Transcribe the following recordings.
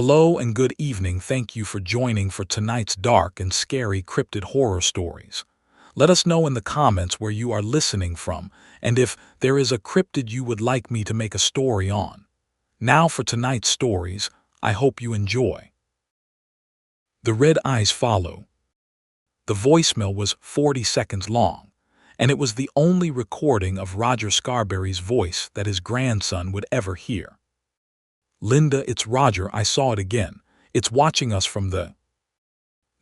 Hello and good evening. Thank you for joining for tonight's dark and scary cryptid horror stories. Let us know in the comments where you are listening from and if there is a cryptid you would like me to make a story on. Now for tonight's stories, I hope you enjoy. The red eyes follow. The voicemail was 40 seconds long, and it was the only recording of Roger Scarberry's voice that his grandson would ever hear. Linda, it's Roger, I saw it again. It's watching us from the...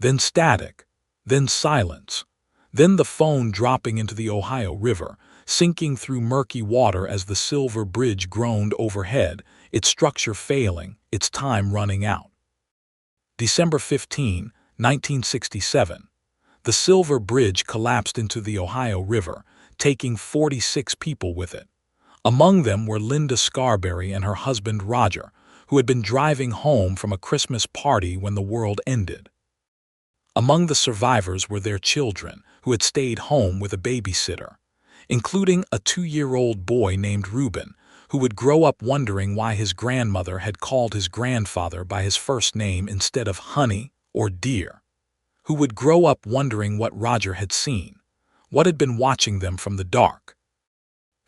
Then static, then silence, then the phone dropping into the Ohio River, sinking through murky water as the silver bridge groaned overhead, its structure failing, its time running out. December 15, 1967. The silver bridge collapsed into the Ohio River, taking 46 people with it. Among them were Linda Scarberry and her husband Roger, who had been driving home from a Christmas party when the world ended. Among the survivors were their children, who had stayed home with a babysitter, including a 2-year-old boy named Reuben, who would grow up wondering why his grandmother had called his grandfather by his first name instead of Honey or Dear, who would grow up wondering what Roger had seen, what had been watching them from the dark.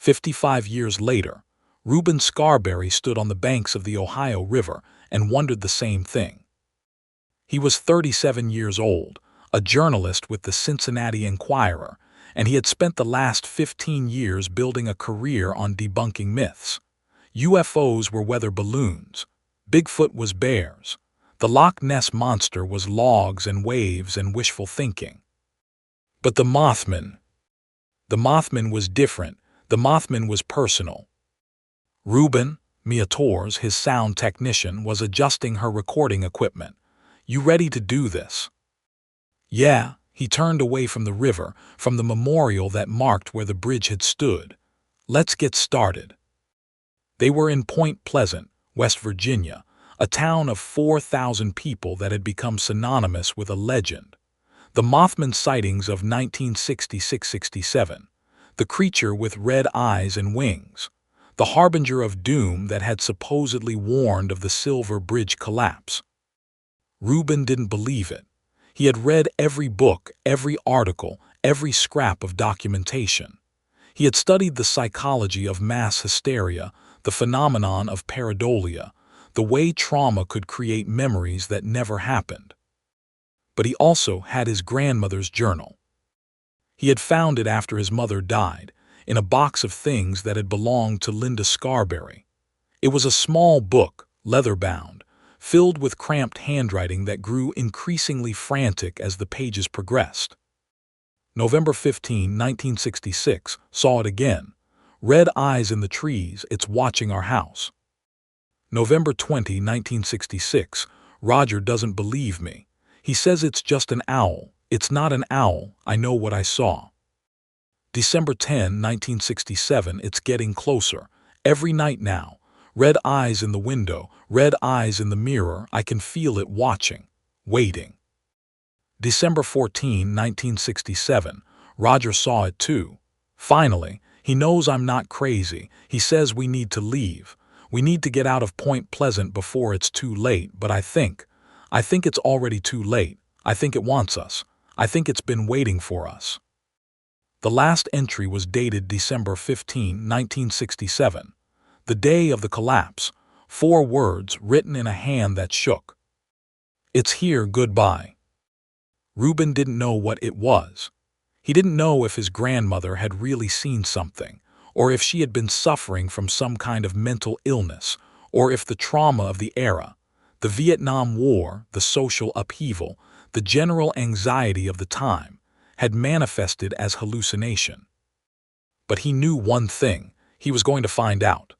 55 years later, Reuben Scarberry stood on the banks of the Ohio River and wondered the same thing. He was 37 years old, a journalist with the Cincinnati Enquirer, and he had spent the last 15 years building a career on debunking myths. UFOs were weather balloons, Bigfoot was bears, the Loch Ness Monster was logs and waves and wishful thinking. But the Mothman was different. The Mothman was personal. Reuben, Mia Torres, his sound technician, was adjusting her recording equipment. You ready to do this? Yeah, he turned away from the river, from the memorial that marked where the bridge had stood. Let's get started. They were in Point Pleasant, West Virginia, a town of 4,000 people that had become synonymous with a legend. The Mothman sightings of 1966-67. The creature with red eyes and wings, the harbinger of doom that had supposedly warned of the silver bridge collapse. Reuben didn't believe it. He had read every book, every article, every scrap of documentation. He had studied the psychology of mass hysteria, the phenomenon of pareidolia, the way trauma could create memories that never happened. But he also had his grandmother's journal. He had found it after his mother died, in a box of things that had belonged to Linda Scarberry. It was a small book, leather-bound, filled with cramped handwriting that grew increasingly frantic as the pages progressed. November 15, 1966, saw it again. Red eyes in the trees, it's watching our house. November 20, 1966, Roger doesn't believe me. He says it's just an owl. It's not an owl, I know what I saw. December 10, 1967, it's getting closer. Every night now. Red eyes in the window, red eyes in the mirror, I can feel it watching, waiting. December 14, 1967, Roger saw it too. Finally, he knows I'm not crazy. He says we need to leave. We need to get out of Point Pleasant before it's too late, but I think it's already too late. I think it wants us. I think it's been waiting for us. The last entry was dated December 15, 1967, the day of the collapse, 4 words written in a hand that shook. It's here, goodbye. Reuben didn't know what it was. He didn't know if his grandmother had really seen something, or if she had been suffering from some kind of mental illness, or if the trauma of the era, the Vietnam War, the social upheaval, the general anxiety of the time, had manifested as hallucination. But he knew one thing. He was going to find out.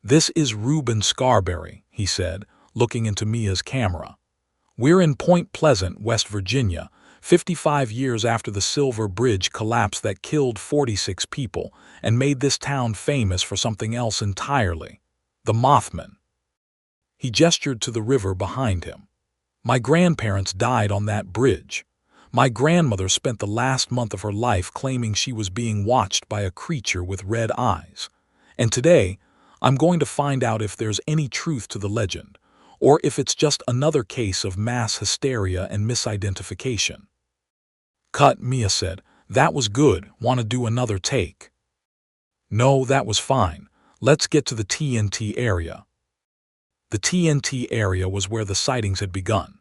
This is Reuben Scarberry, he said, looking into Mia's camera. We're in Point Pleasant, West Virginia, 55 years after the silver bridge collapse that killed 46 people and made this town famous for something else entirely, the Mothman. He gestured to the river behind him. My grandparents died on that bridge. My grandmother spent the last month of her life claiming she was being watched by a creature with red eyes. And today, I'm going to find out if there's any truth to the legend, or if it's just another case of mass hysteria and misidentification. Cut, Mia said. That was good. Want to do another take? No, that was fine. Let's get to the TNT area. The TNT area was where the sightings had begun.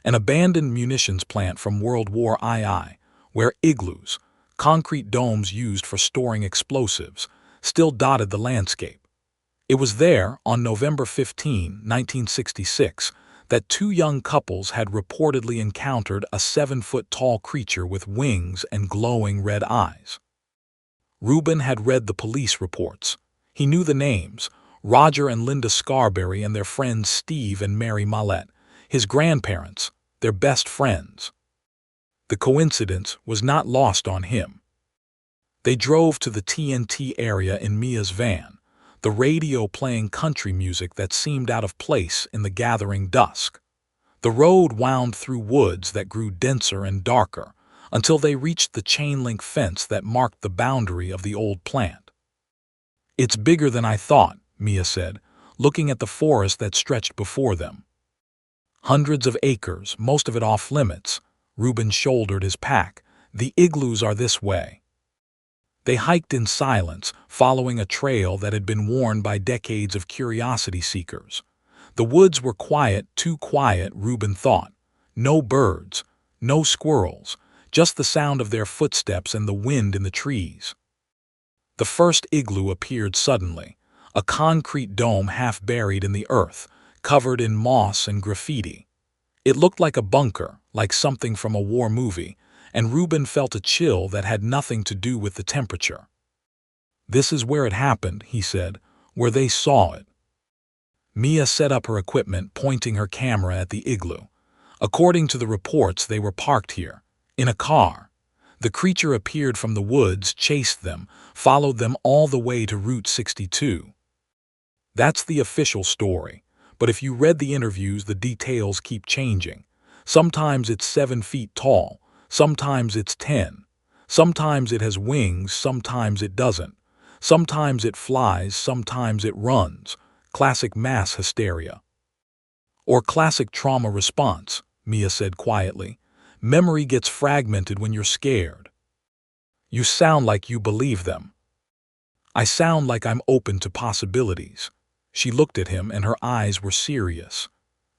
An abandoned munitions plant from World War II, where igloos, concrete domes used for storing explosives, still dotted the landscape. It was there, on November 15, 1966, that two young couples had reportedly encountered a 7-foot-tall creature with wings and glowing red eyes. Reuben had read the police reports. He knew the names: Roger and Linda Scarberry and their friends Steve and Mary Mallette, his grandparents, their best friends. The coincidence was not lost on him. They drove to the TNT area in Mia's van, the radio playing country music that seemed out of place in the gathering dusk. The road wound through woods that grew denser and darker until they reached the chain-link fence that marked the boundary of the old plant. It's bigger than I thought, Mia said, looking at the forest that stretched before them. Hundreds of acres, most of it off-limits. Reuben shouldered his pack. The igloos are this way. They hiked in silence, following a trail that had been worn by decades of curiosity seekers. The woods were quiet, too quiet, Reuben thought. No birds, no squirrels, just the sound of their footsteps and the wind in the trees. The first igloo appeared suddenly, a concrete dome half buried in the earth, covered in moss and graffiti. It looked like a bunker, like something from a war movie, and Reuben felt a chill that had nothing to do with the temperature. This is where it happened, he said, where they saw it. Mia set up her equipment, pointing her camera at the igloo. According to the reports, they were parked here, in a car. The creature appeared from the woods, chased them, followed them all the way to Route 62. That's the official story, but if you read the interviews, the details keep changing. Sometimes it's 7 feet tall, sometimes it's 10. Sometimes it has wings, sometimes it doesn't. Sometimes it flies, sometimes it runs. Classic mass hysteria. Or classic trauma response, Mia said quietly. Memory gets fragmented when you're scared. You sound like you believe them. I sound like I'm open to possibilities. She looked at him and her eyes were serious.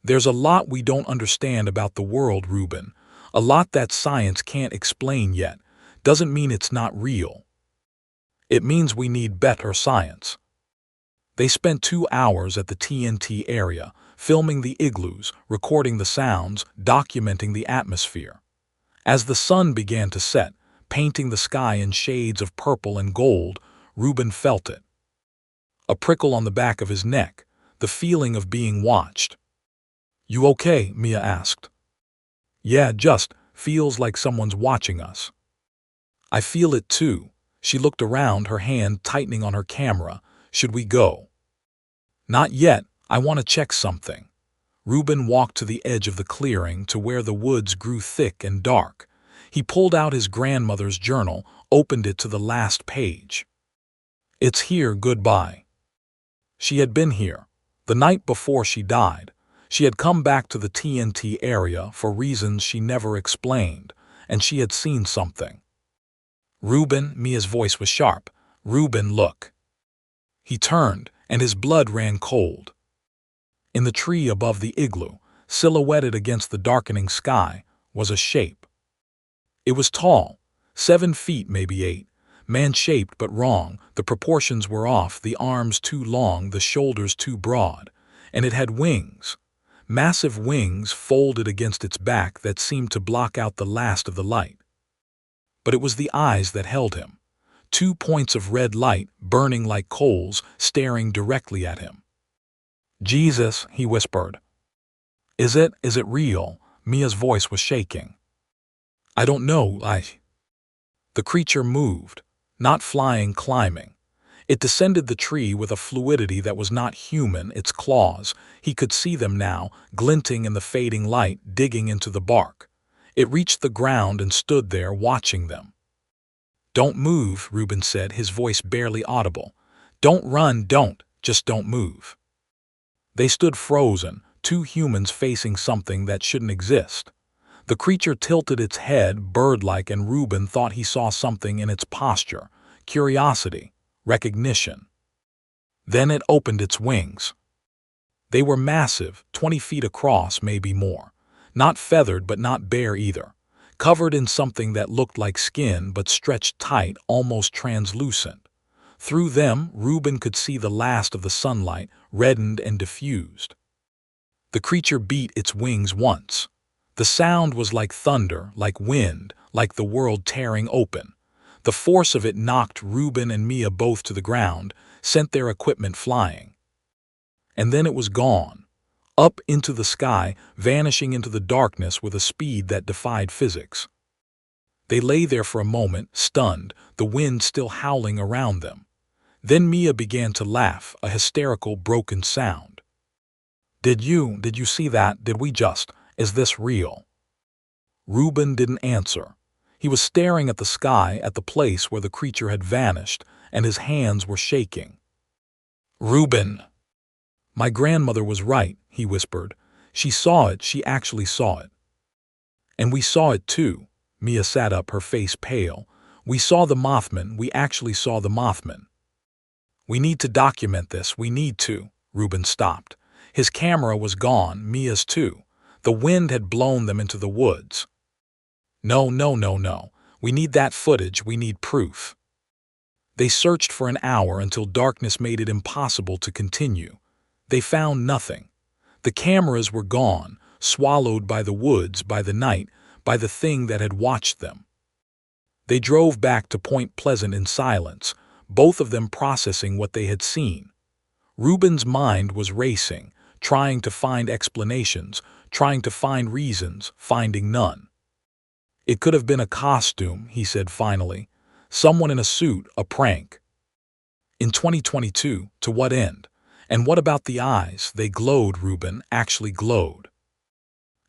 There's a lot we don't understand about the world, Reuben. A lot that science can't explain yet. Doesn't mean it's not real. It means we need better science. They spent 2 hours at the TNT area, filming the igloos, recording the sounds, documenting the atmosphere. As the sun began to set, painting the sky in shades of purple and gold, Reuben felt it. A prickle on the back of his neck, the feeling of being watched. You okay? Mia asked. Yeah, just feels like someone's watching us. I feel it too. She looked around, her hand tightening on her camera. Should we go? Not yet. I want to check something. Reuben walked to the edge of the clearing, to where the woods grew thick and dark. He pulled out his grandmother's journal, opened it to the last page. It's here, goodbye. She had been here. The night before she died, she had come back to the TNT area for reasons she never explained, and she had seen something. Reuben, Mia's voice was sharp. Reuben, look. He turned, and his blood ran cold. In the tree above the igloo, silhouetted against the darkening sky, was a shape. It was tall, 7 feet, maybe 8, man-shaped but wrong. The proportions were off, the arms too long, the shoulders too broad, and it had wings. Massive wings folded against its back that seemed to block out the last of the light. But it was the eyes that held him. 2 points of red light, burning like coals, staring directly at him. Jesus, he whispered. Is it real? Mia's voice was shaking. I don't know, The creature moved, not flying, climbing. It descended the tree with a fluidity that was not human, its claws. He could see them now, glinting in the fading light, digging into the bark. It reached the ground and stood there, watching them. Don't move, Reuben said, his voice barely audible. Don't run, just don't move. They stood frozen, two humans facing something that shouldn't exist. The creature tilted its head bird-like, and Reuben thought he saw something in its posture: curiosity, recognition. Then it opened its wings. They were massive, 20 feet across, maybe more. Not feathered but not bare either. Covered in something that looked like skin but stretched tight, almost translucent. Through them, Reuben could see the last of the sunlight, reddened and diffused. The creature beat its wings once. The sound was like thunder, like wind, like the world tearing open. The force of it knocked Reuben and Mia both to the ground, sent their equipment flying. And then it was gone. Up into the sky, vanishing into the darkness with a speed that defied physics. They lay there for a moment, stunned, the wind still howling around them. Then Mia began to laugh, a hysterical, broken sound. Did you see that? Did we just? Is this real?" Reuben didn't answer. He was staring at the sky, at the place where the creature had vanished, and his hands were shaking. "Reuben!" "My grandmother was right," he whispered. "She saw it, she actually saw it." "And we saw it too." Mia sat up, her face pale. "We saw the Mothman, we actually saw the Mothman." "We need to document this, we need to." Reuben stopped. His camera was gone, Mia's too. The wind had blown them into the woods. No. We need that footage, we need proof." They searched for an hour until darkness made it impossible to continue. They found nothing. The cameras were gone, swallowed by the woods, by the night, by the thing that had watched them. They drove back to Point Pleasant in silence, both of them processing what they had seen. Reuben's mind was racing, trying to find explanations, trying to find reasons, finding none. "It could have been a costume," he said finally. "Someone in a suit, a prank." In 2022, to what end? And what about the eyes? They glowed, Reuben, actually glowed.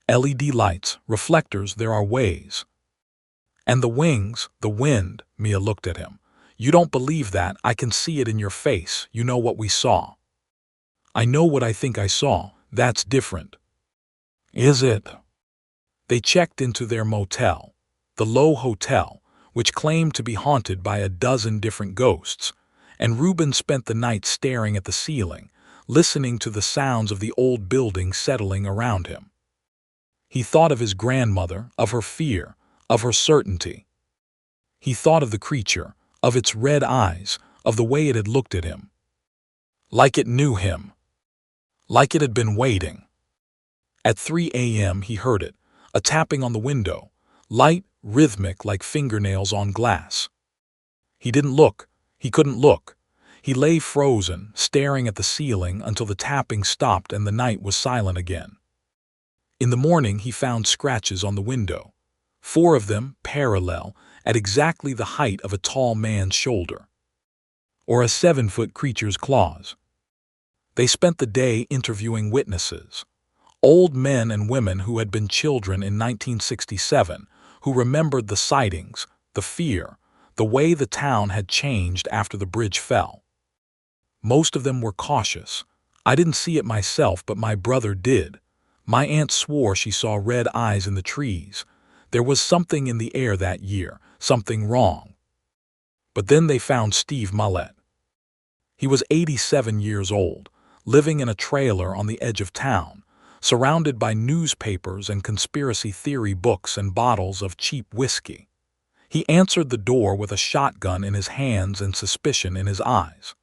LED lights, reflectors, there are ways. And the wings, the wind, Mia looked at him. "You don't believe that, I can see it in your face, you know what we saw." "I know what I think I saw, that's different." "Is it?" They checked into their motel, the Low Hotel, which claimed to be haunted by a dozen different ghosts, and Reuben spent the night staring at the ceiling, listening to the sounds of the old building settling around him. He thought of his grandmother, of her fear, of her certainty. He thought of the creature, of its red eyes, of the way it had looked at him. Like it knew him. Like it had been waiting. At 3 a.m. he heard it, a tapping on the window, light, rhythmic like fingernails on glass. He didn't look. He couldn't look. He lay frozen, staring at the ceiling until the tapping stopped and the night was silent again. In the morning he found scratches on the window, 4 of them parallel, at exactly the height of a tall man's shoulder. Or a 7-foot creature's claws. They spent the day interviewing witnesses. Old men and women who had been children in 1967, who remembered the sightings, the fear, the way the town had changed after the bridge fell. Most of them were cautious. "I didn't see it myself, but my brother did. My aunt swore she saw red eyes in the trees. There was something in the air that year, something wrong." But then they found Steve Mallette. He was 87 years old, living in a trailer on the edge of town, surrounded by newspapers and conspiracy theory books and bottles of cheap whiskey. He answered the door with a shotgun in his hands and suspicion in his eyes.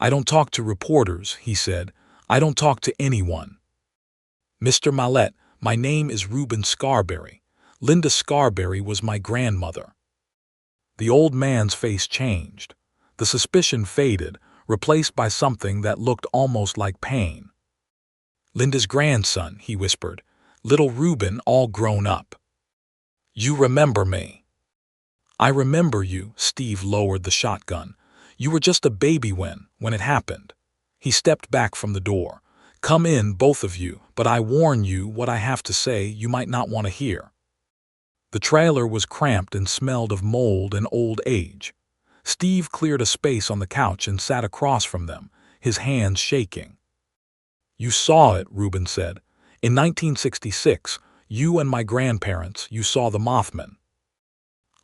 "I don't talk to reporters," he said. "I don't talk to anyone." "Mr. Mallette, my name is Reuben Scarberry. Linda Scarberry was my grandmother." The old man's face changed. The suspicion faded, replaced by something that looked almost like pain. "Linda's grandson," he whispered. "Little Reuben, all grown up." "You remember me?" "I remember you." Steve lowered the shotgun. "You were just a baby when it happened." He stepped back from the door. "Come in, both of you, but I warn you, what I have to say you might not want to hear." The trailer was cramped and smelled of mold and old age. Steve cleared a space on the couch and sat across from them, his hands shaking. You saw it, Reuben said. In 1966, you and my grandparents, you saw the Mothman.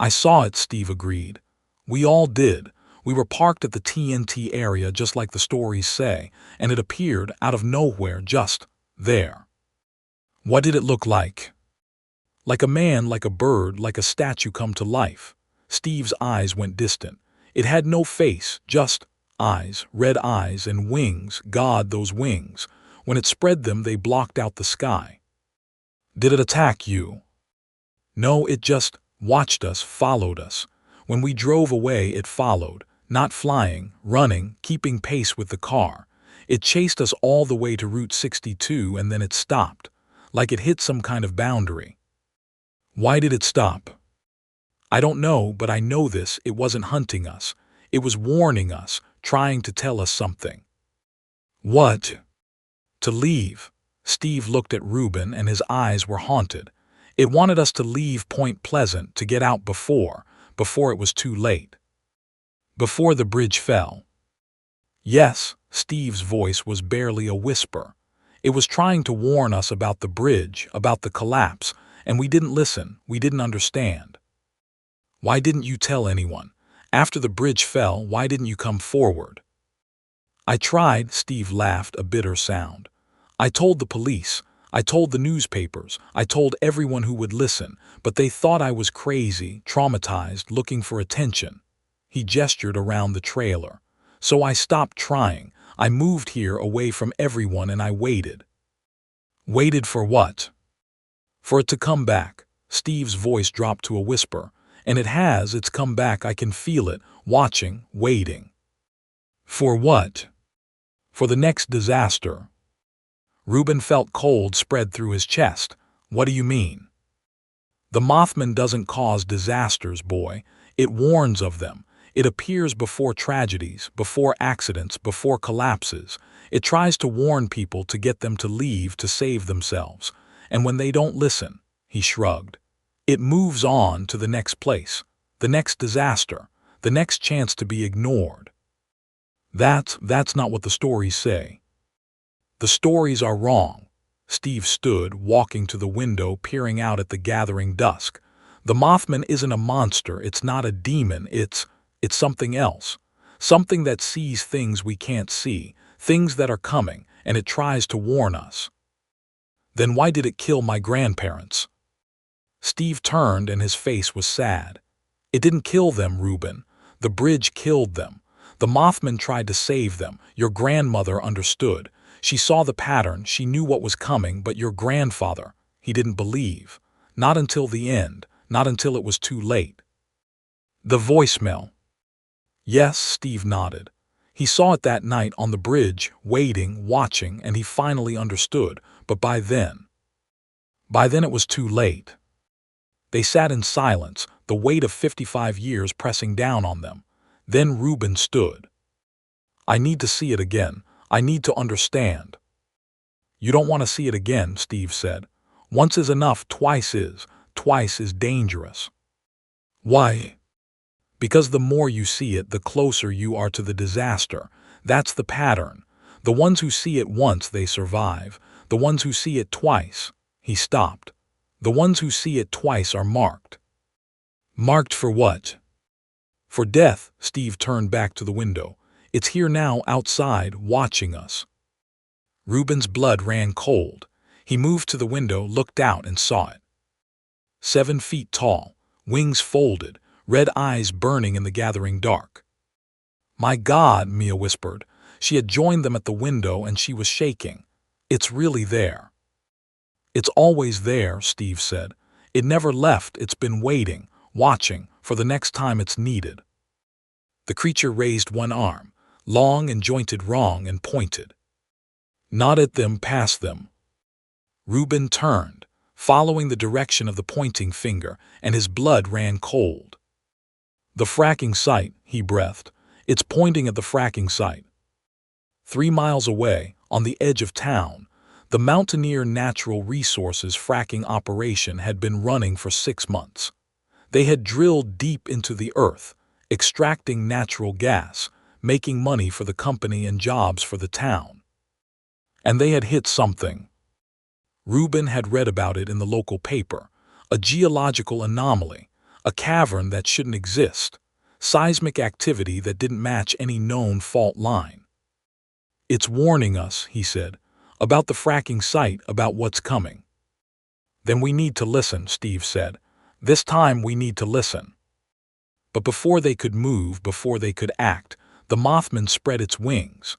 I saw it, Steve agreed. We all did. We were parked at the TNT area just like the stories say, and it appeared out of nowhere just there. What did it look like? Like a man, like a bird, like a statue come to life. Steve's eyes went distant. It had no face, just eyes, red eyes and wings. God, those wings. When it spread them, they blocked out the sky. Did it attack you? No, it just watched us, followed us. When we drove away, it followed, not flying, running, keeping pace with the car. It chased us all the way to Route 62 and then it stopped, like it hit some kind of boundary. Why did it stop? I don't know, but I know this, it wasn't hunting us. It was warning us, trying to tell us something. What? To leave. Steve looked at Reuben and his eyes were haunted. It wanted us to leave Point Pleasant, to get out before it was too late. Before the bridge fell. Yes, Steve's voice was barely a whisper. It was trying to warn us about the bridge, about the collapse, and we didn't listen, we didn't understand. Why didn't you tell anyone? After the bridge fell, why didn't you come forward? I tried, Steve laughed, a bitter sound. I told the police, I told the newspapers, I told everyone who would listen, but they thought I was crazy, traumatized, looking for attention. He gestured around the trailer. So I stopped trying. I moved here away from everyone and I waited. Waited for what? For it to come back. Steve's voice dropped to a whisper. And it has, it's come back, I can feel it, watching, waiting. For what? For the next disaster. Reuben felt cold spread through his chest. What do you mean? The Mothman doesn't cause disasters, boy. It warns of them. It appears before tragedies, before accidents, before collapses. It tries to warn people, to get them to leave, to save themselves. And when they don't listen, he shrugged, it moves on to the next place, the next disaster, the next chance to be ignored. That's not what the stories say. The stories are wrong. Steve stood, walking to the window, peering out at the gathering dusk. The Mothman isn't a monster, it's not a demon, it's something else. Something that sees things we can't see, things that are coming, and it tries to warn us. Then why did it kill my grandparents? Steve turned and his face was sad. It didn't kill them, Reuben. The bridge killed them. The Mothman tried to save them. Your grandmother understood. She saw the pattern, she knew what was coming, but your grandfather, he didn't believe. Not until the end, not until it was too late. The voicemail. Yes, Steve nodded. He saw it that night on the bridge, waiting, watching, and he finally understood, but by then it was too late. They sat in silence, the weight of 55 years pressing down on them. Then Reuben stood. I need to see it again. I need to understand. You don't want to see it again, Steve said. Once is enough, twice is dangerous. Why? Because the more you see it, the closer you are to the disaster. That's the pattern. The ones who see it once, they survive. The ones who see it twice. He stopped. The ones who see it twice are marked. Marked for what? For death. Steve turned back to the window. It's here now, outside, watching us. Reuben's blood ran cold. He moved to the window, looked out, and saw it. 7 feet tall, wings folded, red eyes burning in the gathering dark. My God, Mia whispered. She had joined them at the window and she was shaking. It's really there. It's always there, Steve said. It never left, it's been waiting, watching, for the next time it's needed. The creature raised one arm, long and jointed wrong, and pointed. Not at them, past them. Reuben turned, following the direction of the pointing finger, and his blood ran cold. The fracking site, he breathed. It's pointing at the fracking site. 3 miles away, on the edge of town, the Mountaineer Natural Resources fracking operation had been running for 6 months. They had drilled deep into the earth, extracting natural gas, making money for the company and jobs for the town. And they had hit something. Reuben had read about it in the local paper. A geological anomaly, a cavern that shouldn't exist, seismic activity that didn't match any known fault line. "It's warning us," he said, "about the fracking site, about what's coming." "Then we need to listen," Steve said. "This time we need to listen." But before they could move, before they could act, the Mothman spread its wings.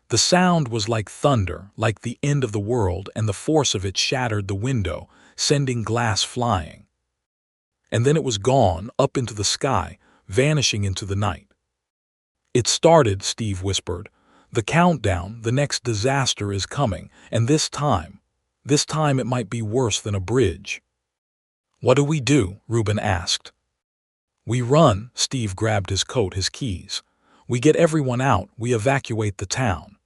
The sound was like thunder, like the end of the world, and the force of it shattered the window, sending glass flying. And then it was gone, up into the sky, vanishing into the night. "It started," Steve whispered. "The countdown, the next disaster is coming, and this time it might be worse than a bridge." "What do we do?" Reuben asked. "We run." Steve grabbed his coat, his keys. "We get everyone out, we evacuate the town."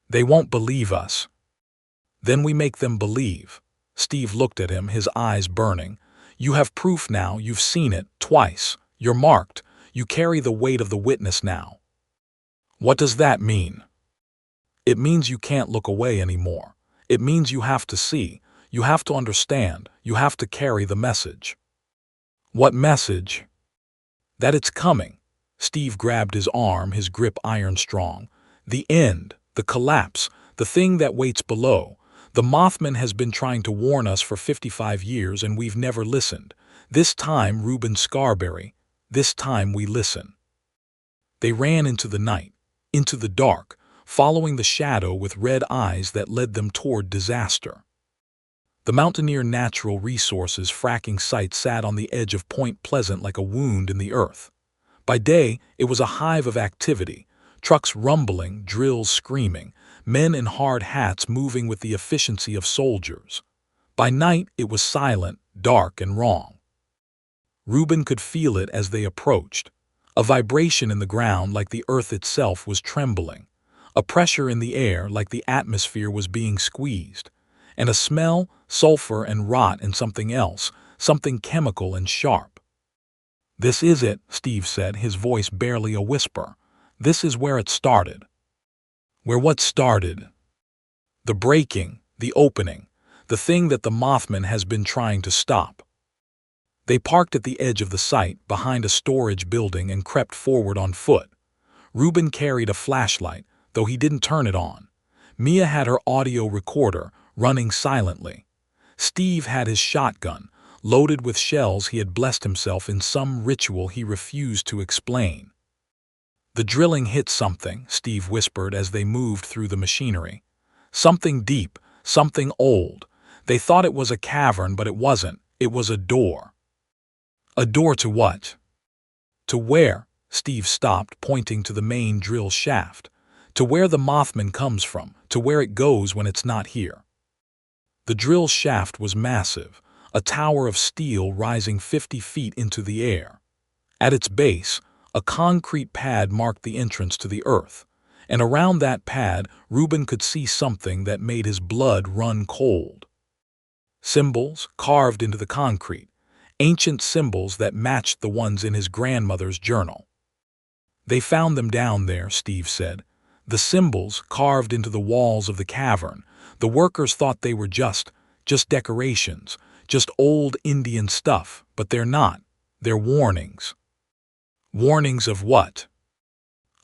"They won't believe us." "Then we make them believe." Steve looked at him, his eyes burning. "You have proof now, you've seen it, twice. You're marked. You carry the weight of the witness now." "What does that mean?" "It means you can't look away anymore. It means you have to see, you have to understand, you have to carry the message." "What message?" "That it's coming." Steve grabbed his arm, his grip iron strong. "The end, the collapse, the thing that waits below. The Mothman has been trying to warn us for 55 years and we've never listened. This time, Reuben Scarberry, this time we listen." They ran into the night, into the dark, following the shadow with red eyes that led them toward disaster. The Mountaineer Natural Resources fracking site sat on the edge of Point Pleasant like a wound in the earth. By day, it was a hive of activity, trucks rumbling, drills screaming, men in hard hats moving with the efficiency of soldiers. By night, it was silent, dark, and wrong. Reuben could feel it as they approached. A vibration in the ground like the earth itself was trembling. A pressure in the air like the atmosphere was being squeezed. And a smell, sulfur and rot and something else, something chemical and sharp. "This is it," Steve said, his voice barely a whisper. "This is where it started." "Where what started?" "The breaking, the opening, the thing that the Mothman has been trying to stop." They parked at the edge of the site, behind a storage building, and crept forward on foot. Reuben carried a flashlight, though he didn't turn it on. Mia had her audio recorder, running silently. Steve had his shotgun, loaded with shells he had blessed himself in some ritual he refused to explain. "The drilling hit something," Steve whispered as they moved through the machinery. "Something deep, something old. They thought it was a cavern, but it wasn't. It was a door." "A door to what?" "To where?" Steve stopped, pointing to the main drill shaft. "To where the Mothman comes from, to where it goes when it's not here." The drill shaft was massive, a tower of steel rising 50 feet into the air. At its base, a concrete pad marked the entrance to the earth, and around that pad Reuben could see something that made his blood run cold. Symbols carved into the concrete, ancient symbols that matched the ones in his grandmother's journal. "They found them down there," Steve said. "The symbols carved into the walls of the cavern. The workers thought they were just decorations, just old Indian stuff, but they're not. They're warnings." "Warnings of what?"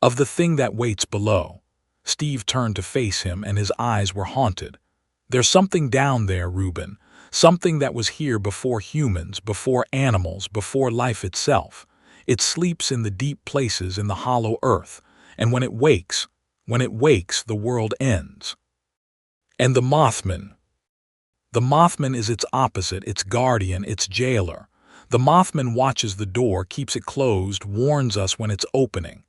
"Of the thing that waits below." Steve turned to face him, and his eyes were haunted. "There's something down there, Reuben. Something that was here before humans, before animals, before life itself. It sleeps in the deep places in the hollow earth, and when it wakes, the world ends." "And the Mothman?" "The Mothman is its opposite, its guardian, its jailer. The Mothman watches the door, keeps it closed, warns us when it's opening."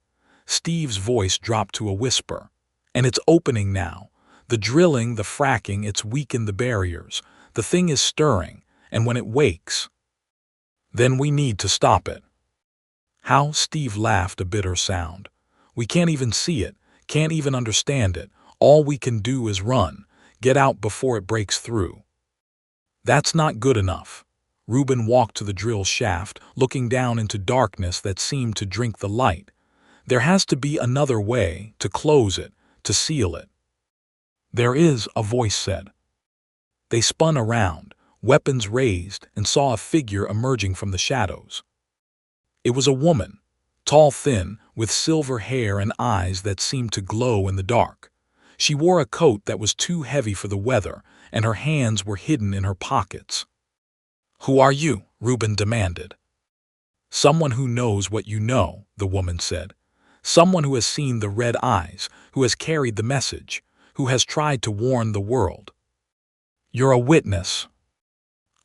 Steve's voice dropped to a whisper. "And it's opening now. The drilling, the fracking, it's weakened the barriers. The thing is stirring, and when it wakes, then we need to stop it." "How?" Steve laughed, a bitter sound. "We can't even see it, can't even understand it. All we can do is run, get out before it breaks through." "That's not good enough." Reuben walked to the drill shaft, looking down into darkness that seemed to drink the light. "There has to be another way, to close it, to seal it." There is, a voice said. They spun around, weapons raised, and saw a figure emerging from the shadows. It was a woman, tall, thin, with silver hair and eyes that seemed to glow in the dark. She wore a coat that was too heavy for the weather, and her hands were hidden in her pockets. "Who are you?" Reuben demanded. "Someone who knows what you know," the woman said. "Someone who has seen the red eyes, who has carried the message, who has tried to warn the world." "You're a witness."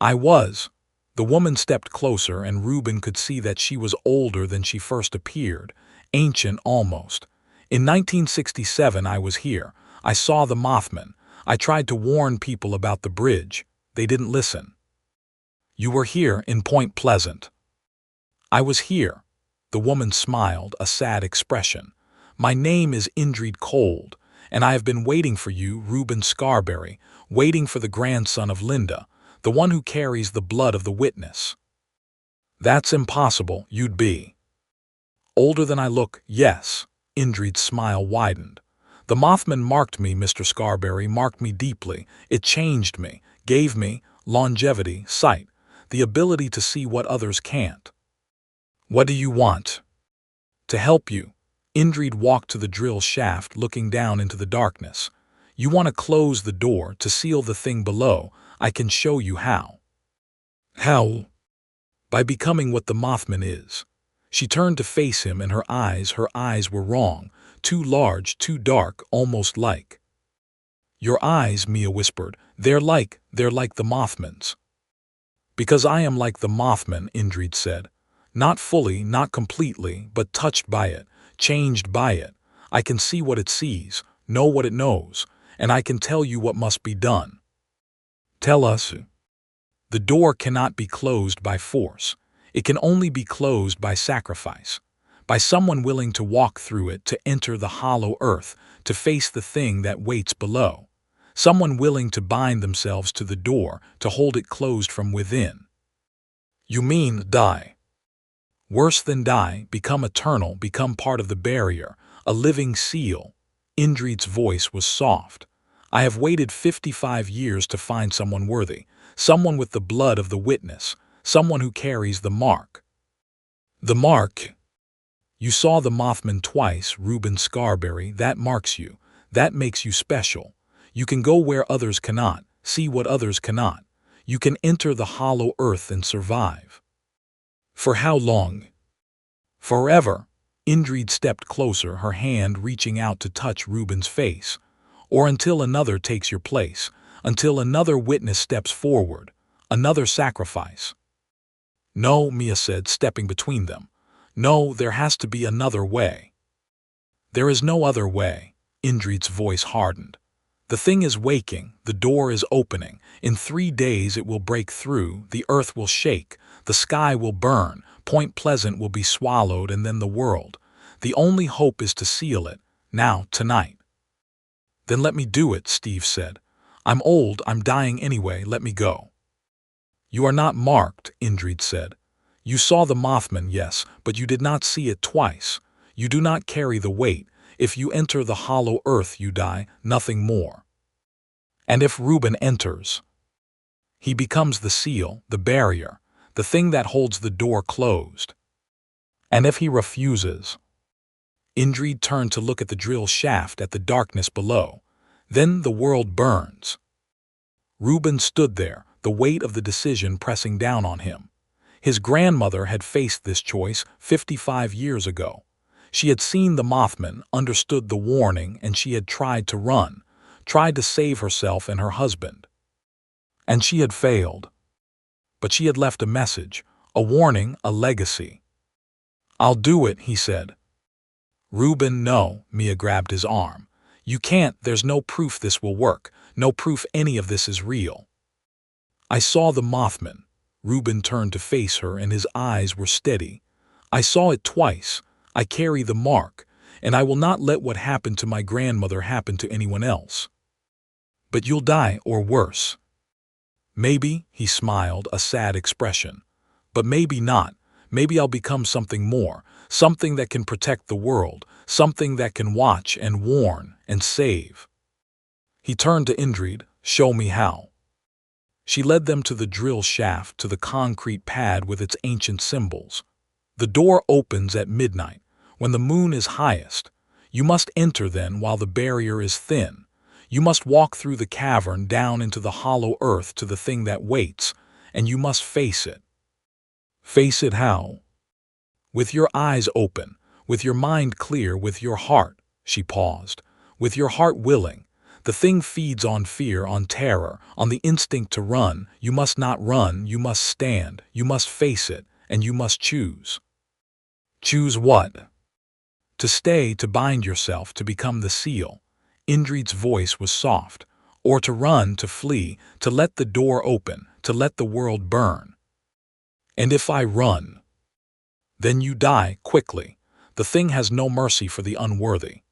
"I was." The woman stepped closer, and Reuben could see that she was older than she first appeared, ancient almost. "In 1967 I was here. I saw the Mothman. I tried to warn people about the bridge. They didn't listen." "You were here in Point Pleasant." "I was here." The woman smiled, a sad expression. "My name is Indrid Cold, and I have been waiting for you, Reuben Scarberry, waiting for the grandson of Linda, the one who carries the blood of the witness." "That's impossible. You'd be older than I look." "Yes." Indrid's smile widened. "The Mothman marked me, Mr. Scarberry, marked me deeply. It changed me, gave me longevity, sight, the ability to see what others can't." "What do you want?" "To help you." Indrid walked to the drill shaft, looking down into the darkness. "You want to close the door, to seal the thing below. I can show you how." "How?" "By becoming what the Mothman is." She turned to face him, and her eyes were wrong, too large, too dark, almost like. "Your eyes," Mia whispered, they're like the Mothman's." "Because I am like the Mothman," Indrid said. "Not fully, not completely, but touched by it, changed by it. I can see what it sees, know what it knows, and I can tell you what must be done." "Tell us." "The door cannot be closed by force. It can only be closed by sacrifice, by someone willing to walk through it, to enter the hollow earth, to face the thing that waits below. Someone willing to bind themselves to the door, to hold it closed from within." "You mean die?" "Worse than die, become eternal, become part of the barrier, a living seal." Indrid's voice was soft. "I have waited 55 years to find someone worthy, someone with the blood of the witness, someone who carries the mark." "The mark?" "You saw the Mothman twice, Reuben Scarberry. That marks you. That makes you special. You can go where others cannot, see what others cannot. You can enter the hollow earth and survive." "For how long?" "Forever." Indrid stepped closer, her hand reaching out to touch Reuben's face. "Or until another takes your place, until another witness steps forward, another sacrifice." "No," Mia said, stepping between them. "No, there has to be another way." "There is no other way." Indrid's voice hardened. "The thing is waking, the door is opening. In 3 days it will break through, the earth will shake, the sky will burn, Point Pleasant will be swallowed, and then the world. The only hope is to seal it, now, tonight." "Then let me do it," Steve said. "I'm old, I'm dying anyway, let me go." "You are not marked," Indrid said. "You saw the Mothman, yes, but you did not see it twice. You do not carry the weight. If you enter the hollow earth, you die, nothing more." "And if Reuben enters?" "He becomes the seal, the barrier, the thing that holds the door closed." "And if he refuses?" Indrid turned to look at the drill shaft, at the darkness below. "Then the world burns." Reuben stood there, the weight of the decision pressing down on him. His grandmother had faced this choice 55 years ago. She had seen the Mothman, understood the warning, and she had tried to run, tried to save herself and her husband. And she had failed. But she had left a message, a warning, a legacy. "I'll do it," he said. "Reuben, no," Mia grabbed his arm. "You can't, there's no proof this will work, no proof any of this is real." "I saw the Mothman." Reuben turned to face her, and his eyes were steady. "I saw it twice. I carry the mark, and I will not let what happened to my grandmother happen to anyone else." "But you'll die, or worse." "Maybe," he smiled, a sad expression. "But maybe not. Maybe I'll become something more, something that can protect the world, something that can watch and warn and save." He turned to Indrid. "Show me how." She led them to the drill shaft, to the concrete pad with its ancient symbols. "The door opens at midnight, when the moon is highest. You must enter then while the barrier is thin. You must walk through the cavern down into the hollow earth to the thing that waits, and you must face it." "Face it how?" "With your eyes open, with your mind clear, with your heart." She paused. "With your heart willing. The thing feeds on fear, on terror, on the instinct to run. You must not run, you must stand, you must face it, and you must choose." "Choose what?" "To stay, to bind yourself, to become the seal." Indrid's voice was soft. "Or to run, to flee, to let the door open, to let the world burn." "And if I run?" "Then you die, quickly. The thing has no mercy for the unworthy."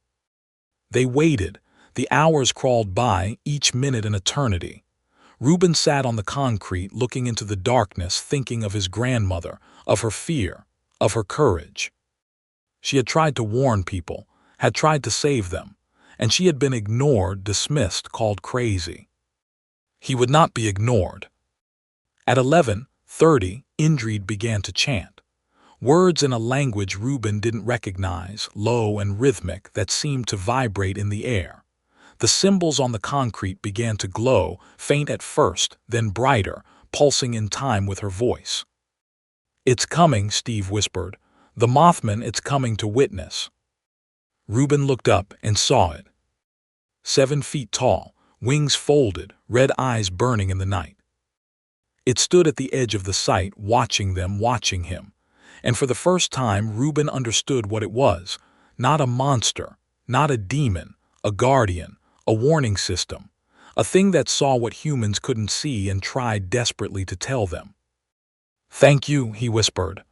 They waited. The hours crawled by, each minute an eternity. Reuben sat on the concrete, looking into the darkness, thinking of his grandmother, of her fear, of her courage. She had tried to warn people, had tried to save them, and she had been ignored, dismissed, called crazy. He would not be ignored. At 11:30, Indrid began to chant. Words in a language Reuben didn't recognize, low and rhythmic, that seemed to vibrate in the air. The symbols on the concrete began to glow, faint at first, then brighter, pulsing in time with her voice. "It's coming," Steve whispered. "The Mothman, it's coming to witness." Reuben looked up and saw it. 7 feet tall, wings folded, red eyes burning in the night. It stood at the edge of the site, watching them, watching him. And for the first time, Reuben understood what it was. Not a monster, not a demon, a guardian, a warning system, a thing that saw what humans couldn't see and tried desperately to tell them. "Thank you," he whispered.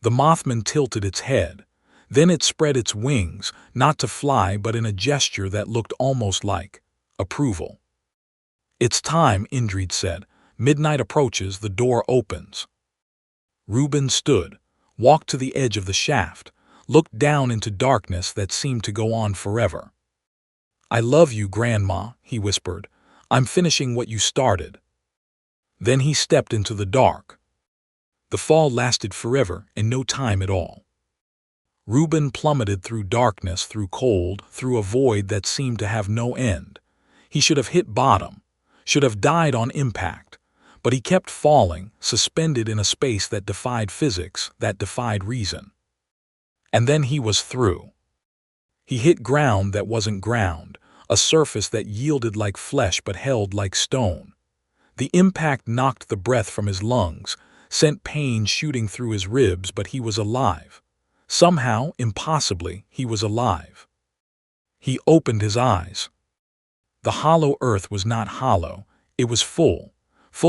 The Mothman tilted its head. Then it spread its wings, not to fly but in a gesture that looked almost like approval. "It's time," Indrid said. "Midnight approaches, the door opens." Reuben stood, walked to the edge of the shaft, looked down into darkness that seemed to go on forever. "I love you, Grandma," he whispered. "I'm finishing what you started." Then he stepped into the dark. The fall lasted forever and no time at all. Reuben plummeted through darkness, through cold, through a void that seemed to have no end. He should have hit bottom, should have died on impact. But he kept falling, suspended in a space that defied physics, that defied reason. And then he was through. He hit ground that wasn't ground, a surface that yielded like flesh but held like stone. The impact knocked the breath from his lungs, sent pain shooting through his ribs, but he was alive. Somehow, impossibly, he was alive. He opened his eyes. The hollow earth was not hollow, it was full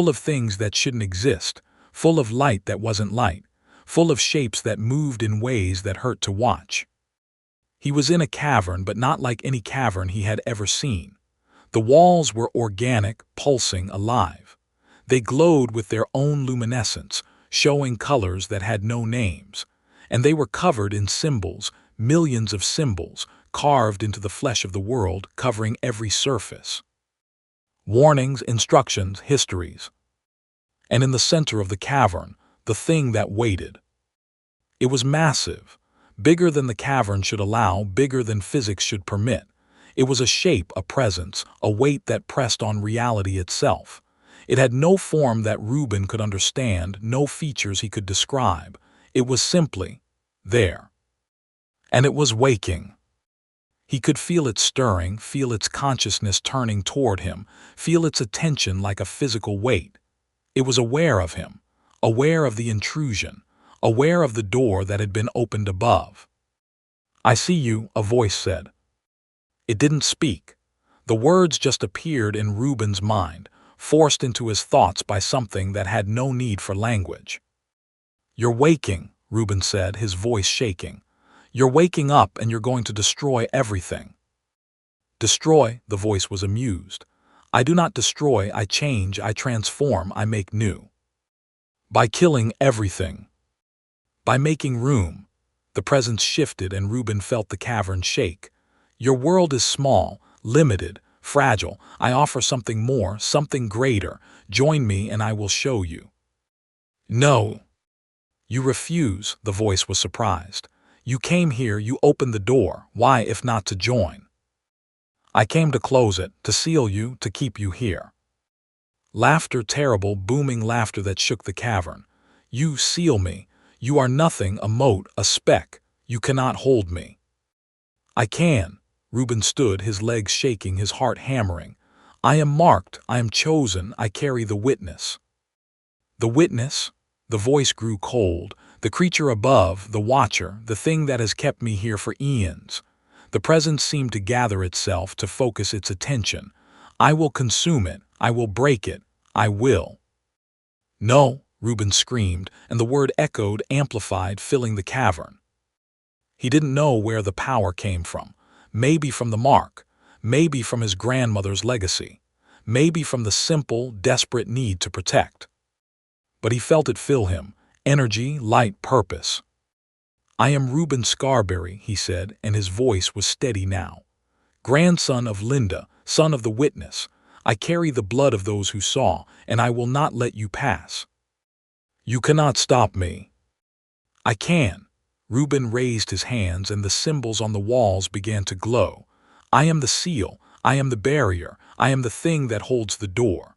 of things that shouldn't exist, full of light that wasn't light, full of shapes that moved in ways that hurt to watch. He was in a cavern, but not like any cavern he had ever seen. The walls were organic, pulsing, alive. They glowed with their own luminescence, showing colors that had no names. And they were covered in symbols, millions of symbols, carved into the flesh of the world, covering every surface. Warnings, instructions, histories. And in the center of the cavern, the thing that waited. It was massive, bigger than the cavern should allow, bigger than physics should permit. It was a shape, a presence, a weight that pressed on reality itself. It had no form that Reuben could understand, no features he could describe. It was simply there. And it was waking. He could feel it stirring, feel its consciousness turning toward him, feel its attention like a physical weight. It was aware of him, aware of the intrusion, aware of the door that had been opened above. "I see you," a voice said. It didn't speak. The words just appeared in Reuben's mind, forced into his thoughts by something that had no need for language. "You're waking," Reuben said, his voice shaking. "You're waking up and you're going to destroy everything." "Destroy," the voice was amused. "I do not destroy, I change, I transform, I make new. By killing everything. By making room." The presence shifted and Reuben felt the cavern shake. "Your world is small, limited, fragile. I offer something more, something greater. Join me and I will show you." "No." "You refuse," the voice was surprised. "You came here, you opened the door. Why, if not to join?" "I came to close it, to seal you, to keep you here." Laughter, terrible, booming laughter that shook the cavern. "You seal me. You are nothing, a mote, a speck. You cannot hold me." "I can." Reuben stood, his legs shaking, his heart hammering. "I am marked, I am chosen, I carry the witness." "The witness?" The voice grew cold. "The creature above, the watcher, the thing that has kept me here for eons." The presence seemed to gather itself, to focus its attention. "I will consume it. I will break it. I will." "No," Reuben screamed, and the word echoed, amplified, filling the cavern. He didn't know where the power came from. Maybe from the mark. Maybe from his grandmother's legacy. Maybe from the simple, desperate need to protect. But he felt it fill him. Energy, light, purpose. "I am Reuben Scarberry," he said, and his voice was steady now. "Grandson of Linda, son of the witness. I carry the blood of those who saw, and I will not let you pass." "You cannot stop me." "I can." Reuben raised his hands, and the symbols on the walls began to glow. "I am the seal. I am the barrier. I am the thing that holds the door."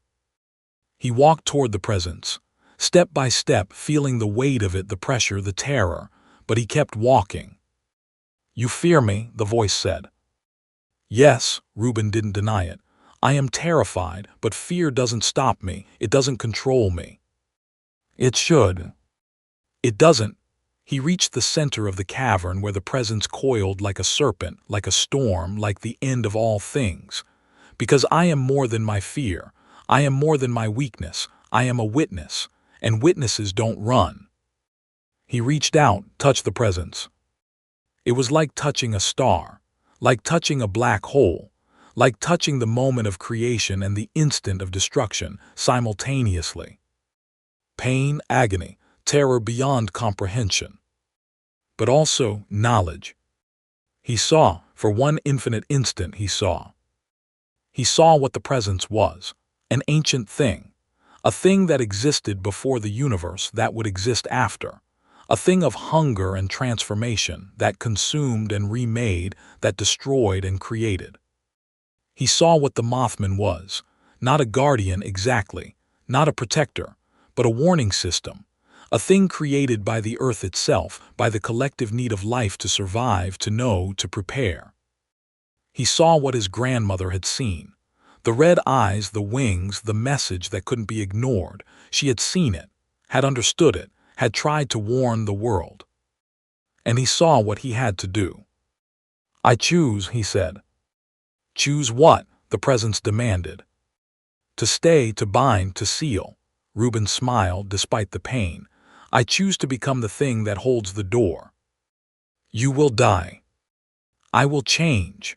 He walked toward the presence, step by step, feeling the weight of it, the pressure, the terror, but he kept walking. "You fear me," the voice said. "Yes," Reuben didn't deny it. "I am terrified, but fear doesn't stop me. It doesn't control me." "It should." "It doesn't." He reached the center of the cavern, where the presence coiled like a serpent, like a storm, like the end of all things. "Because I am more than my fear. I am more than my weakness. I am a witness, and witnesses don't run." He reached out, touched the presence. It was like touching a star, like touching a black hole, like touching the moment of creation and the instant of destruction simultaneously. Pain, agony, terror beyond comprehension. But also knowledge. He saw, for one infinite instant he saw. He saw what the presence was, an ancient thing, a thing that existed before the universe, that would exist after, a thing of hunger and transformation, that consumed and remade, that destroyed and created. He saw what the Mothman was, not a guardian exactly, not a protector, but a warning system, a thing created by the earth itself, by the collective need of life to survive, to know, to prepare. He saw what his grandmother had seen. The red eyes, the wings, the message that couldn't be ignored. She had seen it, had understood it, had tried to warn the world. And he saw what he had to do. "I choose," he said. "Choose what?" the presence demanded. "To stay, to bind, to seal." Reuben smiled despite the pain. "I choose to become the thing that holds the door." "You will die." "I will change."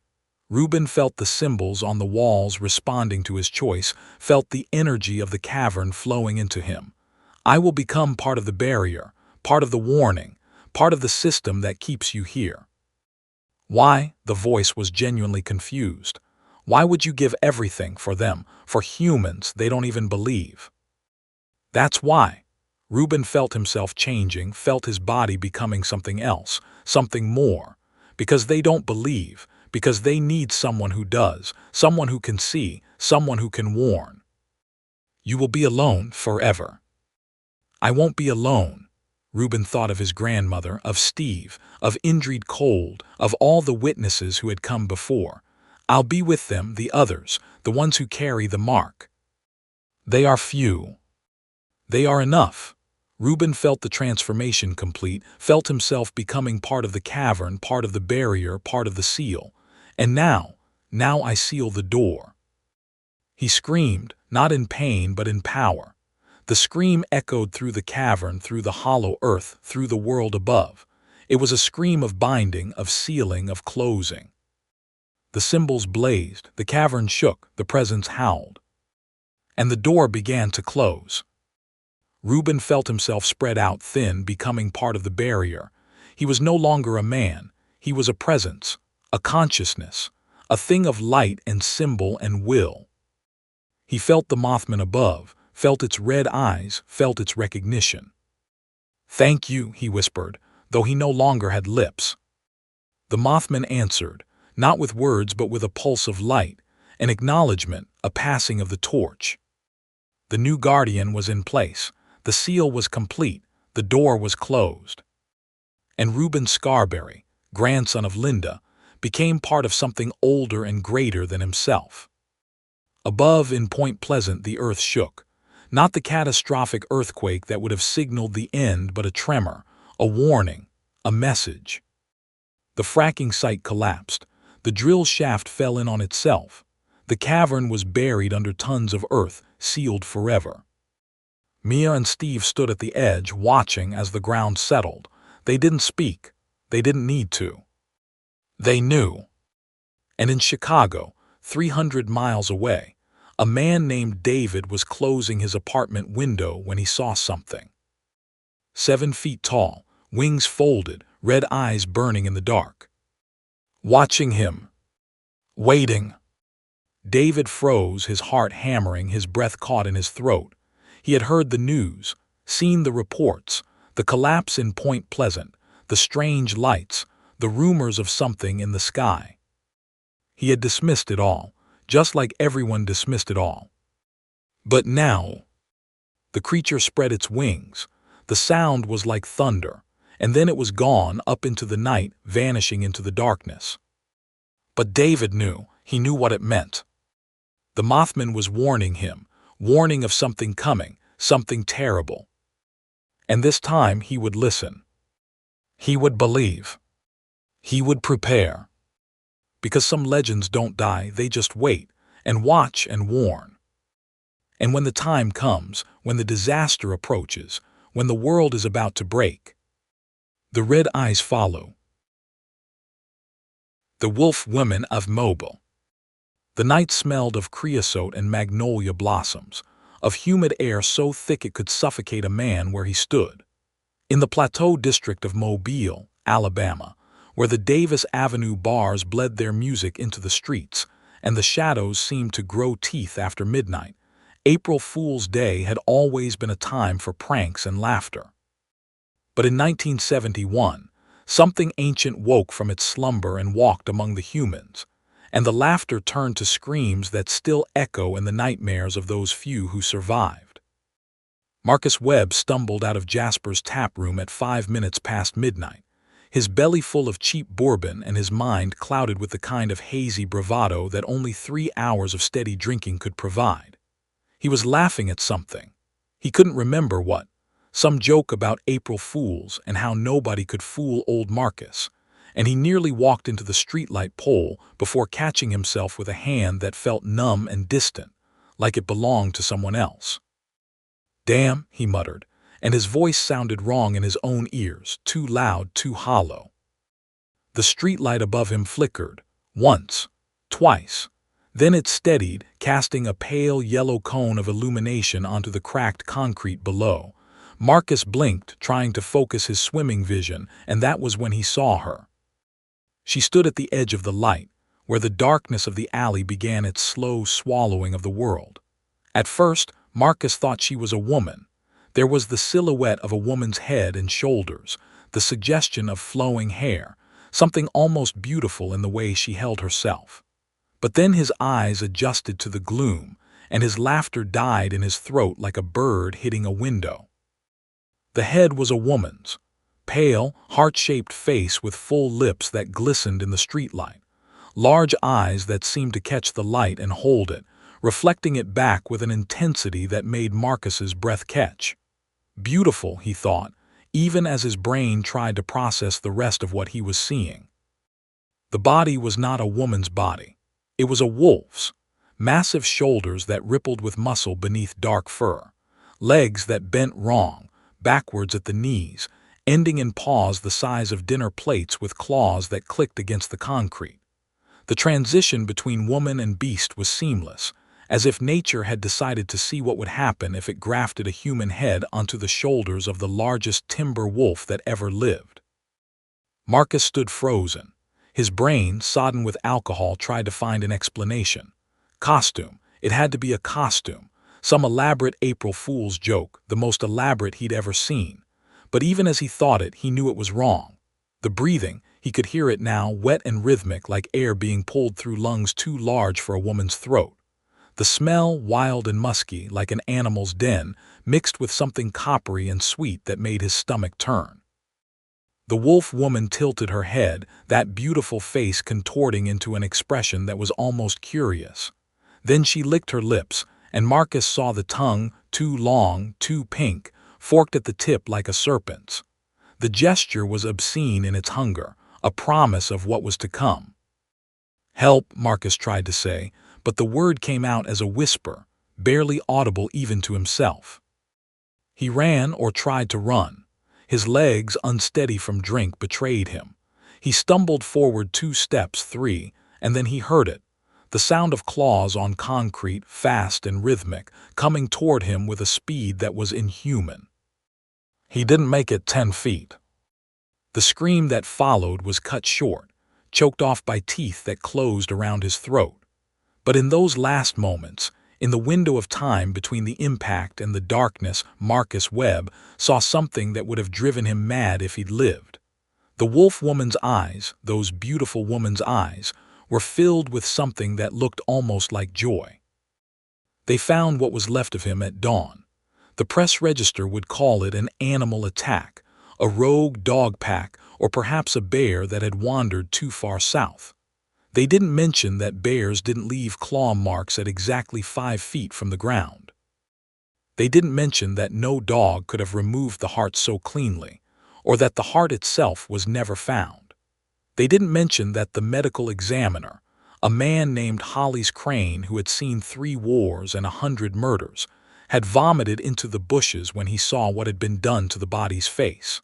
Reuben felt the symbols on the walls responding to his choice, felt the energy of the cavern flowing into him. "I will become part of the barrier, part of the warning, part of the system that keeps you here." "Why?" The voice was genuinely confused. "Why would you give everything for them, for humans they don't even believe?" "That's why." Reuben felt himself changing, felt his body becoming something else, something more. "Because they don't believe, because they need someone who does, someone who can see, someone who can warn." "You will be alone forever." "I won't be alone." Reuben thought of his grandmother, of Steve, of Indrid Cold, of all the witnesses who had come before. "I'll be with them, the others, the ones who carry the mark." "They are few." "They are enough." Reuben felt the transformation complete, felt himself becoming part of the cavern, part of the barrier, part of the seal. "And now I seal the door." He screamed, not in pain but in power. The scream echoed through the cavern, through the hollow earth, through the world above. It was a scream of binding, of sealing, of closing. The symbols blazed, the cavern shook, the presence howled. And the door began to close. Reuben felt himself spread out thin, becoming part of the barrier. He was no longer a man. He was a presence, a consciousness, a thing of light and symbol and will. He felt the Mothman above, felt its red eyes, felt its recognition. "Thank you," he whispered, though he no longer had lips. The Mothman answered, not with words but with a pulse of light, an acknowledgement, a passing of the torch. The new guardian was in place, the seal was complete, the door was closed. And Reuben Scarberry, grandson of Linda, became part of something older and greater than himself. Above in Point Pleasant the earth shook, not the catastrophic earthquake that would have signaled the end but a tremor, a warning, a message. The fracking site collapsed, the drill shaft fell in on itself, the cavern was buried under tons of earth, sealed forever. Mia and Steve stood at the edge, watching as the ground settled. They didn't speak. They didn't need to. They knew. And in Chicago, 300 miles away, a man named David was closing his apartment window when he saw something. 7 feet tall, wings folded, red eyes burning in the dark. Watching him. Waiting. David froze, his heart hammering, his breath caught in his throat. He had heard the news, seen the reports, the collapse in Point Pleasant, the strange lights, the rumors of something in the sky. He had dismissed it all, just like everyone dismissed it all. But now, the creature spread its wings. The sound was like thunder, and then it was gone up into the night, vanishing into the darkness. But David knew. He knew what it meant. The Mothman was warning him, warning of something coming, something terrible. And this time he would listen. He would believe. He would prepare. Because some legends don't die, they just wait, and watch and warn. And when the time comes, when the disaster approaches, when the world is about to break, the red eyes follow. The Wolf Women of Mobile. The night smelled of creosote and magnolia blossoms, of humid air so thick it could suffocate a man where he stood. In the Plateau District of Mobile, Alabama, where the Davis Avenue bars bled their music into the streets, and the shadows seemed to grow teeth after midnight, April Fool's Day had always been a time for pranks and laughter. But in 1971, something ancient woke from its slumber and walked among the humans, and the laughter turned to screams that still echo in the nightmares of those few who survived. Marcus Webb stumbled out of Jasper's tap room at 5 minutes past midnight, his belly full of cheap bourbon and his mind clouded with the kind of hazy bravado that only 3 hours of steady drinking could provide. He was laughing at something. He couldn't remember what. Some joke about April Fools and how nobody could fool old Marcus, and he nearly walked into the streetlight pole before catching himself with a hand that felt numb and distant, like it belonged to someone else. "Damn," he muttered, and his voice sounded wrong in his own ears, too loud, too hollow. The streetlight above him flickered, once, twice. Then it steadied, casting a pale yellow cone of illumination onto the cracked concrete below. Marcus blinked, trying to focus his swimming vision, and that was when he saw her. She stood at the edge of the light, where the darkness of the alley began its slow swallowing of the world. At first, Marcus thought she was a woman. There was the silhouette of a woman's head and shoulders, the suggestion of flowing hair, something almost beautiful in the way she held herself. But then his eyes adjusted to the gloom, and his laughter died in his throat like a bird hitting a window. The head was a woman's, pale, heart-shaped face with full lips that glistened in the streetlight, large eyes that seemed to catch the light and hold it, reflecting it back with an intensity that made Marcus's breath catch. Beautiful, he thought, even as his brain tried to process the rest of what he was seeing. The body was not a woman's body. It was a wolf's, massive shoulders that rippled with muscle beneath dark fur, legs that bent wrong, backwards at the knees, ending in paws the size of dinner plates with claws that clicked against the concrete. The transition between woman and beast was seamless, as if nature had decided to see what would happen if it grafted a human head onto the shoulders of the largest timber wolf that ever lived. Marcus stood frozen, His brain, sodden with alcohol, tried to find an explanation. Costume. It had to be a costume. Some elaborate April Fool's joke, the most elaborate he'd ever seen. But even as he thought it, he knew it was wrong. The breathing, he could hear it now, wet and rhythmic, like air being pulled through lungs too large for a woman's throat. The smell, wild and musky, like an animal's den, mixed with something coppery and sweet that made his stomach turn. The wolf woman tilted her head, that beautiful face contorting into an expression that was almost curious. Then she licked her lips, and Marcus saw the tongue, too long, too pink, forked at the tip like a serpent's. The gesture was obscene in its hunger, a promise of what was to come. "Help," Marcus tried to say, but the word came out as a whisper, barely audible even to himself. He ran or tried to run. His legs, unsteady from drink, betrayed him. He stumbled forward 2 steps, 3, and then he heard it. The sound of claws on concrete, fast and rhythmic, coming toward him with a speed that was inhuman. He didn't make it 10 feet. The scream that followed was cut short, choked off by teeth that closed around his throat. But in those last moments, in the window of time between the impact and the darkness, Marcus Webb saw something that would have driven him mad if he'd lived. The wolf woman's eyes, those beautiful woman's eyes, were filled with something that looked almost like joy. They found what was left of him at dawn. The press register would call it an animal attack, a rogue dog pack, or perhaps a bear that had wandered too far south. They didn't mention that bears didn't leave claw marks at exactly 5 feet from the ground. They didn't mention that no dog could have removed the heart so cleanly, or that the heart itself was never found. They didn't mention that the medical examiner, a man named Hollis Crane who had seen 3 wars and 100 murders, had vomited into the bushes when he saw what had been done to the body's face.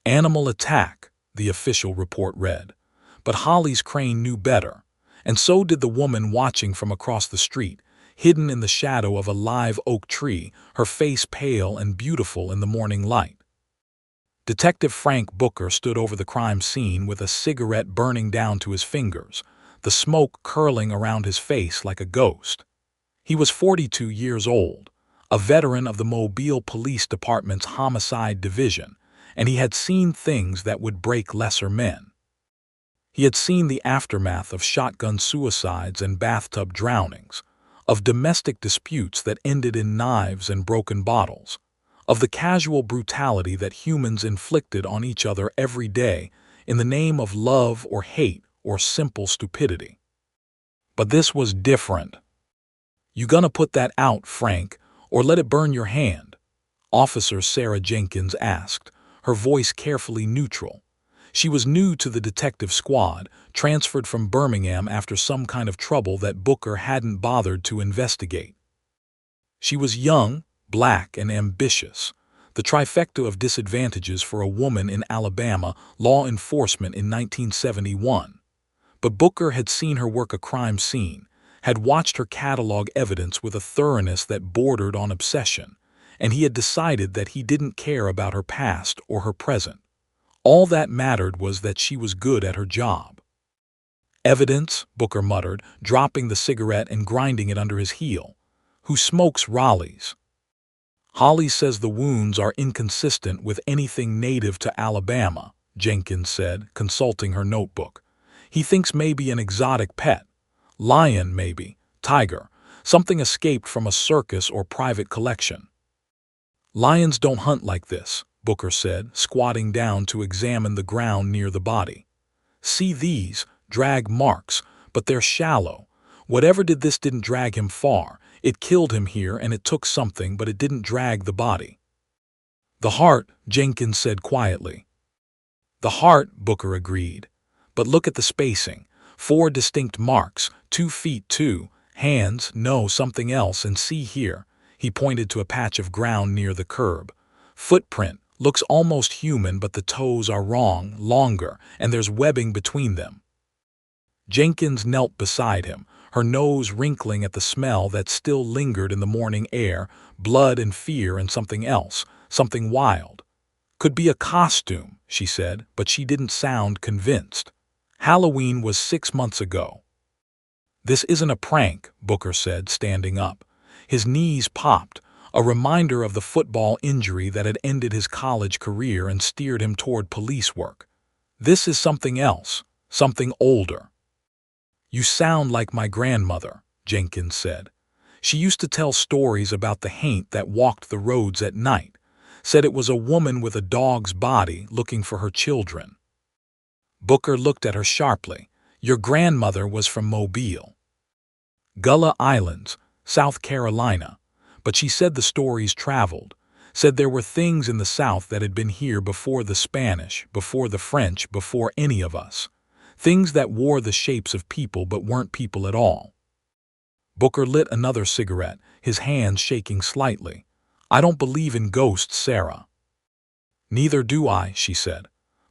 Animal attack, the official report read. But Hollis Crane knew better, and so did the woman watching from across the street, hidden in the shadow of a live oak tree, her face pale and beautiful in the morning light. Detective Frank Booker stood over the crime scene with a cigarette burning down to his fingers, the smoke curling around his face like a ghost. He was 42 years old, a veteran of the Mobile Police Department's Homicide Division, and he had seen things that would break lesser men. He had seen the aftermath of shotgun suicides and bathtub drownings, of domestic disputes that ended in knives and broken bottles, of the casual brutality that humans inflicted on each other every day in the name of love or hate or simple stupidity. But this was different. "You gonna put that out, Frank, or let it burn your hand?" Officer Sarah Jenkins asked, her voice carefully neutral. She was new to the detective squad, transferred from Birmingham after some kind of trouble that Booker hadn't bothered to investigate. She was young, black, and ambitious, the trifecta of disadvantages for a woman in Alabama law enforcement in 1971. But Booker had seen her work a crime scene, had watched her catalog evidence with a thoroughness that bordered on obsession, and he had decided that he didn't care about her past or her present. All that mattered was that she was good at her job. "Evidence," Booker muttered, dropping the cigarette and grinding it under his heel. "Who smokes Raleighs?" "Holly says the wounds are inconsistent with anything native to Alabama," Jenkins said, consulting her notebook. "He thinks maybe an exotic pet. Lion, maybe. Tiger. Something escaped from a circus or private collection." "Lions don't hunt like this," Booker said, squatting down to examine the ground near the body. "See these, drag marks, but they're shallow. Whatever did this didn't drag him far. It killed him here and it took something, but it didn't drag the body." "The heart," Jenkins said quietly. "The heart," Booker agreed. "But look at the spacing. 4 distinct marks, 2 feet 2, hands, no, something else, and see here." He pointed to a patch of ground near the curb. "Footprint. Looks almost human, but the toes are wrong, longer, and there's webbing between them." Jenkins knelt beside him, her nose wrinkling at the smell that still lingered in the morning air, blood and fear and something else, something wild. "Could be a costume," she said, but she didn't sound convinced. Halloween was 6 months ago. This isn't a prank, Booker said, standing up. His knees popped, a reminder of the football injury that had ended his college career and steered him toward police work. This is something else, something older. You sound like my grandmother, Jenkins said. She used to tell stories about the haint that walked the roads at night, said it was a woman with a dog's body looking for her children. Booker looked at her sharply. Your grandmother was from Mobile, Gullah Islands, South Carolina, but she said the stories traveled, said there were things in the South that had been here before the Spanish, before the French, before any of us. Things that wore the shapes of people but weren't people at all. Booker lit another cigarette, his hands shaking slightly. I don't believe in ghosts, Sarah. Neither do I, she said.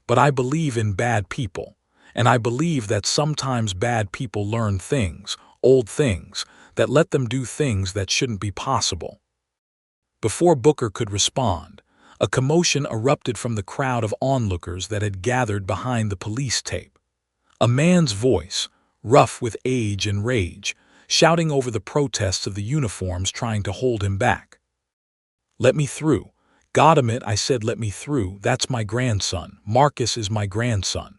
But I believe in bad people, and I believe that sometimes bad people learn things, old things, that let them do things that shouldn't be possible. Before Booker could respond, a commotion erupted from the crowd of onlookers that had gathered behind the police tape. A man's voice, rough with age and rage, shouting over the protests of the uniforms trying to hold him back. Let me through. Goddammit, I said let me through. That's my grandson. Marcus is my grandson.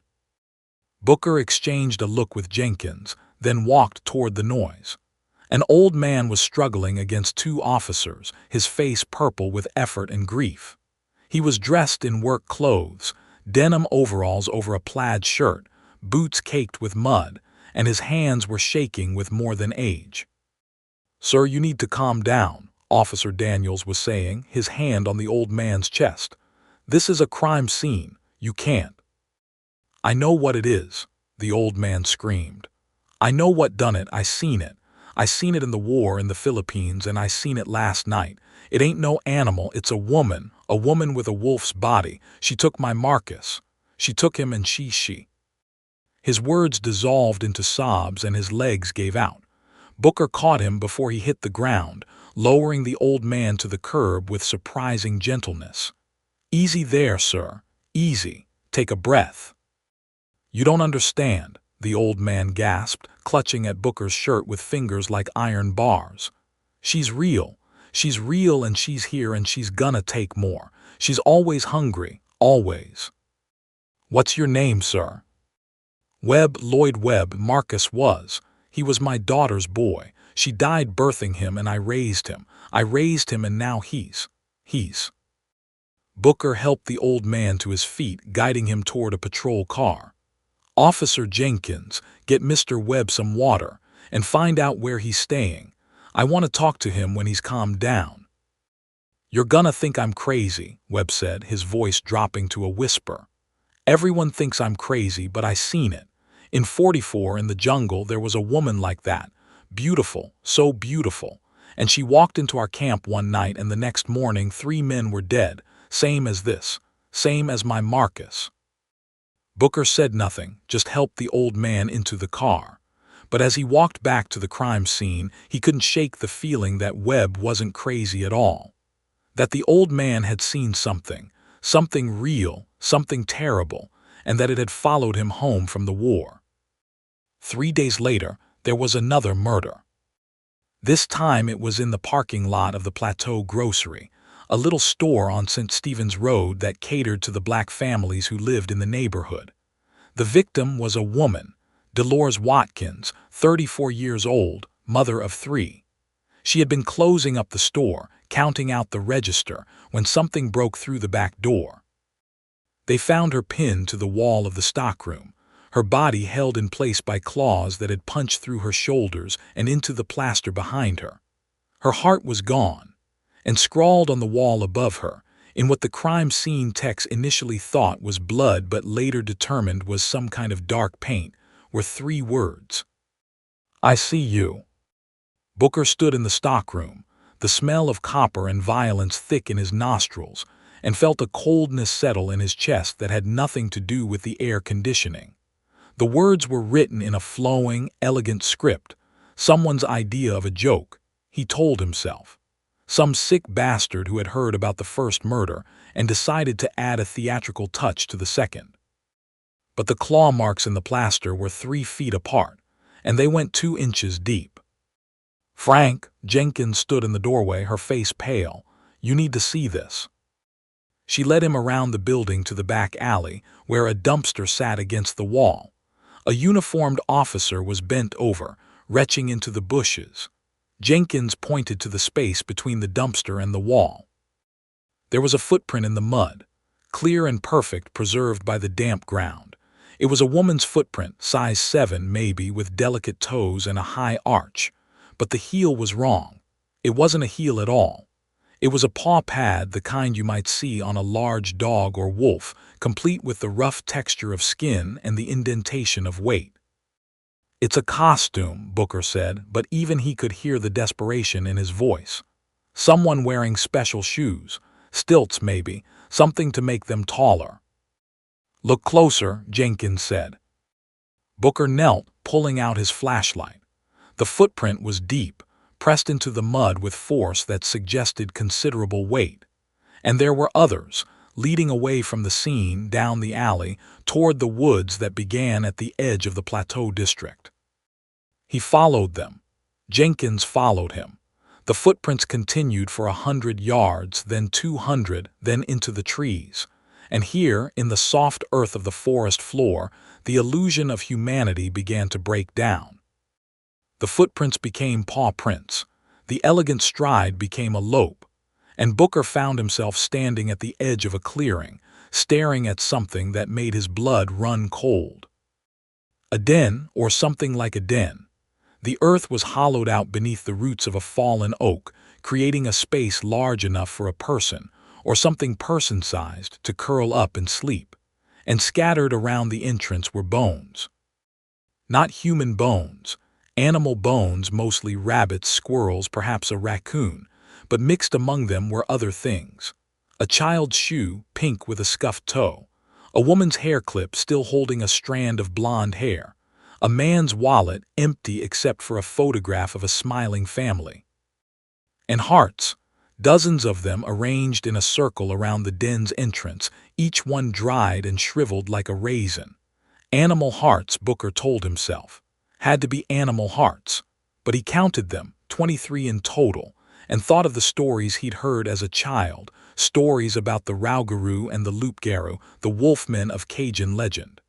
Booker exchanged a look with Jenkins, then walked toward the noise. An old man was struggling against two officers, his face purple with effort and grief. He was dressed in work clothes, denim overalls over a plaid shirt, boots caked with mud, and his hands were shaking with more than age. Sir, you need to calm down, Officer Daniels was saying, his hand on the old man's chest. This is a crime scene. You can't. I know what it is, the old man screamed. I know what done it. I seen it. I seen it in the war in the Philippines, and I seen it last night. It ain't no animal, it's a woman with a wolf's body. She took my Marcus. She took him and she. His words dissolved into sobs and his legs gave out. Booker caught him before he hit the ground, lowering the old man to the curb with surprising gentleness. Easy there, sir. Easy. Take a breath. You don't understand, the old man gasped, clutching at Booker's shirt with fingers like iron bars. She's real, and she's here, and she's gonna take more. She's always hungry, always. What's your name, sir? Webb, Lloyd Webb. Marcus was. He was my daughter's boy. She died birthing him, and I raised him. And now he's. Booker helped the old man to his feet, guiding him toward a patrol car. Officer Jenkins, get Mr. Webb some water, and find out where he's staying. I want to talk to him when he's calmed down. You're gonna think I'm crazy, Webb said, his voice dropping to a whisper. Everyone thinks I'm crazy, but I seen it. In 44, in the jungle, there was a woman like that. Beautiful, so beautiful. And she walked into our camp one night, and the next morning 3 men were dead, same as this, same as my Marcus. Booker said nothing, just helped the old man into the car. But as he walked back to the crime scene, he couldn't shake the feeling that Webb wasn't crazy at all. That the old man had seen something real, something terrible, and that it had followed him home from the war. 3 days later, there was another murder. This time it was in the parking lot of the Plateau Grocery, a little store on St. Stephen's Road that catered to the black families who lived in the neighborhood. The victim was a woman, Dolores Watkins, 34 years old, mother of 3. She had been closing up the store, counting out the register, when something broke through the back door. They found her pinned to the wall of the stockroom, her body held in place by claws that had punched through her shoulders and into the plaster behind her. Her heart was gone, and scrawled on the wall above her, in what the crime scene techs initially thought was blood but later determined was some kind of dark paint, were 3 words. I see you. Booker stood in the stockroom, the smell of copper and violence thick in his nostrils, and felt a coldness settle in his chest that had nothing to do with the air conditioning. The words were written in a flowing, elegant script, someone's idea of a joke, he told himself. Some sick bastard who had heard about the first murder and decided to add a theatrical touch to the second. but the claw marks in the plaster were 3 feet apart, and they went 2 inches deep. "Frank," Jenkins stood in the doorway, her face pale. "You need to see this." She led him around the building to the back alley, where a dumpster sat against the wall. A uniformed officer was bent over, retching into the bushes. Jenkins pointed to the space between the dumpster and the wall. There was a footprint in the mud, clear and perfect, preserved by the damp ground. It was a woman's footprint, size 7 maybe, with delicate toes and a high arch. But the heel was wrong. It wasn't a heel at all. It was a paw pad, the kind you might see on a large dog or wolf, complete with the rough texture of skin and the indentation of weight. "It's a costume," Booker said, but even he could hear the desperation in his voice. "Someone wearing special shoes, stilts maybe, something to make them taller." "Look closer," Jenkins said. Booker knelt, pulling out his flashlight. The footprint was deep, pressed into the mud with force that suggested considerable weight. And there were others, leading away from the scene down the alley toward the woods that began at the edge of the Plateau district. He followed them. Jenkins followed him. The footprints continued for 100 yards, then 200, then into the trees. And here, in the soft earth of the forest floor, the illusion of humanity began to break down. The footprints became paw prints. The elegant stride became a lope. And Booker found himself standing at the edge of a clearing, staring at something that made his blood run cold. A den, or something like a den. The earth was hollowed out beneath the roots of a fallen oak, creating a space large enough for a person, or something person-sized, to curl up and sleep. And scattered around the entrance were bones. Not human bones. Animal bones, mostly rabbits, squirrels, perhaps a raccoon, but mixed among them were other things. A child's shoe, pink with a scuffed toe. A woman's hair clip still holding a strand of blonde hair. A man's wallet, empty except for a photograph of a smiling family. And hearts, dozens of them arranged in a circle around the den's entrance, each one dried and shriveled like a raisin. Animal hearts, Booker told himself. Had to be animal hearts, but he counted them, 23 in total, and thought of the stories he'd heard as a child, stories about the Rougarou and the Loup-garou, the wolfmen of Cajun legend.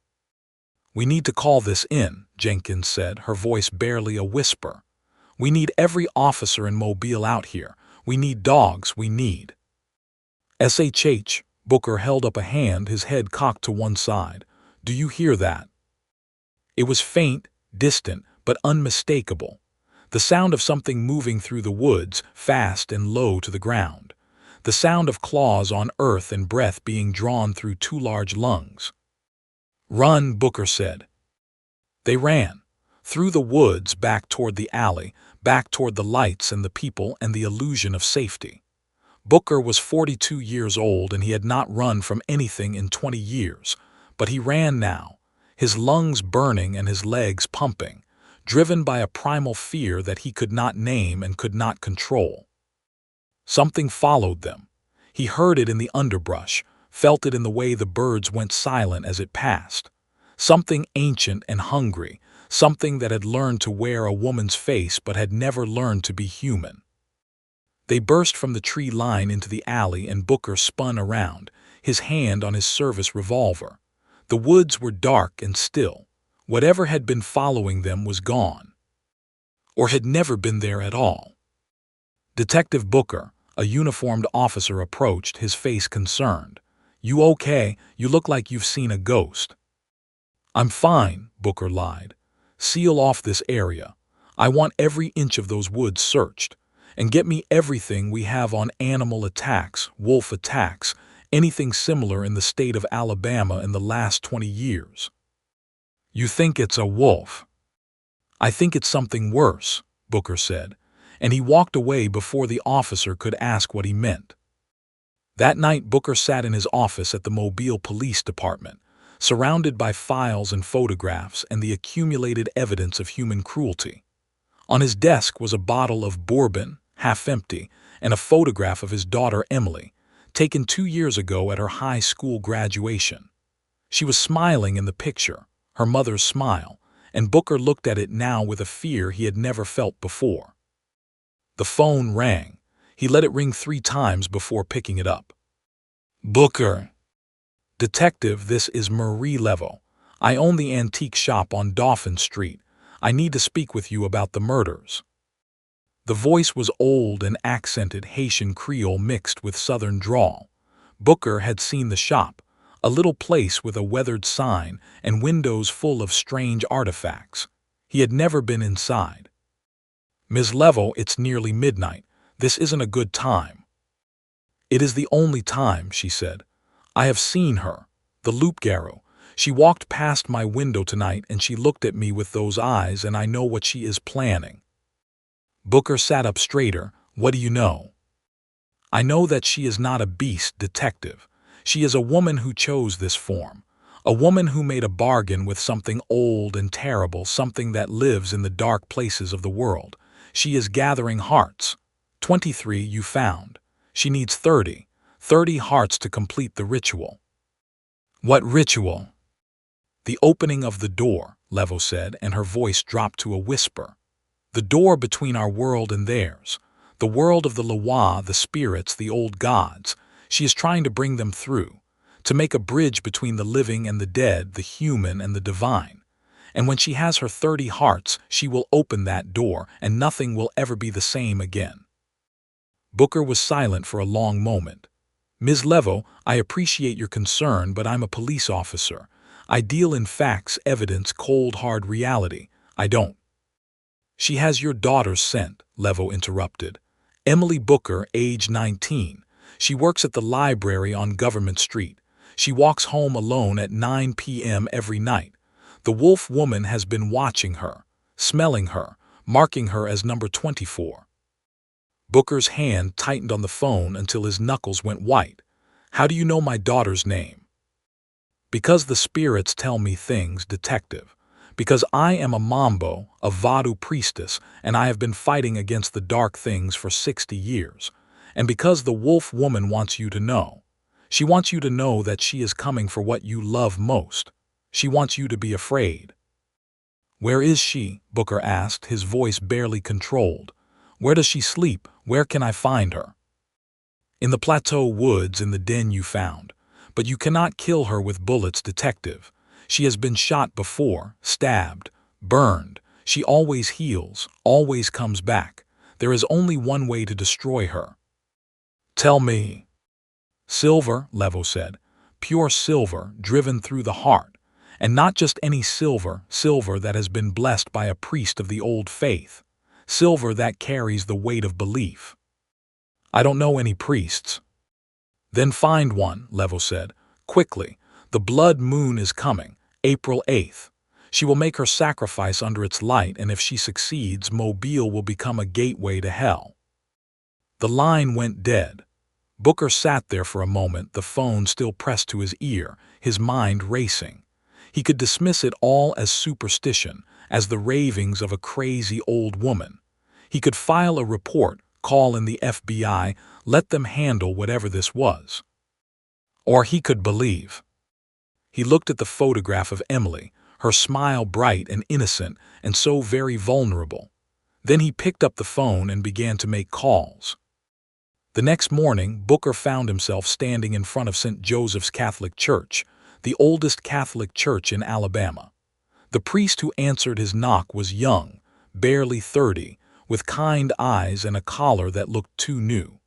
"We need to call this in," Jenkins said, her voice barely a whisper. "We need every officer in Mobile out here. We need dogs, we need—" "SHH," Booker held up a hand, his head cocked to one side. "Do you hear that?" It was faint, distant, but unmistakable. The sound of something moving through the woods, fast and low to the ground. The sound of claws on earth and breath being drawn through 2 large lungs. "Run," Booker said. They ran. Through the woods, back toward the alley, back toward the lights and the people and the illusion of safety. Booker was 42 years old and he had not run from anything in 20 years, but he ran now. His lungs burning and his legs pumping, driven by a primal fear that he could not name and could not control. Something followed them. He heard it in the underbrush, felt it in the way the birds went silent as it passed. Something ancient and hungry, something that had learned to wear a woman's face but had never learned to be human. They burst from the tree line into the alley and Booker spun around, his hand on his service revolver. The woods were dark and still. Whatever had been following them was gone. Or had never been there at all. Detective Booker, a uniformed officer, approached, his face concerned. "You okay? You look like you've seen a ghost." "I'm fine," Booker lied. "Seal off this area. I want every inch of those woods searched. And get me everything we have on animal attacks, wolf attacks, anything similar in the state of Alabama in the last 20 years. "You think it's a wolf?" "I think it's something worse," Booker said, and he walked away before the officer could ask what he meant. That night Booker sat in his office at the Mobile Police Department, surrounded by files and photographs and the accumulated evidence of human cruelty. On his desk was a bottle of bourbon, half empty, and a photograph of his daughter Emily, taken 2 years ago at her high school graduation. She was smiling in the picture, her mother's smile, and Booker looked at it now with a fear he had never felt before. The phone rang. He let it ring 3 times before picking it up. Booker. Detective, this is Marie Levo. I own the antique shop on Dauphin Street. I need to speak with you about the murders. The voice was old and accented Haitian Creole mixed with Southern drawl. Booker had seen the shop, a little place with a weathered sign and windows full of strange artifacts. He had never been inside. Ms. Levo, it's nearly midnight. This isn't a good time. It is the only time, she said. I have seen her, the loup-garou. She walked past my window tonight and she looked at me with those eyes, and I know what she is planning. Booker sat up straighter. What do you know? I know that she is not a beast, detective. She is a woman who chose this form. A woman who made a bargain with something old and terrible, something that lives in the dark places of the world. She is gathering hearts. 23 you found. She needs 30 hearts to complete the ritual. What ritual? The opening of the door, Levo said, and her voice dropped to a whisper. The door between our world and theirs. The world of the Loa, the spirits, the old gods. She is trying to bring them through, to make a bridge between the living and the dead, the human and the divine. And when she has her 30 hearts, she will open that door, and nothing will ever be the same again. Booker was silent for a long moment. Ms. Levo, I appreciate your concern, but I'm a police officer. I deal in facts, evidence, cold, hard reality. I don't. She has your daughter's scent, Levo interrupted. Emily Booker, age 19. She works at the library on Government Street. She walks home alone at 9 p.m. every night. The wolf woman has been watching her, smelling her, marking her as number 24. Booker's hand tightened on the phone until his knuckles went white. How do you know my daughter's name? Because the spirits tell me things, detective. Because I am a Mambo, a Vodou priestess, and I have been fighting against the dark things for 60 years. And because the wolf woman wants you to know. She wants you to know that she is coming for what you love most. She wants you to be afraid. Where is she? Booker asked, his voice barely controlled. Where does she sleep? Where can I find her? In the plateau woods, in the den you found. But you cannot kill her with bullets, detective. She has been shot before, stabbed, burned. She always heals, always comes back. There is only one way to destroy her. Tell me. Silver, Levo said. Pure silver, driven through the heart. And not just any silver, silver that has been blessed by a priest of the old faith. Silver that carries the weight of belief. I don't know any priests. Then find one, Levo said. Quickly. The blood moon is coming, April 8th. She will make her sacrifice under its light, and if she succeeds, Mobile will become a gateway to hell. The line went dead. Booker sat there for a moment, the phone still pressed to his ear, his mind racing. He could dismiss it all as superstition, as the ravings of a crazy old woman. He could file a report, call in the FBI, let them handle whatever this was. Or he could believe. He looked at the photograph of Emily, her smile bright and innocent and so very vulnerable. Then he picked up the phone and began to make calls. The next morning, Booker found himself standing in front of St. Joseph's Catholic Church, the oldest Catholic church in Alabama. The priest who answered his knock was young, barely 30, with kind eyes and a collar that looked too new.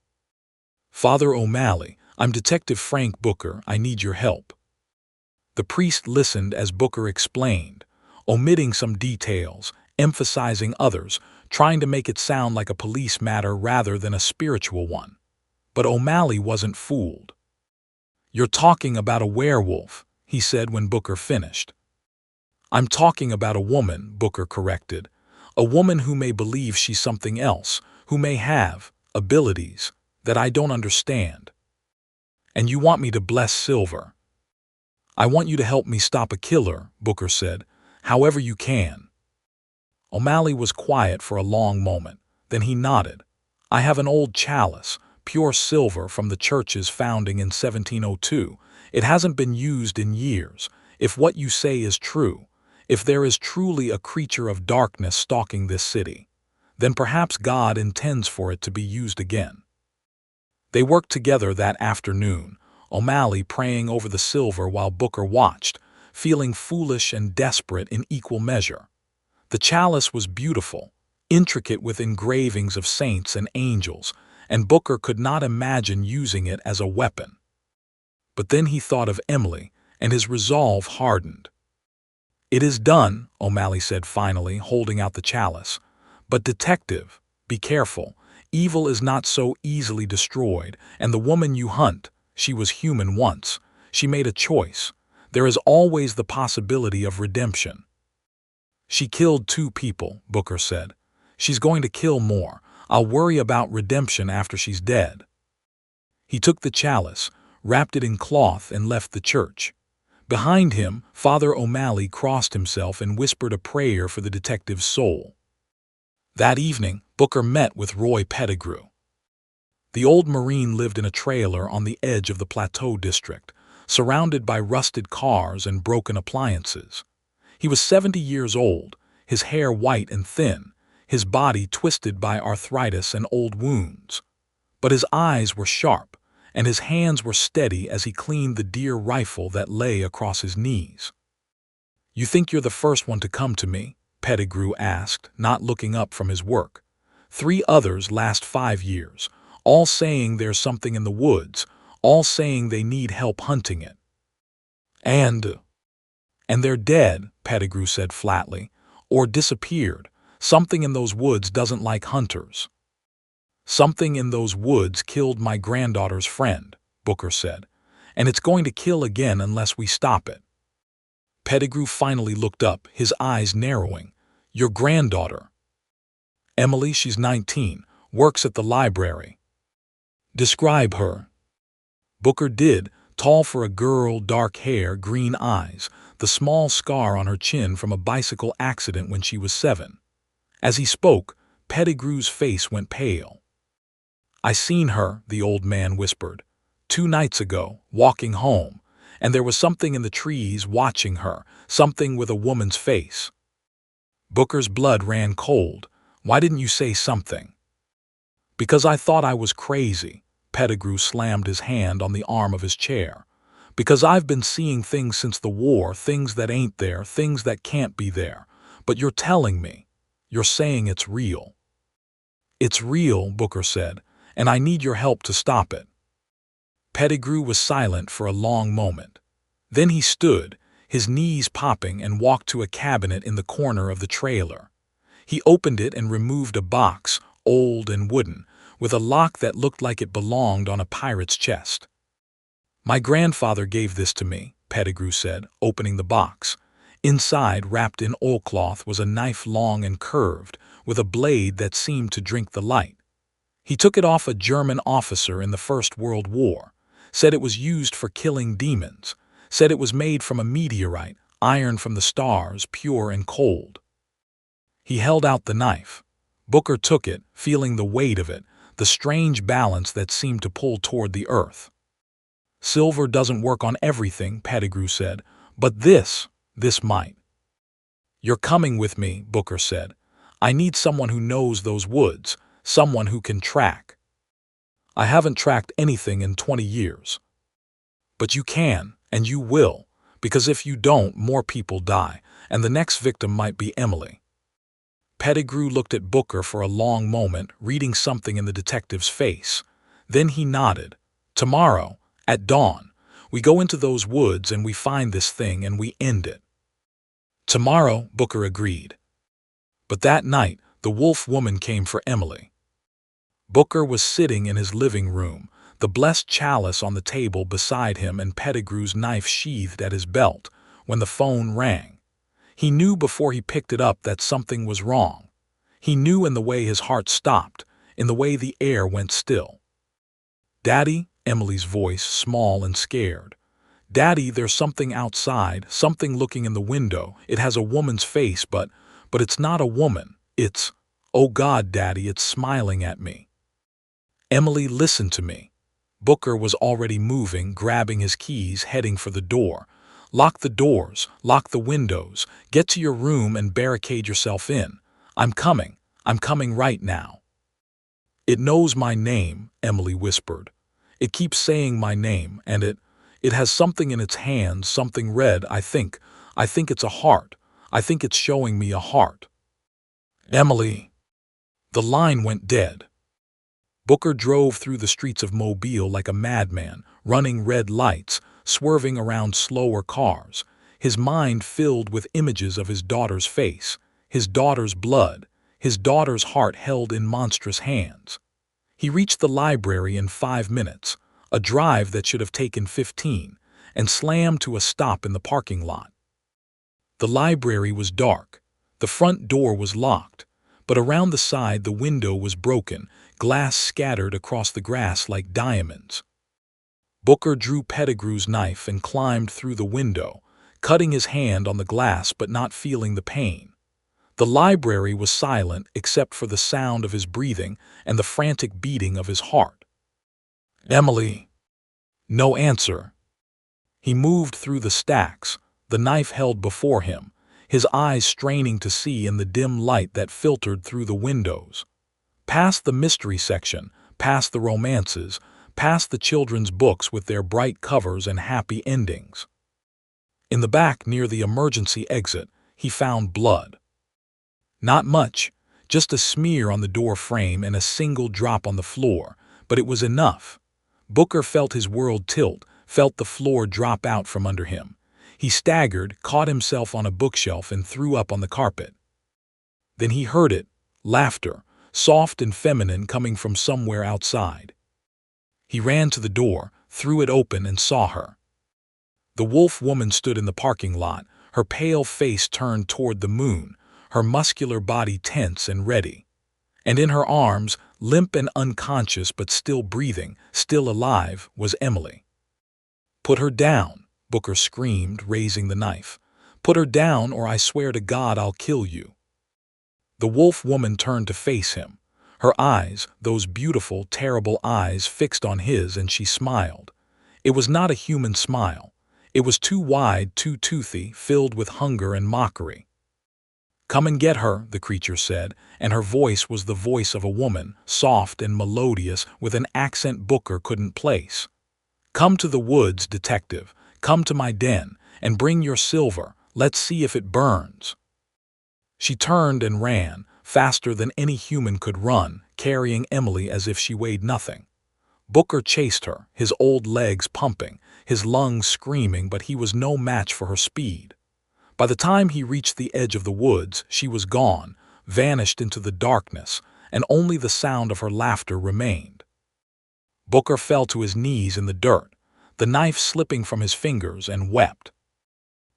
Father O'Malley, I'm Detective Frank Booker. I need your help. The priest listened as Booker explained, omitting some details, emphasizing others, trying to make it sound like a police matter rather than a spiritual one. But O'Malley wasn't fooled. You're talking about a werewolf, he said when Booker finished. I'm talking about a woman, Booker corrected. A woman who may believe she's something else, who may have abilities that I don't understand. And you want me to bless Silver. I want you to help me stop a killer, Booker said, however you can. O'Malley was quiet for a long moment. Then he nodded. I have an old chalice, pure silver from the church's founding in 1702. It hasn't been used in years. If what you say is true, if there is truly a creature of darkness stalking this city, then perhaps God intends for it to be used again." They worked together that afternoon, O'Malley praying over the silver while Booker watched, feeling foolish and desperate in equal measure. The chalice was beautiful, intricate with engravings of saints and angels, and Booker could not imagine using it as a weapon. But then he thought of Emily, and his resolve hardened. "It is done," O'Malley said finally, holding out the chalice. "But detective, be careful. Evil is not so easily destroyed, and the woman you hunt, she was human once. She made a choice. There is always the possibility of redemption." "She killed 2 people," Booker said. "She's going to kill more. I'll worry about redemption after she's dead." He took the chalice, wrapped it in cloth, and left the church. Behind him, Father O'Malley crossed himself and whispered a prayer for the detective's soul. That evening, Booker met with Roy Pettigrew. The old Marine lived in a trailer on the edge of the Plateau district, surrounded by rusted cars and broken appliances. He was 70 years old, his hair white and thin, his body twisted by arthritis and old wounds. But his eyes were sharp, and his hands were steady as he cleaned the deer rifle that lay across his knees. "You think you're the first one to come to me?" Pettigrew asked, not looking up from his work. "3 others last 5 years, all saying there's something in the woods, all saying they need help hunting it. And they're dead," Pettigrew said flatly, "or disappeared. Something in those woods doesn't like hunters." "Something in those woods killed my granddaughter's friend," Booker said, "and it's going to kill again unless we stop it." Pettigrew finally looked up, his eyes narrowing. "Your granddaughter?" "Emily, she's 19, works at the library." "Describe her." Booker did, tall for a girl, dark hair, green eyes, the small scar on her chin from a bicycle accident when she was 7. As he spoke, Pettigrew's face went pale. "I seen her," the old man whispered, 2 nights ago, walking home, and there was something in the trees watching her, something with a woman's face." Booker's blood ran cold. "Why didn't you say something?" "Because I thought I was crazy." Pettigrew slammed his hand on the arm of his chair. "Because I've been seeing things since the war, things that ain't there, things that can't be there. But you're telling me. You're saying it's real." "It's real," Booker said, "and I need your help to stop it." Pettigrew was silent for a long moment. Then he stood, his knees popping, and walked to a cabinet in the corner of the trailer. He opened it and removed a box, old and wooden, with a lock that looked like it belonged on a pirate's chest. "My grandfather gave this to me," Pettigrew said, opening the box. Inside, wrapped in oilcloth, was a knife long and curved, with a blade that seemed to drink the light. He took it off a German officer in the First World War, said it was used for killing demons, said it was made from a meteorite, iron from the stars, pure and cold. He held out the knife. Booker took it, feeling the weight of it, the strange balance that seemed to pull toward the earth. "Silver doesn't work on everything," Pettigrew said, "but this might." "You're coming with me," Booker said. "I need someone who knows those woods, someone who can track." "I haven't tracked anything in 20 years. "But you can, and you will, because if you don't, more people die, and the next victim might be Emily." Pettigrew looked at Booker for a long moment, reading something in the detective's face. Then he nodded. "Tomorrow, at dawn, we go into those woods and we find this thing and we end it." "Tomorrow," Booker agreed. But that night, the wolf woman came for Emily. Booker was sitting in his living room, the blessed chalice on the table beside him and Pettigrew's knife sheathed at his belt, when the phone rang. He knew before he picked it up that something was wrong. He knew in the way his heart stopped, in the way the air went still. "Daddy," Emily's voice, small and scared. "Daddy, there's something outside, something looking in the window. It has a woman's face, but it's not a woman. Oh God, Daddy, it's smiling at me." "Emily, listen to me." Booker was already moving, grabbing his keys, heading for the door. Lock the doors, lock the windows, get to your room and barricade yourself in. I'm coming right now. It knows my name, Emily whispered. It keeps saying my name, and it has something in its hands, something red, I think. I think it's a heart. I think it's showing me a heart. Emily. The line went dead. Booker drove through the streets of Mobile like a madman, running red lights, swerving around slower cars, his mind filled with images of his daughter's face, his daughter's blood, his daughter's heart held in monstrous hands. He reached the library in 5 minutes, a drive that should have taken 15, and slammed to a stop in the parking lot. The library was dark. The front door was locked, but around the side the window was broken, glass scattered across the grass like diamonds. Booker drew Pettigrew's knife and climbed through the window, cutting his hand on the glass but not feeling the pain. The library was silent except for the sound of his breathing and the frantic beating of his heart. Emily. No answer. He moved through the stacks, the knife held before him, his eyes straining to see in the dim light that filtered through the windows. Past the mystery section, past the romances, past the children's books with their bright covers and happy endings. In the back near the emergency exit, he found blood. Not much, just a smear on the door frame and a single drop on the floor, but it was enough. Booker felt his world tilt, felt the floor drop out from under him. He staggered, caught himself on a bookshelf and threw up on the carpet. Then he heard it, laughter, soft and feminine coming from somewhere outside. He ran to the door, threw it open and saw her. The wolf woman stood in the parking lot, her pale face turned toward the moon, her muscular body tense and ready. And in her arms, limp and unconscious but still breathing, still alive, was Emily. "Put her down," Booker screamed, raising the knife. "Put her down or I swear to God I'll kill you." The wolf woman turned to face him. Her eyes, those beautiful, terrible eyes, fixed on his, and she smiled. It was not a human smile. It was too wide, too toothy, filled with hunger and mockery. "Come and get her," the creature said, and her voice was the voice of a woman, soft and melodious, with an accent Booker couldn't place. "Come to the woods, detective. Come to my den, and bring your silver. Let's see if it burns." She turned and ran, faster than any human could run, carrying Emily as if she weighed nothing. Booker chased her, his old legs pumping, his lungs screaming, but he was no match for her speed. By the time he reached the edge of the woods, she was gone, vanished into the darkness, and only the sound of her laughter remained. Booker fell to his knees in the dirt, the knife slipping from his fingers, and wept.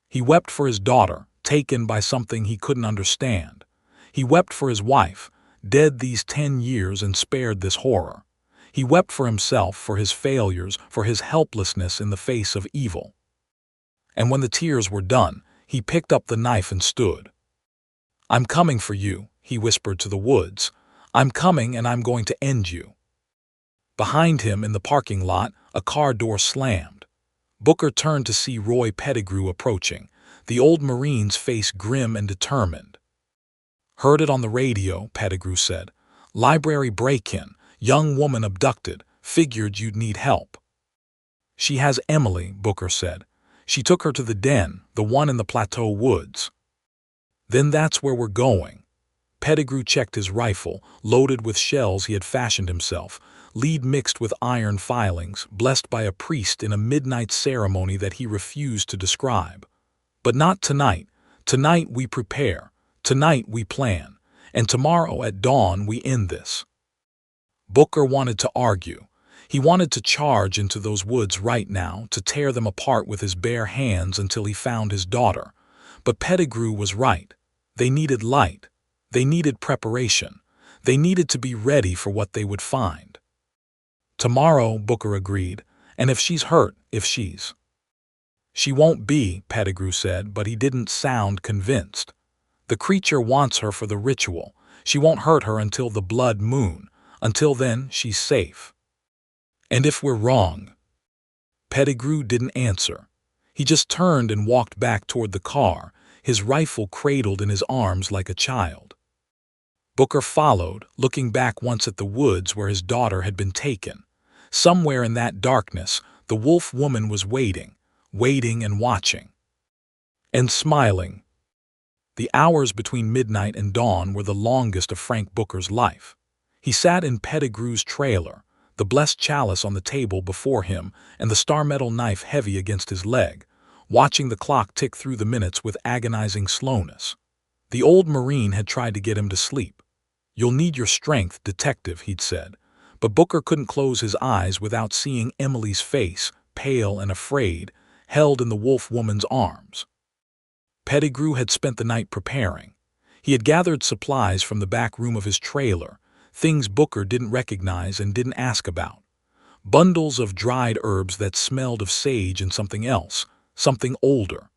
He wept for his daughter, taken by something he couldn't understand. He wept for his wife, dead these 10 years and spared this horror. He wept for himself, for his failures, for his helplessness in the face of evil. And when the tears were done, he picked up the knife and stood. "I'm coming for you," he whispered to the woods. "I'm coming and I'm going to end you." Behind him in the parking lot, a car door slammed. Booker turned to see Roy Pettigrew approaching, the old Marine's face grim and determined. "Heard it on the radio," Pettigrew said. "Library break-in, young woman abducted, figured you'd need help." "She has Emily," Booker said. "She took her to the den, the one in the Plateau Woods." "Then that's where we're going." Pettigrew checked his rifle, loaded with shells he had fashioned himself, lead mixed with iron filings, blessed by a priest in a midnight ceremony that he refused to describe. "But not tonight. Tonight we prepare. Tonight we plan. And tomorrow at dawn we end this." Booker wanted to argue. He wanted to charge into those woods right now, to tear them apart with his bare hands until he found his daughter. But Pettigrew was right. They needed light. They needed preparation. They needed to be ready for what they would find. "Tomorrow," Booker agreed, "and if she's hurt, if she's—" "She won't be," Pettigrew said, but he didn't sound convinced. "The creature wants her for the ritual. She won't hurt her until the blood moon. Until then, she's safe." And if we're wrong? Pettigrew didn't answer. He just turned and walked back toward the car, his rifle cradled in his arms like a child. Booker followed, looking back once at the woods where his daughter had been taken. Somewhere in that darkness, the wolf woman was waiting and watching. And smiling. The hours between midnight and dawn were the longest of Frank Booker's life. He sat in Pettigrew's trailer, the blessed chalice on the table before him and the star-metal knife heavy against his leg, watching the clock tick through the minutes with agonizing slowness. The old Marine had tried to get him to sleep. "You'll need your strength, detective," he'd said. But Booker couldn't close his eyes without seeing Emily's face, pale and afraid, held in the wolf woman's arms. Pettigrew had spent the night preparing. He had gathered supplies from the back room of his trailer, things Booker didn't recognize and didn't ask about. Bundles of dried herbs that smelled of sage and something else, something older.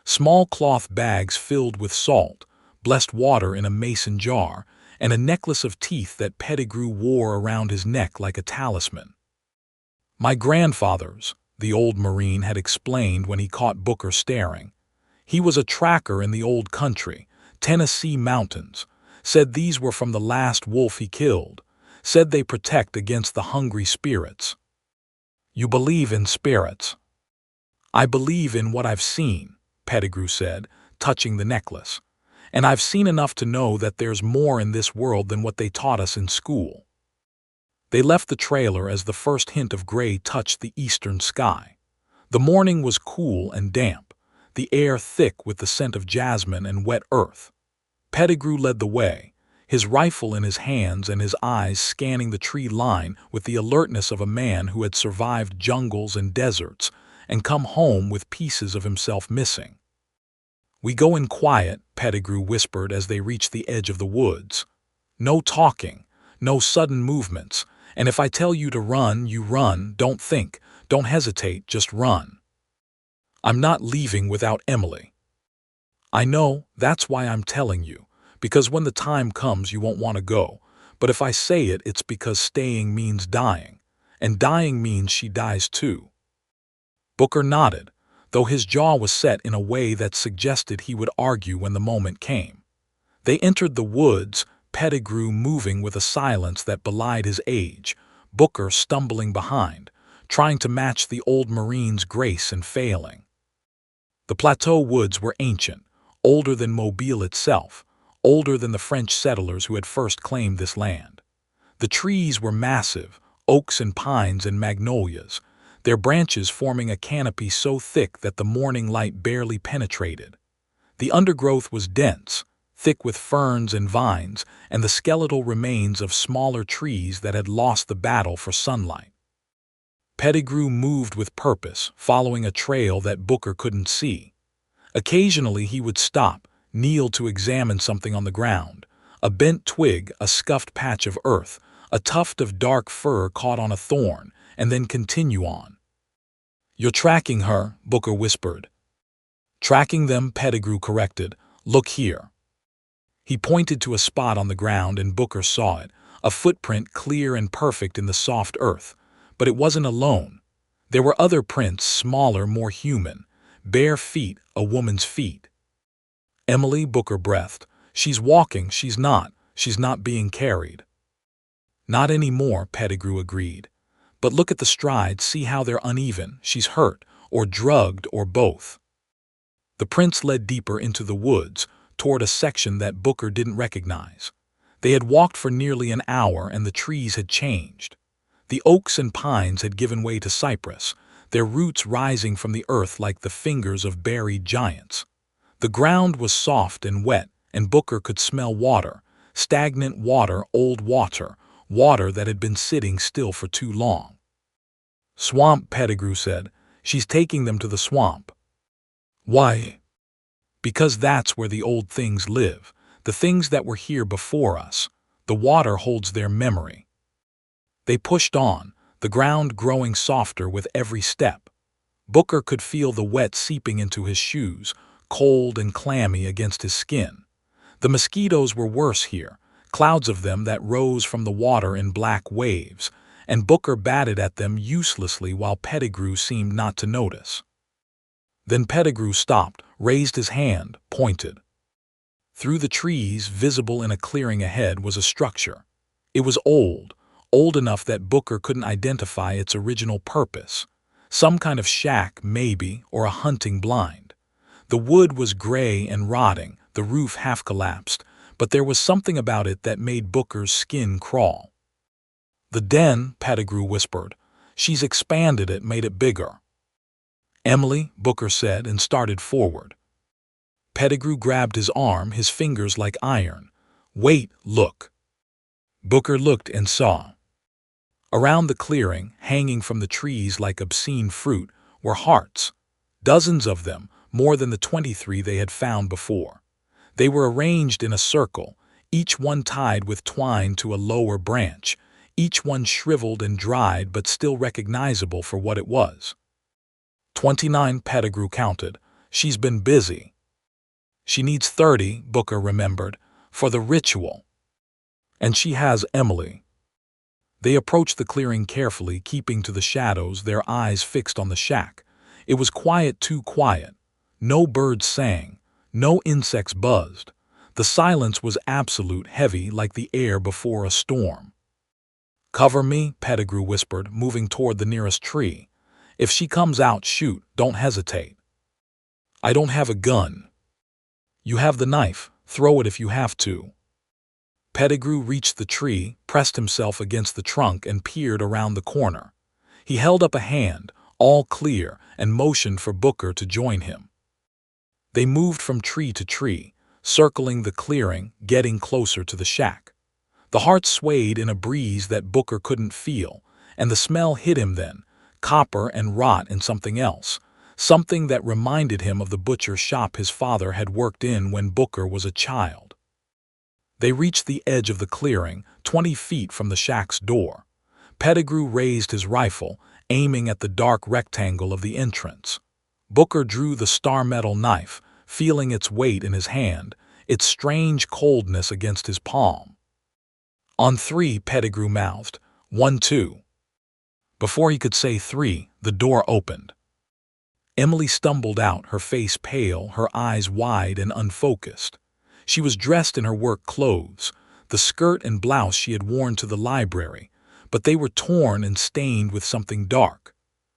Small cloth bags filled with salt, blessed water in a mason jar, and a necklace of teeth that Pettigrew wore around his neck like a talisman. "My grandfather's," the old Marine had explained when he caught Booker staring. "He was a tracker in the old country, Tennessee mountains. Said these were from the last wolf he killed. Said they protect against the hungry spirits." "You believe in spirits?" "I believe in what I've seen," Pettigrew said, touching the necklace. "And I've seen enough to know that there's more in this world than what they taught us in school." They left the trailer as the first hint of gray touched the eastern sky. The morning was cool and damp, the air thick with the scent of jasmine and wet earth. Pettigrew led the way, his rifle in his hands and his eyes scanning the tree line with the alertness of a man who had survived jungles and deserts and come home with pieces of himself missing. "We go in quiet," Pettigrew whispered as they reached the edge of the woods. "No talking, no sudden movements, and if I tell you to run, you run, don't think, don't hesitate, just run. I'm not leaving without Emily." "I know, that's why I'm telling you, because when the time comes you won't want to go, but if I say it, it's because staying means dying, and dying means she dies too." Booker nodded, though his jaw was set in a way that suggested he would argue when the moment came. They entered the woods, Pettigrew moving with a silence that belied his age, Booker stumbling behind, trying to match the old Marine's grace and failing. The plateau woods were ancient, older than Mobile itself, older than the French settlers who had first claimed this land. The trees were massive, oaks and pines and magnolias, their branches forming a canopy so thick that the morning light barely penetrated. The undergrowth was dense, thick with ferns and vines, and the skeletal remains of smaller trees that had lost the battle for sunlight. Pettigrew moved with purpose, following a trail that Booker couldn't see. Occasionally he would stop, kneel to examine something on the ground, a bent twig, a scuffed patch of earth, a tuft of dark fur caught on a thorn, and then continue on. "You're tracking her," Booker whispered. "Tracking them," Pettigrew corrected. "Look here." He pointed to a spot on the ground and Booker saw it, a footprint clear and perfect in the soft earth. But it wasn't alone. There were other prints, smaller, more human, bare feet, a woman's feet. "Emily," Booker breathed. "She's walking, she's not being carried." "Not anymore," Pettigrew agreed. "But look at the strides, see how they're uneven, she's hurt, or drugged, or both." The prints led deeper into the woods, toward a section that Booker didn't recognize. They had walked for nearly an hour and the trees had changed. The oaks and pines had given way to cypress, their roots rising from the earth like the fingers of buried giants. The ground was soft and wet, and Booker could smell water, stagnant water, old water, water that had been sitting still for too long. "Swamp," Pettigrew said. "She's taking them to the swamp." "Why?" "Because that's where the old things live, the things that were here before us. The water holds their memory." They pushed on, the ground growing softer with every step. Booker could feel the wet seeping into his shoes, cold and clammy against his skin. The mosquitoes were worse here, clouds of them that rose from the water in black waves, and Booker batted at them uselessly while Pettigrew seemed not to notice. Then Pettigrew stopped, raised his hand, pointed. Through the trees, visible in a clearing ahead, was a structure. It was old, old enough that Booker couldn't identify its original purpose. Some kind of shack, maybe, or a hunting blind. The wood was gray and rotting, the roof half collapsed, but there was something about it that made Booker's skin crawl. "The den," Pettigrew whispered. "She's expanded it, made it bigger." "Emily," Booker said, and started forward. Pettigrew grabbed his arm, his fingers like iron. "Wait, look." Booker looked and saw. Around the clearing, hanging from the trees like obscene fruit, were hearts. Dozens of them, more than the 23 they had found before. They were arranged in a circle, each one tied with twine to a lower branch, each one shriveled and dried but still recognizable for what it was. 29, Pettigrew counted. "She's been busy." "She needs 30, Booker remembered, "for the ritual. And she has Emily." They approached the clearing carefully, keeping to the shadows, their eyes fixed on the shack. It was quiet, too quiet. No birds sang. No insects buzzed. The silence was absolute, heavy, like the air before a storm. "Cover me," Pettigrew whispered, moving toward the nearest tree. "If she comes out, shoot. Don't hesitate." "I don't have a gun." "You have the knife. Throw it if you have to." Pettigrew reached the tree, pressed himself against the trunk, and peered around the corner. He held up a hand, all clear, and motioned for Booker to join him. They moved from tree to tree, circling the clearing, getting closer to the shack. The heart swayed in a breeze that Booker couldn't feel, and the smell hit him then, copper and rot and something else, something that reminded him of the butcher shop his father had worked in when Booker was a child. They reached the edge of the clearing, 20 feet from the shack's door. Pettigrew raised his rifle, aiming at the dark rectangle of the entrance. Booker drew the star-metal knife, feeling its weight in his hand, its strange coldness against his palm. "On 3, Pettigrew mouthed. 1, 2. Before he could say 3, the door opened. Emily stumbled out, her face pale, her eyes wide and unfocused. She was dressed in her work clothes, the skirt and blouse she had worn to the library, but they were torn and stained with something dark.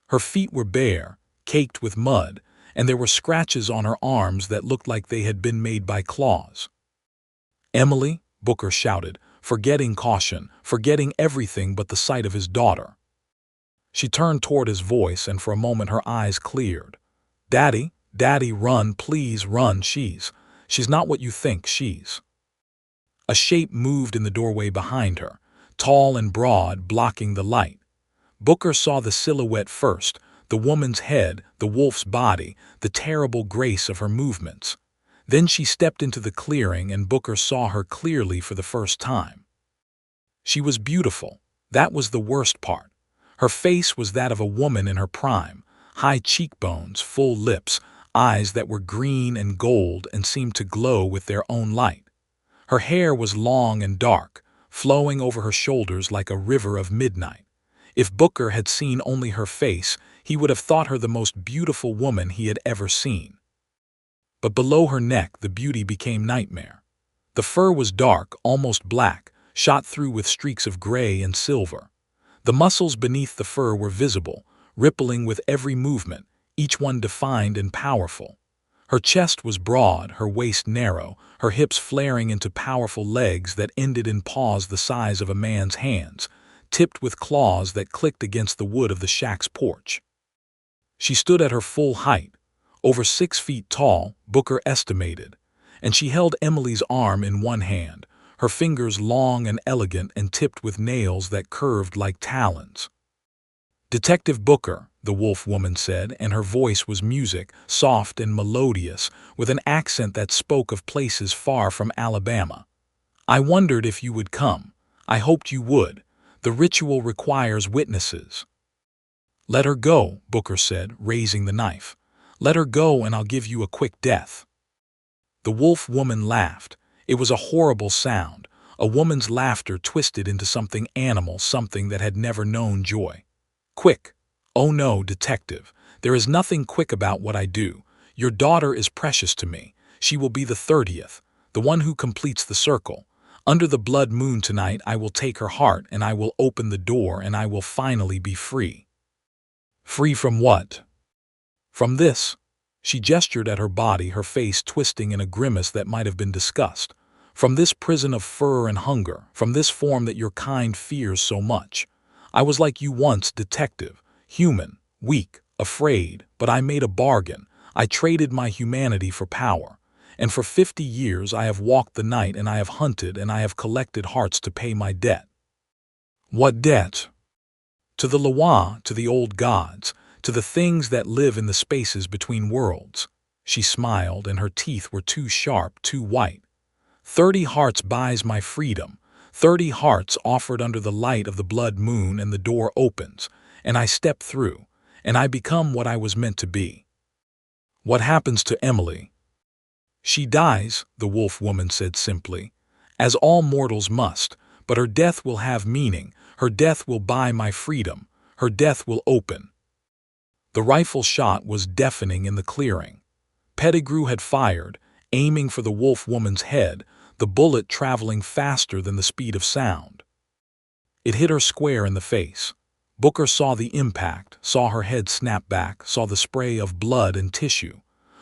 Her feet were bare, caked with mud, and there were scratches on her arms that looked like they had been made by claws. "Emily," Booker shouted, forgetting caution, forgetting everything but the sight of his daughter. She turned toward his voice, and for a moment her eyes cleared. "Daddy, Daddy, run, please run, she's not what you think, she's." A shape moved in the doorway behind her, tall and broad, blocking the light. Booker saw the silhouette first, the woman's head, the wolf's body, the terrible grace of her movements. Then she stepped into the clearing, and Booker saw her clearly for the first time. She was beautiful. That was the worst part. Her face was that of a woman in her prime, high cheekbones, full lips, eyes that were green and gold and seemed to glow with their own light. Her hair was long and dark, flowing over her shoulders like a river of midnight. If Booker had seen only her face, he would have thought her the most beautiful woman he had ever seen. But below her neck, the beauty became nightmare. The fur was dark, almost black, shot through with streaks of gray and silver. The muscles beneath the fur were visible, rippling with every movement, each one defined and powerful. Her chest was broad, her waist narrow, her hips flaring into powerful legs that ended in paws the size of a man's hands, tipped with claws that clicked against the wood of the shack's porch. She stood at her full height, over 6 feet tall, Booker estimated, and she held Emily's arm in one hand, her fingers long and elegant and tipped with nails that curved like talons. "Detective Booker," the wolf woman said, and her voice was music, soft and melodious, with an accent that spoke of places far from Alabama. "I wondered if you would come. I hoped you would. The ritual requires witnesses." "Let her go," Booker said, raising the knife. "Let her go and I'll give you a quick death." The wolf woman laughed. It was a horrible sound, A woman's laughter twisted into something animal, something that had never known joy. Quick! Oh no, detective. There is nothing quick about what I do. Your daughter is precious to me. She will be the 30th, the one who completes the circle. Under the blood moon tonight I will take her heart and I will open the door and I will finally be free. Free from what? From this. She gestured at her body, her face twisting in a grimace that might have been disgust. From this prison of fur and hunger, from this form that your kind fears so much. I was like you once, detective, human, weak, afraid, but I made a bargain. I traded my humanity for power. And for 50 years I have walked the night and I have hunted and I have collected hearts to pay my debt. What debt? To the Lawa, to the old gods, to the things that live in the spaces between worlds. She smiled and her teeth were too sharp, too white. 30 hearts buys my freedom. 30 hearts offered under the light of the blood moon, and the door opens, and I step through, and I become what I was meant to be. What happens to Emily? She dies, the wolf woman said simply, as all mortals must, but her death will have meaning, her death will buy my freedom, her death will open. The rifle shot was deafening in the clearing. Pettigrew had fired, aiming for the wolf woman's head, the bullet traveling faster than the speed of sound. It hit her square in the face. Booker saw the impact, saw her head snap back, saw the spray of blood and tissue.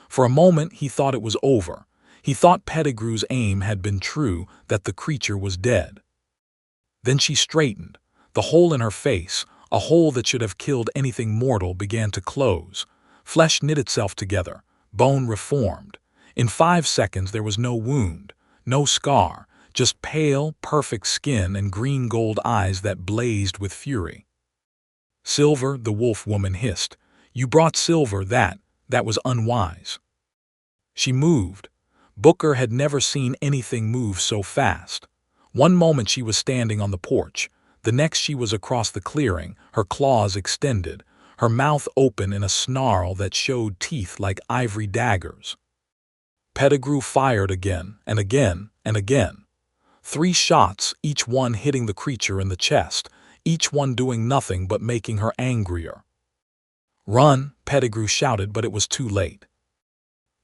For a moment he thought it was over. He thought Pettigrew's aim had been true, that the creature was dead. Then she straightened. The hole in her face, a hole that should have killed anything mortal, began to close. Flesh knit itself together, bone reformed. In 5 seconds there was no wound, no scar, just pale, perfect skin and green-gold eyes that blazed with fury. Silver, the wolf woman hissed. You brought silver, that was unwise. She moved. Booker had never seen anything move so fast. One moment she was standing on the porch. The next she was across the clearing, her claws extended, her mouth open in a snarl that showed teeth like ivory daggers. Pettigrew fired again and again and again. 3 shots, each one hitting the creature in the chest, each one doing nothing but making her angrier. Run, Pettigrew shouted, but it was too late.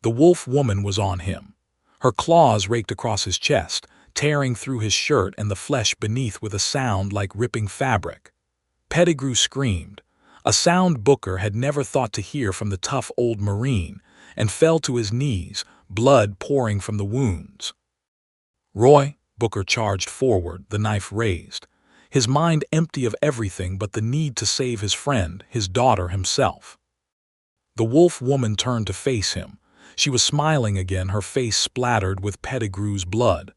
The wolf woman was on him. Her claws raked across his chest, tearing through his shirt and the flesh beneath with a sound like ripping fabric. Pettigrew screamed, a sound Booker had never thought to hear from the tough old Marine, and fell to his knees, blood pouring from the wounds. Roy, Booker charged forward, the knife raised, his mind empty of everything but the need to save his friend, his daughter, himself. The wolf woman turned to face him. She was smiling again, her face splattered with Pettigrew's blood.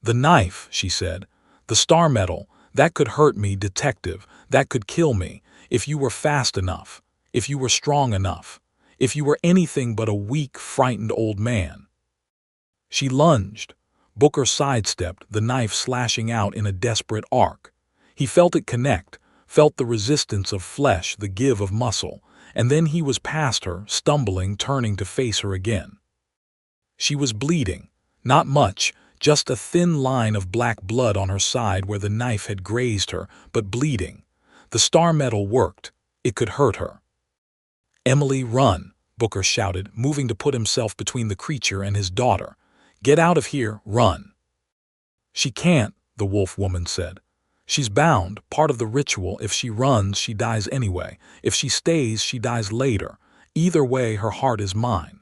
The knife, she said, the star metal, that could hurt me, detective, that could kill me, if you were fast enough, if you were strong enough, if you were anything but a weak, frightened old man. She lunged. Booker sidestepped, the knife slashing out in a desperate arc. He felt it connect, felt the resistance of flesh, the give of muscle, and then he was past her, stumbling, turning to face her again. She was bleeding, not much, just a thin line of black blood on her side where the knife had grazed her, but bleeding. The star metal worked. It could hurt her. Emily, run, Booker shouted, moving to put himself between the creature and his daughter. Get out of here, run. She can't, the wolf woman said. She's bound, part of the ritual. If she runs, she dies anyway. If she stays, she dies later. Either way, her heart is mine.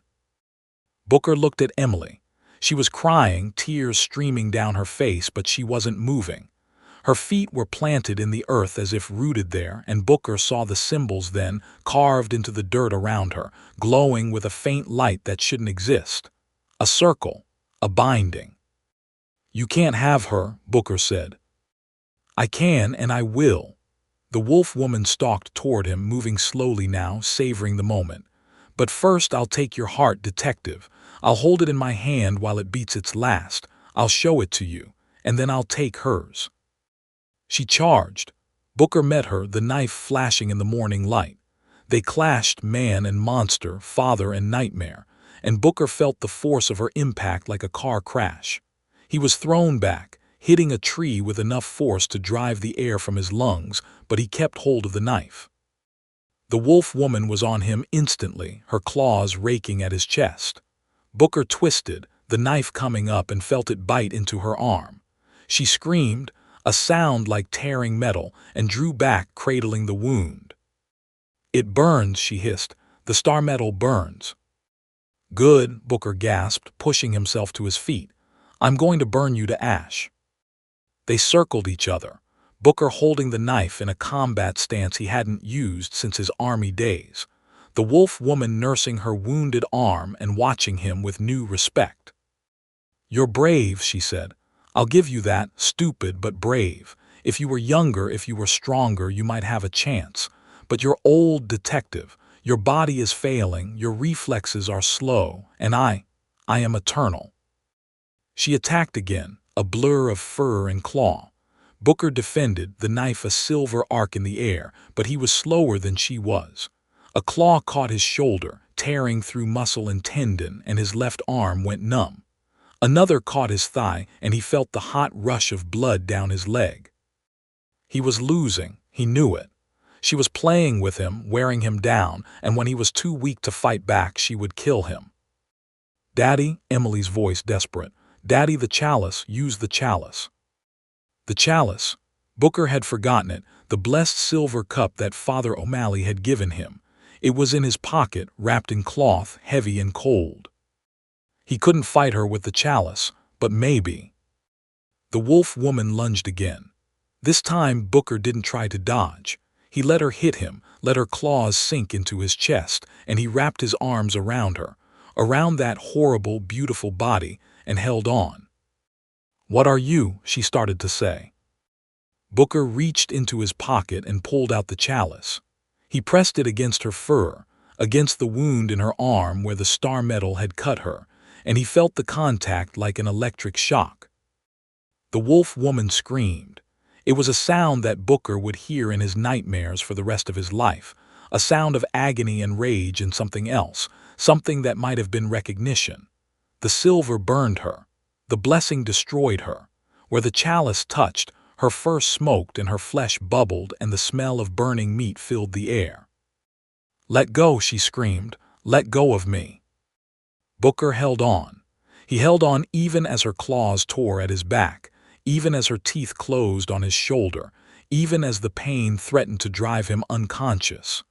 Booker looked at Emily. She was crying, tears streaming down her face, but she wasn't moving. Her feet were planted in the earth as if rooted there, and Booker saw the symbols then, carved into the dirt around her, glowing with a faint light that shouldn't exist. A circle, a binding. You can't have her, Booker said. I can and I will. The wolf woman stalked toward him, moving slowly now, savoring the moment. But first I'll take your heart, detective. I'll hold it in my hand while it beats its last. I'll show it to you, and then I'll take hers. She charged. Booker met her, the knife flashing in the morning light. They clashed, man and monster, father and nightmare, and Booker felt the force of her impact like a car crash. He was thrown back, hitting a tree with enough force to drive the air from his lungs, but he kept hold of the knife. The wolf woman was on him instantly, her claws raking at his chest. Booker twisted, the knife coming up, and felt it bite into her arm. She screamed, a sound like tearing metal, and drew back, cradling the wound. "It burns," she hissed. "The star metal burns." "Good," Booker gasped, pushing himself to his feet. "I'm going to burn you to ash." They circled each other, Booker holding the knife in a combat stance he hadn't used since his army days, the wolf woman nursing her wounded arm and watching him with new respect. "You're brave," she said. "I'll give you that, stupid but brave. If you were younger, if you were stronger, you might have a chance. But you're old, detective. Your body is failing, your reflexes are slow, and I am eternal." She attacked again, a blur of fur and claw. Booker defended, the knife a silver arc in the air, but he was slower than she was. A claw caught his shoulder, tearing through muscle and tendon, and his left arm went numb. Another caught his thigh, and he felt the hot rush of blood down his leg. He was losing, he knew it. She was playing with him, wearing him down, and when he was too weak to fight back, she would kill him. "Daddy," Emily's voice desperate. "Daddy, the chalice, use the chalice." The chalice. Booker had forgotten it, the blessed silver cup that Father O'Malley had given him. It was in his pocket, wrapped in cloth, heavy and cold. He couldn't fight her with the chalice, but maybe. The wolf woman lunged again. This time Booker didn't try to dodge. He let her hit him, let her claws sink into his chest, and he wrapped his arms around her, around that horrible, beautiful body, and held on. "What are you?" she started to say. Booker reached into his pocket and pulled out the chalice. He pressed it against her fur, against the wound in her arm where the star metal had cut her, and he felt the contact like an electric shock. The wolf woman screamed. It was a sound that Booker would hear in his nightmares for the rest of his life, a sound of agony and rage and something else, something that might have been recognition. The silver burned her. The blessing destroyed her. Where the chalice touched, her fur smoked and her flesh bubbled, and the smell of burning meat filled the air. "Let go," she screamed. "Let go of me." Booker held on. He held on even as her claws tore at his back, even as her teeth closed on his shoulder, even as the pain threatened to drive him unconscious.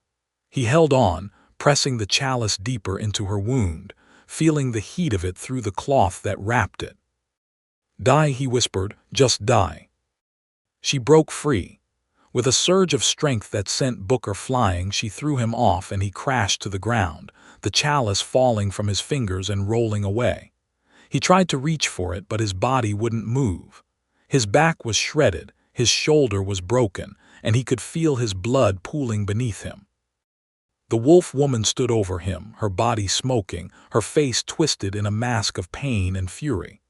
He held on, pressing the chalice deeper into her wound, feeling the heat of it through the cloth that wrapped it. "Die," he whispered, "just die." She broke free. With a surge of strength that sent Booker flying, she threw him off and he crashed to the ground, the chalice falling from his fingers and rolling away. He tried to reach for it, but his body wouldn't move. His back was shredded, his shoulder was broken, and he could feel his blood pooling beneath him. The wolf woman stood over him, her body smoking, her face twisted in a mask of pain and fury.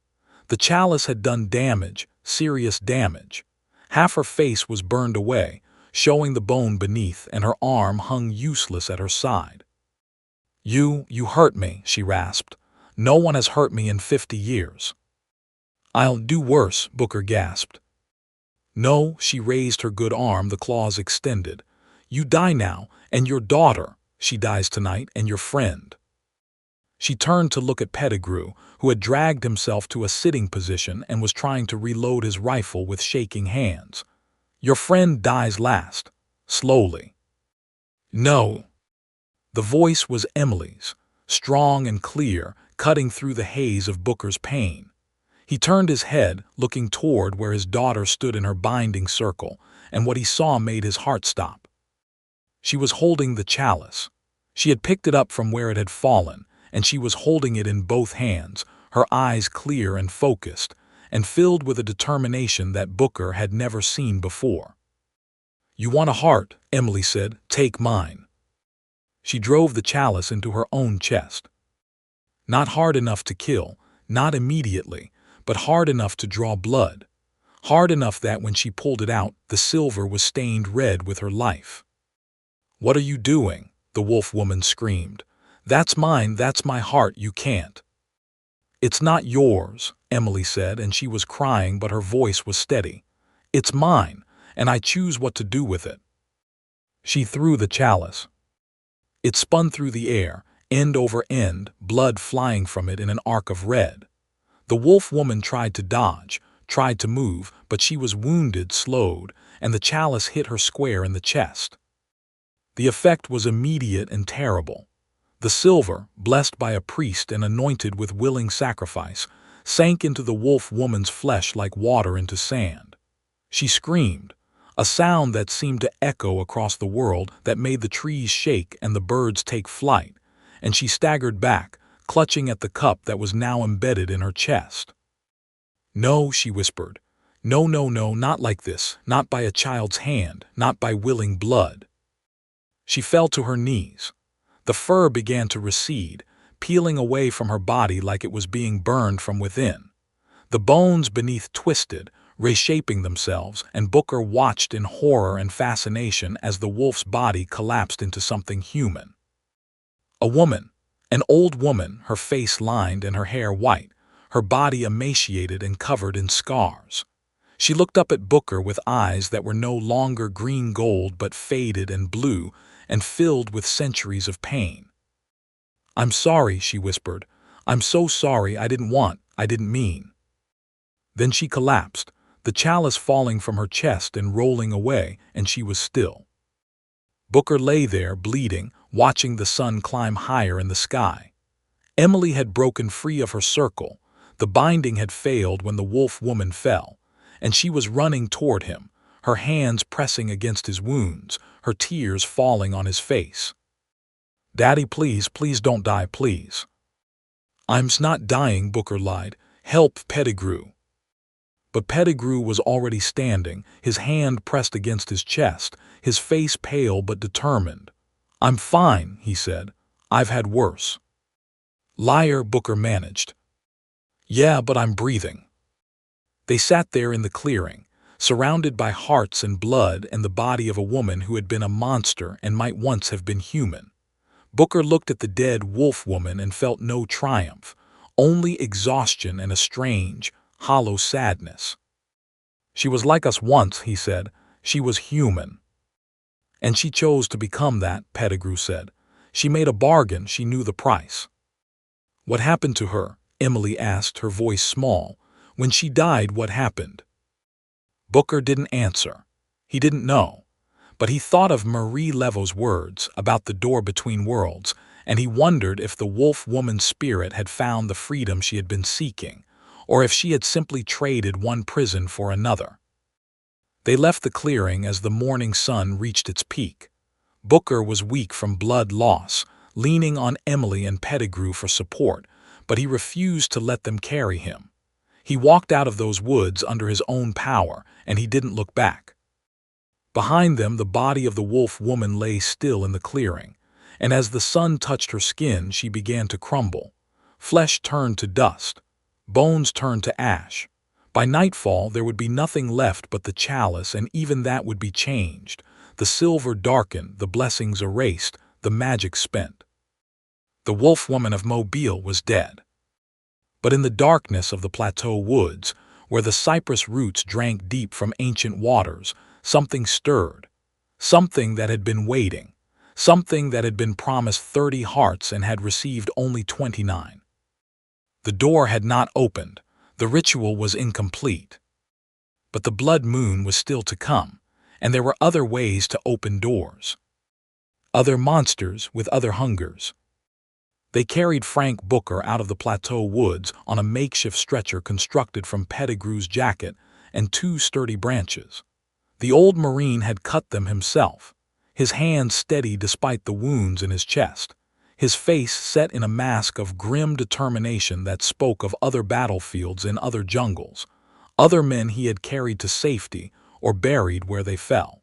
The chalice had done damage, serious damage. Half her face was burned away, showing the bone beneath, and her arm hung useless at her side. You hurt me," she rasped. "No one has hurt me in 50 years. "I'll do worse," Booker gasped. "No," she raised her good arm, the claws extended. "You die now, and your daughter, she dies tonight, and your friend." She turned to look at Pettigrew, who had dragged himself to a sitting position and was trying to reload his rifle with shaking hands. "Your friend dies last, slowly." "No." The voice was Emily's, strong and clear, cutting through the haze of Booker's pain. He turned his head, looking toward where his daughter stood in her binding circle, and what he saw made his heart stop. She was holding the chalice. She had picked it up from where it had fallen, and she was holding it in both hands, her eyes clear and focused, and filled with a determination that Booker had never seen before. "You want a heart," Emily said. "Take mine." She drove the chalice into her own chest. Not hard enough to kill, not immediately, but hard enough to draw blood. Hard enough that when she pulled it out, the silver was stained red with her life. "What are you doing?" the wolf woman screamed. "That's mine, that's my heart, you can't." "It's not yours," Emily said, and she was crying, but her voice was steady. "It's mine, and I choose what to do with it." She threw the chalice. It spun through the air, end over end, blood flying from it in an arc of red. The wolf woman tried to dodge, tried to move, but she was wounded, slowed, and the chalice hit her square in the chest. The effect was immediate and terrible. The silver, blessed by a priest and anointed with willing sacrifice, sank into the wolf woman's flesh like water into sand. She screamed, a sound that seemed to echo across the world, that made the trees shake and the birds take flight, and she staggered back, clutching at the cup that was now embedded in her chest. "No," she whispered. "No, no, no, not like this, not by a child's hand, not by willing blood." She fell to her knees. The fur began to recede, peeling away from her body like it was being burned from within. The bones beneath twisted, reshaping themselves, and Booker watched in horror and fascination as the wolf's body collapsed into something human. A woman, an old woman, her face lined and her hair white, her body emaciated and covered in scars. She looked up at Booker with eyes that were no longer green gold but faded and blue and filled with centuries of pain. "I'm sorry," she whispered. "I'm so sorry, I didn't mean." Then she collapsed, the chalice falling from her chest and rolling away, and she was still. Booker lay there, bleeding, watching the sun climb higher in the sky. Emily had broken free of her circle. The binding had failed when the wolf woman fell, and she was running toward him, her hands pressing against his wounds, her tears falling on his face. "Daddy, please, please don't die, please." "I'm not dying," Booker lied. "Help, Pettigrew." But Pettigrew was already standing, his hand pressed against his chest, his face pale but determined. "I'm fine," he said. "I've had worse." "Liar," Booker managed. "Yeah, but I'm breathing." They sat there in the clearing, surrounded by hearts and blood and the body of a woman who had been a monster and might once have been human. Booker looked at the dead wolf woman and felt no triumph, only exhaustion and a strange, hollow sadness. "She was like us once," he said. "She was human." "And she chose to become that," Pettigrew said. "She made a bargain, she knew the price." "What happened to her?" Emily asked, her voice small. "When she died, what happened?" Booker didn't answer. He didn't know. But he thought of Marie Laveau's words about the door between worlds, and he wondered if the wolf woman's spirit had found the freedom she had been seeking, or if she had simply traded one prison for another. They left the clearing as the morning sun reached its peak. Booker was weak from blood loss, leaning on Emily and Pettigrew for support, but he refused to let them carry him. He walked out of those woods under his own power, and he didn't look back. Behind them, the body of the wolf woman lay still in the clearing, and as the sun touched her skin, she began to crumble. Flesh turned to dust. Bones turned to ash. By nightfall, there would be nothing left but the chalice, and even that would be changed. The silver darkened, the blessings erased, the magic spent. The wolf woman of Mobile was dead. But in the darkness of the plateau woods, where the cypress roots drank deep from ancient waters, something stirred. Something that had been waiting. Something that had been promised 30 hearts and had received only 29. The door had not opened. The ritual was incomplete. But the blood moon was still to come, and there were other ways to open doors. Other monsters with other hungers. They carried Frank Booker out of the plateau woods on a makeshift stretcher constructed from Pettigrew's jacket and 2 sturdy branches. The old Marine had cut them himself, his hands steady despite the wounds in his chest, his face set in a mask of grim determination that spoke of other battlefields in other jungles, other men he had carried to safety or buried where they fell.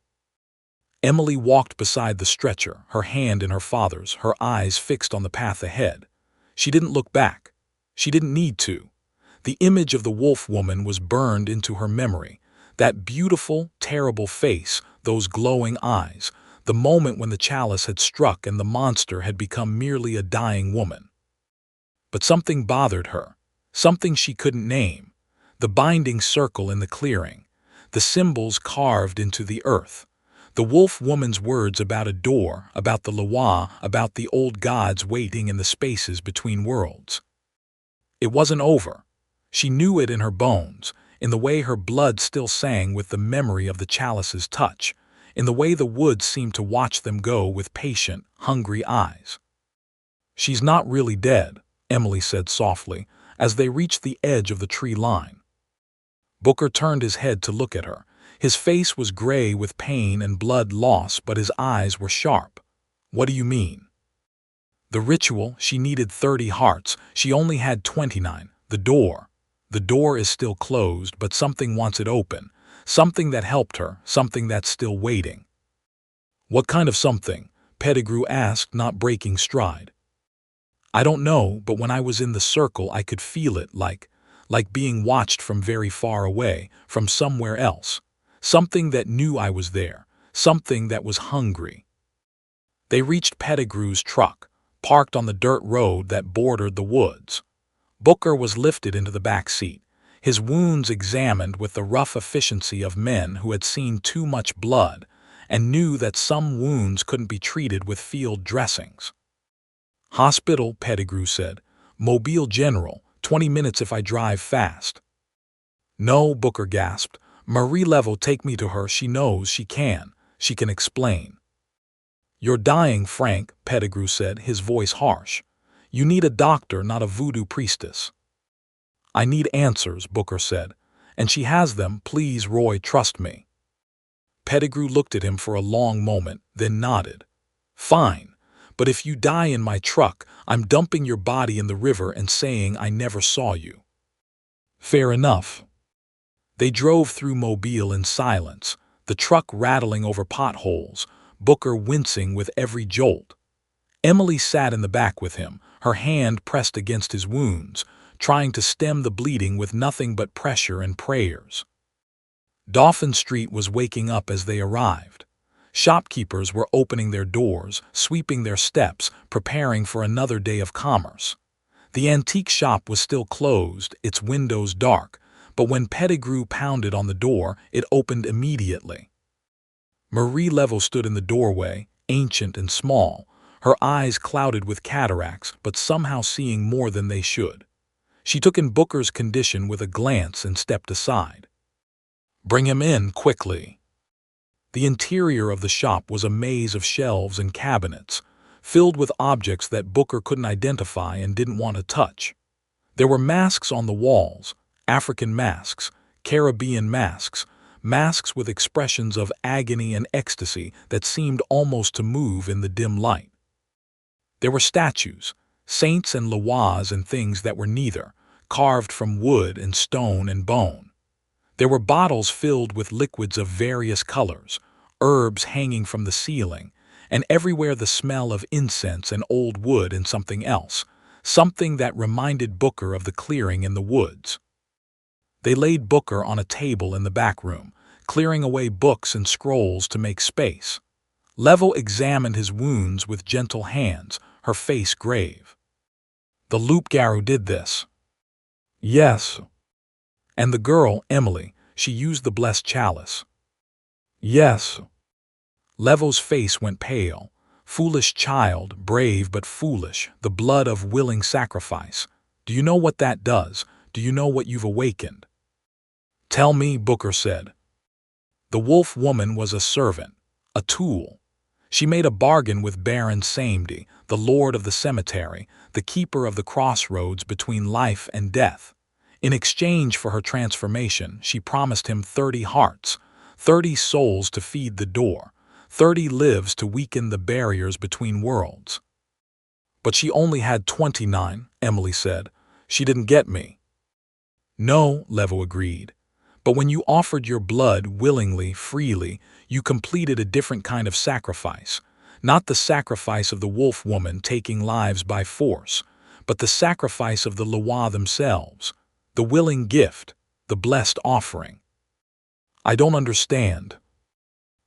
Emily walked beside the stretcher, her hand in her father's, her eyes fixed on the path ahead. She didn't look back. She didn't need to. The image of the wolf woman was burned into her memory, that beautiful, terrible face, those glowing eyes, the moment when the chalice had struck and the monster had become merely a dying woman. But something bothered her. Something she couldn't name. The binding circle in the clearing. The symbols carved into the earth. The wolf woman's words about a door, about the Lawa, about the old gods waiting in the spaces between worlds. It wasn't over. She knew it in her bones, in the way her blood still sang with the memory of the chalice's touch, in the way the woods seemed to watch them go with patient, hungry eyes. "She's not really dead," Emily said softly, as they reached the edge of the tree line. Booker turned his head to look at her. His face was gray with pain and blood loss, but his eyes were sharp. "What do you mean?" "The ritual, she needed 30 hearts. She only had 29. The door is still closed, but something wants it open. Something that helped her, something that's still waiting." "What kind of something?" Pettigrew asked, not breaking stride. "I don't know, but when I was in the circle I could feel it, like being watched from very far away, from somewhere else. Something that knew I was there, something that was hungry." They reached Pettigrew's truck, parked on the dirt road that bordered the woods. Booker was lifted into the back seat, his wounds examined with the rough efficiency of men who had seen too much blood and knew that some wounds couldn't be treated with field dressings. "Hospital," Pettigrew said. "Mobile General, 20 minutes if I drive fast." "No," Booker gasped. "Marie Level, take me to her. She knows she can explain." "You're dying, Frank," Pettigrew said, his voice harsh. "You need a doctor, not a voodoo priestess." "I need answers," Booker said. "And she has them. Please, Roy, trust me." Pettigrew looked at him for a long moment, then nodded. "Fine. But if you die in my truck, I'm dumping your body in the river and saying I never saw you." "Fair enough." They drove through Mobile in silence, the truck rattling over potholes, Booker wincing with every jolt. Emily sat in the back with him, her hand pressed against his wounds, trying to stem the bleeding with nothing but pressure and prayers. Dauphin Street was waking up as they arrived. Shopkeepers were opening their doors, sweeping their steps, preparing for another day of commerce. The antique shop was still closed, its windows dark, but when Pettigrew pounded on the door, it opened immediately. Marie Level stood in the doorway, ancient and small, her eyes clouded with cataracts, but somehow seeing more than they should. She took in Booker's condition with a glance and stepped aside. "Bring him in, quickly." The interior of the shop was a maze of shelves and cabinets, filled with objects that Booker couldn't identify and didn't want to touch. There were masks on the walls, African masks, Caribbean masks, masks with expressions of agony and ecstasy that seemed almost to move in the dim light. There were statues, saints and lawas and things that were neither, carved from wood and stone and bone. There were bottles filled with liquids of various colors, herbs hanging from the ceiling, and everywhere the smell of incense and old wood and something else, something that reminded Booker of the clearing in the woods. They laid Booker on a table in the back room, clearing away books and scrolls to make space. Level examined his wounds with gentle hands, her face grave. "The Loup-Garou did this." "Yes." "And the girl, Emily, she used the blessed chalice." "Yes." Level's face went pale. "Foolish child, brave but foolish, the blood of willing sacrifice. Do you know what that does? Do you know what you've awakened?" "Tell me," Booker said. The wolf woman was a servant, a tool. She made a bargain with Baron Samedi, the lord of the cemetery, the keeper of the crossroads between life and death. In exchange for her transformation, she promised him 30 hearts, 30 souls to feed the door, 30 lives to weaken the barriers between worlds. "But she only had 29, Emily said. "She didn't get me." "No," Levo agreed. "But when you offered your blood willingly, freely, you completed a different kind of sacrifice. Not the sacrifice of the wolf woman taking lives by force, but the sacrifice of the Lawa themselves, the willing gift, the blessed offering." "I don't understand."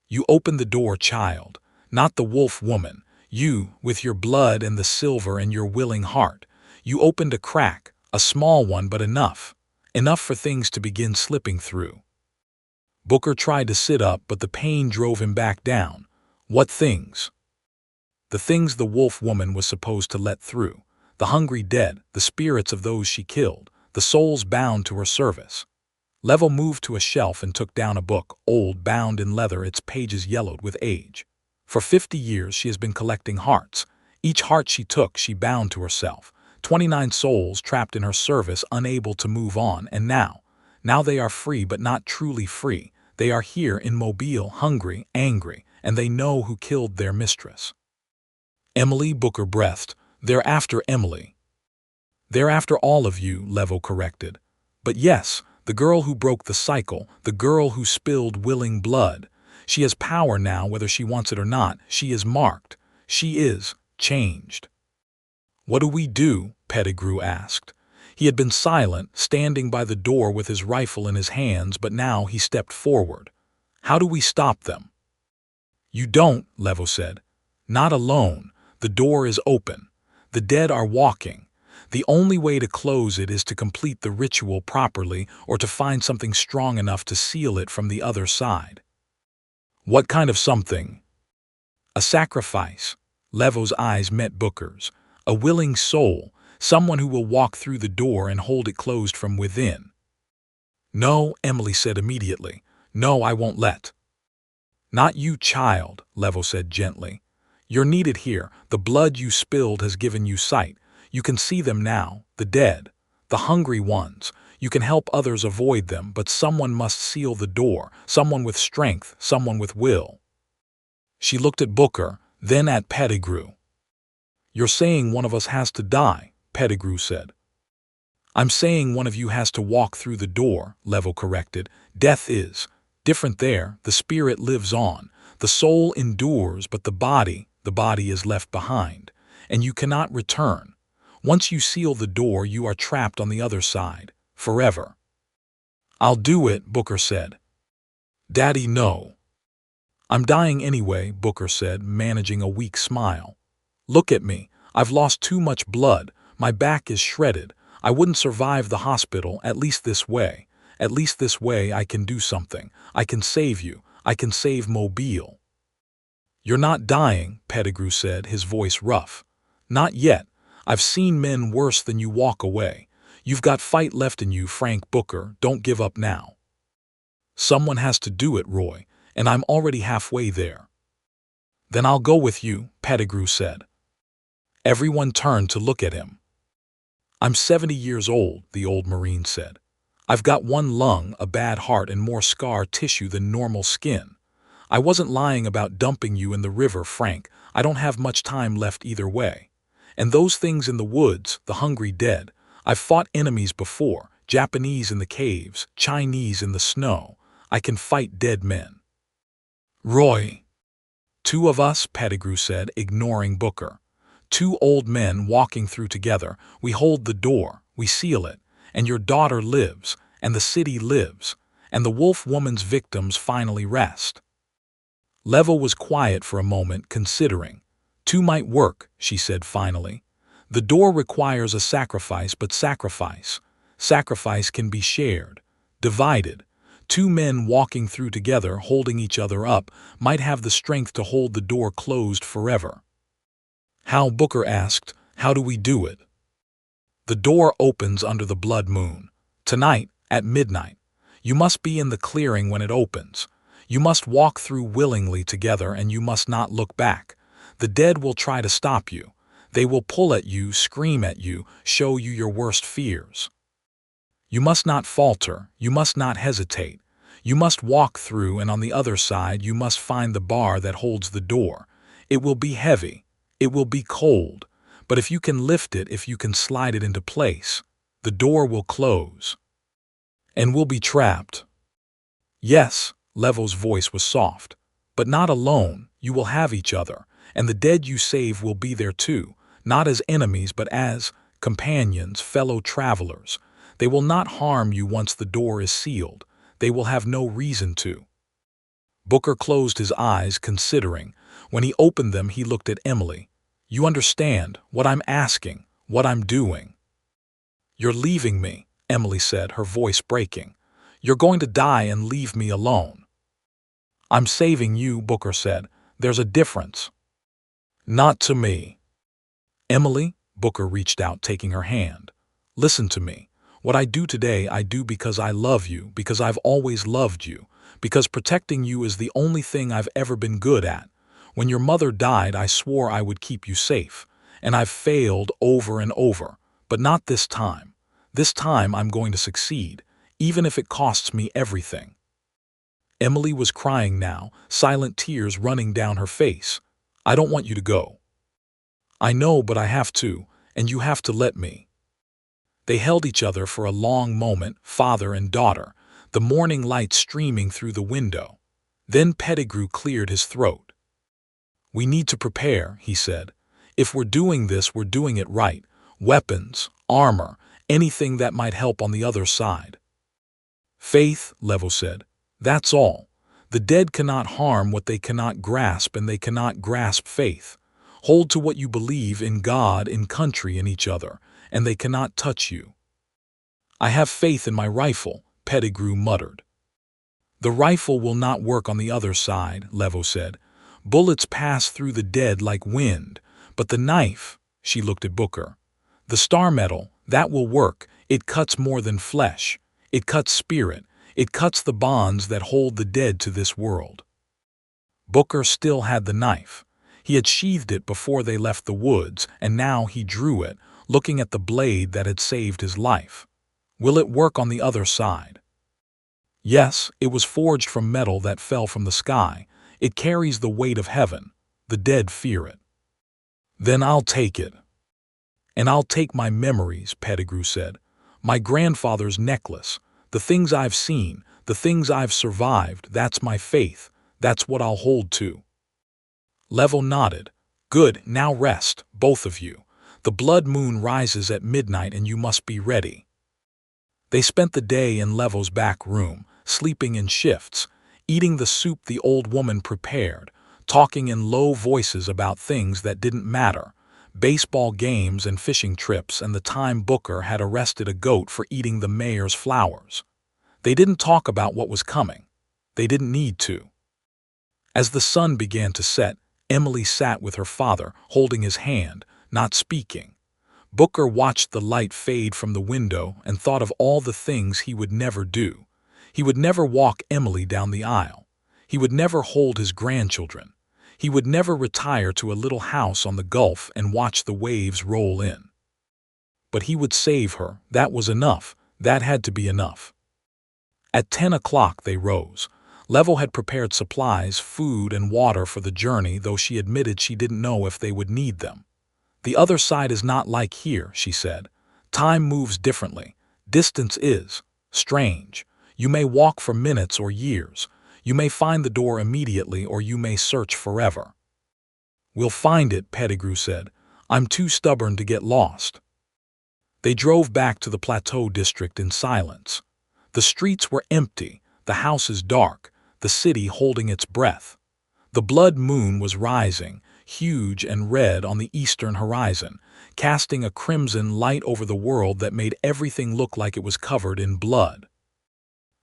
"You opened the door, child, not the wolf woman. You, with your blood and the silver and your willing heart, you opened a crack, A small one, but enough. Enough for things to begin slipping through. Booker tried to sit up, but the pain drove him back down. What things? The things the wolf woman was supposed to let through. The hungry dead, the spirits of those she killed, the souls bound to her service. Level moved to a shelf and took down a book, old, bound in leather, its pages yellowed with age. For 50 years she has been collecting hearts. Each heart she took, she bound to herself. 29 souls trapped in her service, unable to move on, and now they are free, but not truly free. They are here in Mobile, hungry, angry, and they know who killed their mistress. Emily, Booker breathed. They're after Emily. They're after all of you, Levo corrected. But yes, the girl who broke the cycle, the girl who spilled willing blood. She has power now, whether she wants it or not. She is marked. She is changed. What do we do? Pettigrew asked. He had been silent, standing by the door with his rifle in his hands, but now he stepped forward. How do we stop them? You don't, Levo said. Not alone. The door is open. The dead are walking. The only way to close it is to complete the ritual properly, or to find something strong enough to seal it from the other side. What kind of something? A sacrifice. Levo's eyes met Booker's. A willing soul, someone who will walk through the door and hold it closed from within. No, Emily said immediately. No, I won't let. Not you, child, Levo said gently. You're needed here. The blood you spilled has given you sight. You can see them now, the dead, the hungry ones. You can help others avoid them, but someone must seal the door, someone with strength, someone with will. She looked at Booker, then at Pettigrew. You're saying one of us has to die, Pettigrew said. I'm saying one of you has to walk through the door, Levo corrected. Death is different there. The spirit lives on. The soul endures, but the body is left behind, and you cannot return. Once you seal the door, you are trapped on the other side, forever. I'll do it, Booker said. Daddy, no. I'm dying anyway, Booker said, managing a weak smile. Look at me. I've lost too much blood. My back is shredded. I wouldn't survive the hospital, at least this way. At least this way I can do something. I can save you. I can save Mobile. You're not dying, Pettigrew said, his voice rough. Not yet. I've seen men worse than you walk away. You've got fight left in you, Frank Booker. Don't give up now. Someone has to do it, Roy, and I'm already halfway there. Then I'll go with you, Pettigrew said. Everyone turned to look at him. I'm 70 years old, the old Marine said. I've got one lung, a bad heart, and more scar tissue than normal skin. I wasn't lying about dumping you in the river, Frank. I don't have much time left either way. And those things in the woods, the hungry dead, I've fought enemies before, Japanese in the caves, Chinese in the snow. I can fight dead men. Roy. Two of us, Pettigrew said, ignoring Booker. Two old men walking through together. We hold the door, we seal it, and your daughter lives, and the city lives, and the wolf woman's victims finally rest. Levo was quiet for a moment, considering. Two might work, she said finally. The door requires a sacrifice, but sacrifice can be shared, divided. Two men walking through together, holding each other up, might have the strength to hold the door closed forever. How? Booker asked. How do we do it? The door opens under the blood moon. Tonight, at midnight. You must be in the clearing when it opens. You must walk through willingly together, and you must not look back. The dead will try to stop you. They will pull at you, scream at you, show you your worst fears. You must not falter. You must not hesitate. You must walk through, and on the other side you must find the bar that holds the door. It will be heavy. It will be cold. But if you can lift it, if you can slide it into place, the door will close. And we'll be trapped. Yes, Levo's voice was soft. But not alone. You will have each other. And the dead you save will be there too, not as enemies but as companions, fellow travelers. They will not harm you once the door is sealed. They will have no reason to. Booker closed his eyes, considering. When he opened them, he looked at Emily. You understand what I'm asking, what I'm doing. "You're leaving me," Emily said, her voice breaking. "You're going to die and leave me alone." "I'm saving you," Booker said. "There's a difference." "Not to me." "Emily," Booker reached out, taking her hand. "Listen to me. What I do today, I do because I love you, because I've always loved you, because protecting you is the only thing I've ever been good at. When your mother died, I swore I would keep you safe, and I've failed over and over, but not this time. This time I'm going to succeed, even if it costs me everything." Emily was crying now, silent tears running down her face. "I don't want you to go." "I know, but I have to, and you have to let me." They held each other for a long moment, father and daughter, the morning light streaming through the window. Then Pettigrew cleared his throat. "We need to prepare," he said. "If we're doing this, we're doing it right. Weapons, armor, anything that might help on the other side." "Faith," Levo said. "That's all. The dead cannot harm what they cannot grasp, and they cannot grasp faith. Hold to what you believe in God, in country, in each other, and they cannot touch you." "I have faith in my rifle," Pettigrew muttered. "The rifle will not work on the other side," Levo said. "Bullets pass through the dead like wind, but the knife," she looked at Booker, "the star metal, that will work. It cuts more than flesh. It cuts spirit. It cuts the bonds that hold the dead to this world." Booker still had the knife. He had sheathed it before they left the woods, and now he drew it, looking at the blade that had saved his life. "Will it work on the other side?" "Yes, it was forged from metal that fell from the sky. It carries the weight of heaven. The dead fear it." "Then I'll take it." "And I'll take my memories," Pettigrew said. "My grandfather's necklace. The things I've seen, the things I've survived, that's my faith. That's what I'll hold to." Levo nodded. "Good, now rest, both of you. The blood moon rises at midnight and you must be ready." They spent the day in Levo's back room, sleeping in shifts, eating the soup the old woman prepared, talking in low voices about things that didn't matter, baseball games and fishing trips and the time Booker had arrested a goat for eating the mayor's flowers. They didn't talk about what was coming. They didn't need to. As the sun began to set, Emily sat with her father, holding his hand, not speaking. Booker watched the light fade from the window and thought of all the things he would never do. He would never walk Emily down the aisle. He would never hold his grandchildren. He would never retire to a little house on the Gulf and watch the waves roll in. But he would save her. That was enough. That had to be enough. At 10 o'clock they rose. Levo had prepared supplies, food and water for the journey, though she admitted she didn't know if they would need them. "The other side is not like here," she said. "Time moves differently. Distance is. Strange. You may walk for minutes or years. You may find the door immediately or you may search forever." "We'll find it," Pettigrew said. "I'm too stubborn to get lost." They drove back to the Plateau district in silence. The streets were empty, the houses dark, the city holding its breath. The blood moon was rising, huge and red on the eastern horizon, casting a crimson light over the world that made everything look like it was covered in blood.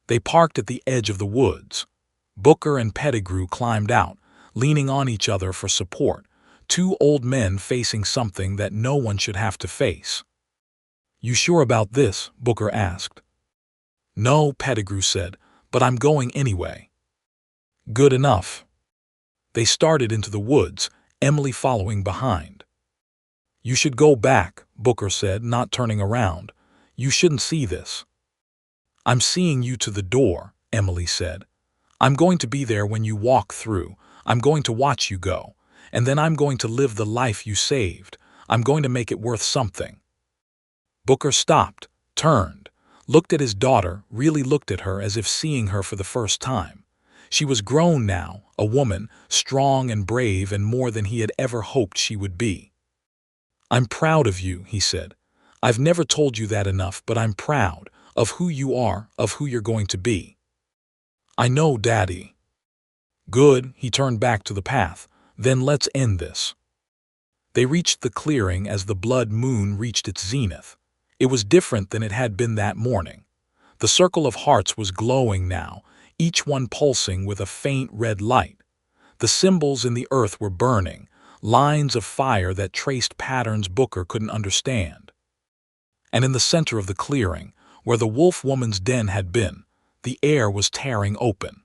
They parked at the edge of the woods. Booker and Pettigrew climbed out, leaning on each other for support, two old men facing something that no one should have to face. "You sure about this?" Booker asked. "No," Pettigrew said, "but I'm going anyway." "Good enough." They started into the woods, Emily following behind. "You should go back," Booker said, not turning around. "You shouldn't see this." "I'm seeing you to the door," Emily said. "I'm going to be there when you walk through. I'm going to watch you go. And then I'm going to live the life you saved. I'm going to make it worth something." Booker stopped, turned, looked at his daughter, really looked at her as if seeing her for the first time. She was grown now, a woman, strong and brave and more than he had ever hoped she would be. "I'm proud of you," he said. "I've never told you that enough, but I'm proud of who you are, of who you're going to be." "I know, Daddy." "Good," he turned back to the path. "Then let's end this." They reached the clearing as the blood moon reached its zenith. It was different than it had been that morning. The circle of hearts was glowing now, each one pulsing with a faint red light. The symbols in the earth were burning, lines of fire that traced patterns Booker couldn't understand. And in the center of the clearing, where the wolf woman's den had been, the air was tearing open.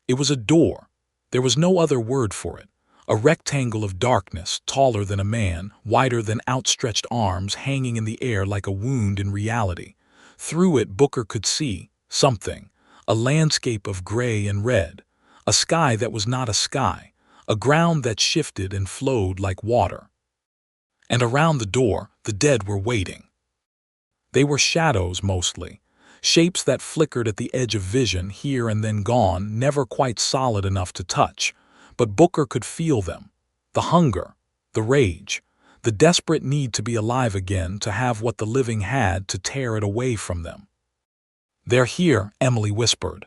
It was a door. There was no other word for it. A rectangle of darkness, taller than a man, wider than outstretched arms, hanging in the air like a wound in reality. Through it, Booker could see something, a landscape of gray and red, a sky that was not a sky, a ground that shifted and flowed like water. And around the door, the dead were waiting. They were shadows mostly, shapes that flickered at the edge of vision, here and then gone, never quite solid enough to touch. But Booker could feel them. The hunger, the rage, the desperate need to be alive again, to have what the living had, to tear it away from them. "They're here," Emily whispered.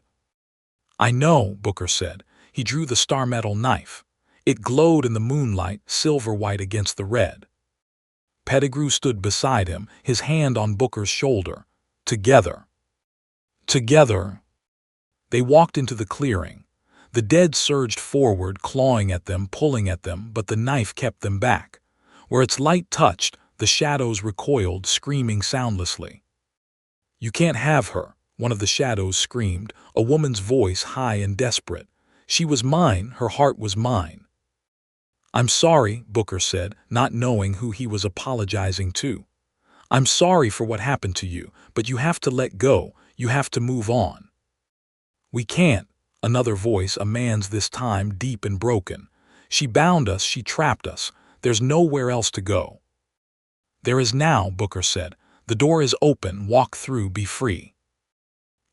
"I know," Booker said. He drew the star metal knife. It glowed in the moonlight, silver white against the red. Pettigrew stood beside him, his hand on Booker's shoulder. Together. Together. They walked into the clearing. The dead surged forward, clawing at them, pulling at them, but the knife kept them back. Where its light touched, the shadows recoiled, screaming soundlessly. "You can't have her," one of the shadows screamed, a woman's voice high and desperate. "She was mine, her heart was mine." "I'm sorry," Booker said, not knowing who he was apologizing to. "I'm sorry for what happened to you, but you have to let go, you have to move on." "We can't," another voice, a man's this time, deep and broken. "She bound us, she trapped us. There's nowhere else to go." "There is now," Booker said. "The door is open, walk through, be free."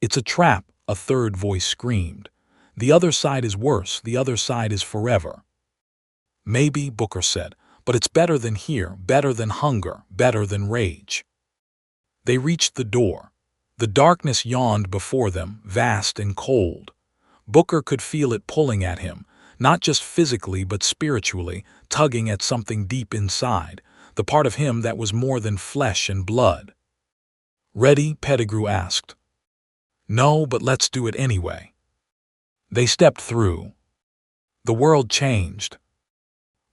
"It's a trap," a third voice screamed. "The other side is worse, the other side is forever." "Maybe," Booker said, "but it's better than here, better than hunger, better than rage." They reached the door. The darkness yawned before them, vast and cold. Booker could feel it pulling at him, not just physically but spiritually, tugging at something deep inside, the part of him that was more than flesh and blood. "Ready?" Pettigrew asked. "No, but let's do it anyway." They stepped through. The world changed.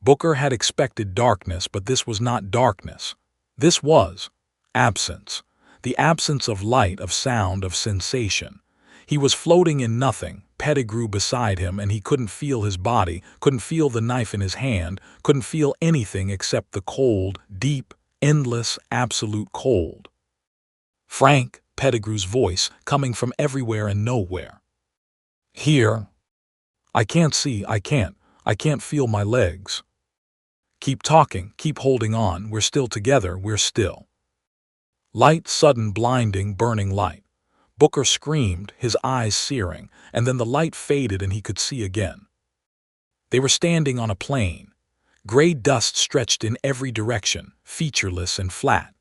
Booker had expected darkness, but this was not darkness. This was absence. The absence of light, of sound, of sensation. He was floating in nothing, Pettigrew beside him, and he couldn't feel his body, couldn't feel the knife in his hand, couldn't feel anything except the cold, deep, endless, absolute cold. "Frank," Pettigrew's voice, coming from everywhere and nowhere. "Here." "I can't see, I can't feel my legs." "Keep talking, keep holding on, we're still together, we're still." Light, sudden, blinding, burning light. Booker screamed, his eyes searing, and then the light faded and he could see again. They were standing on a plain. Gray dust stretched in every direction, featureless and flat.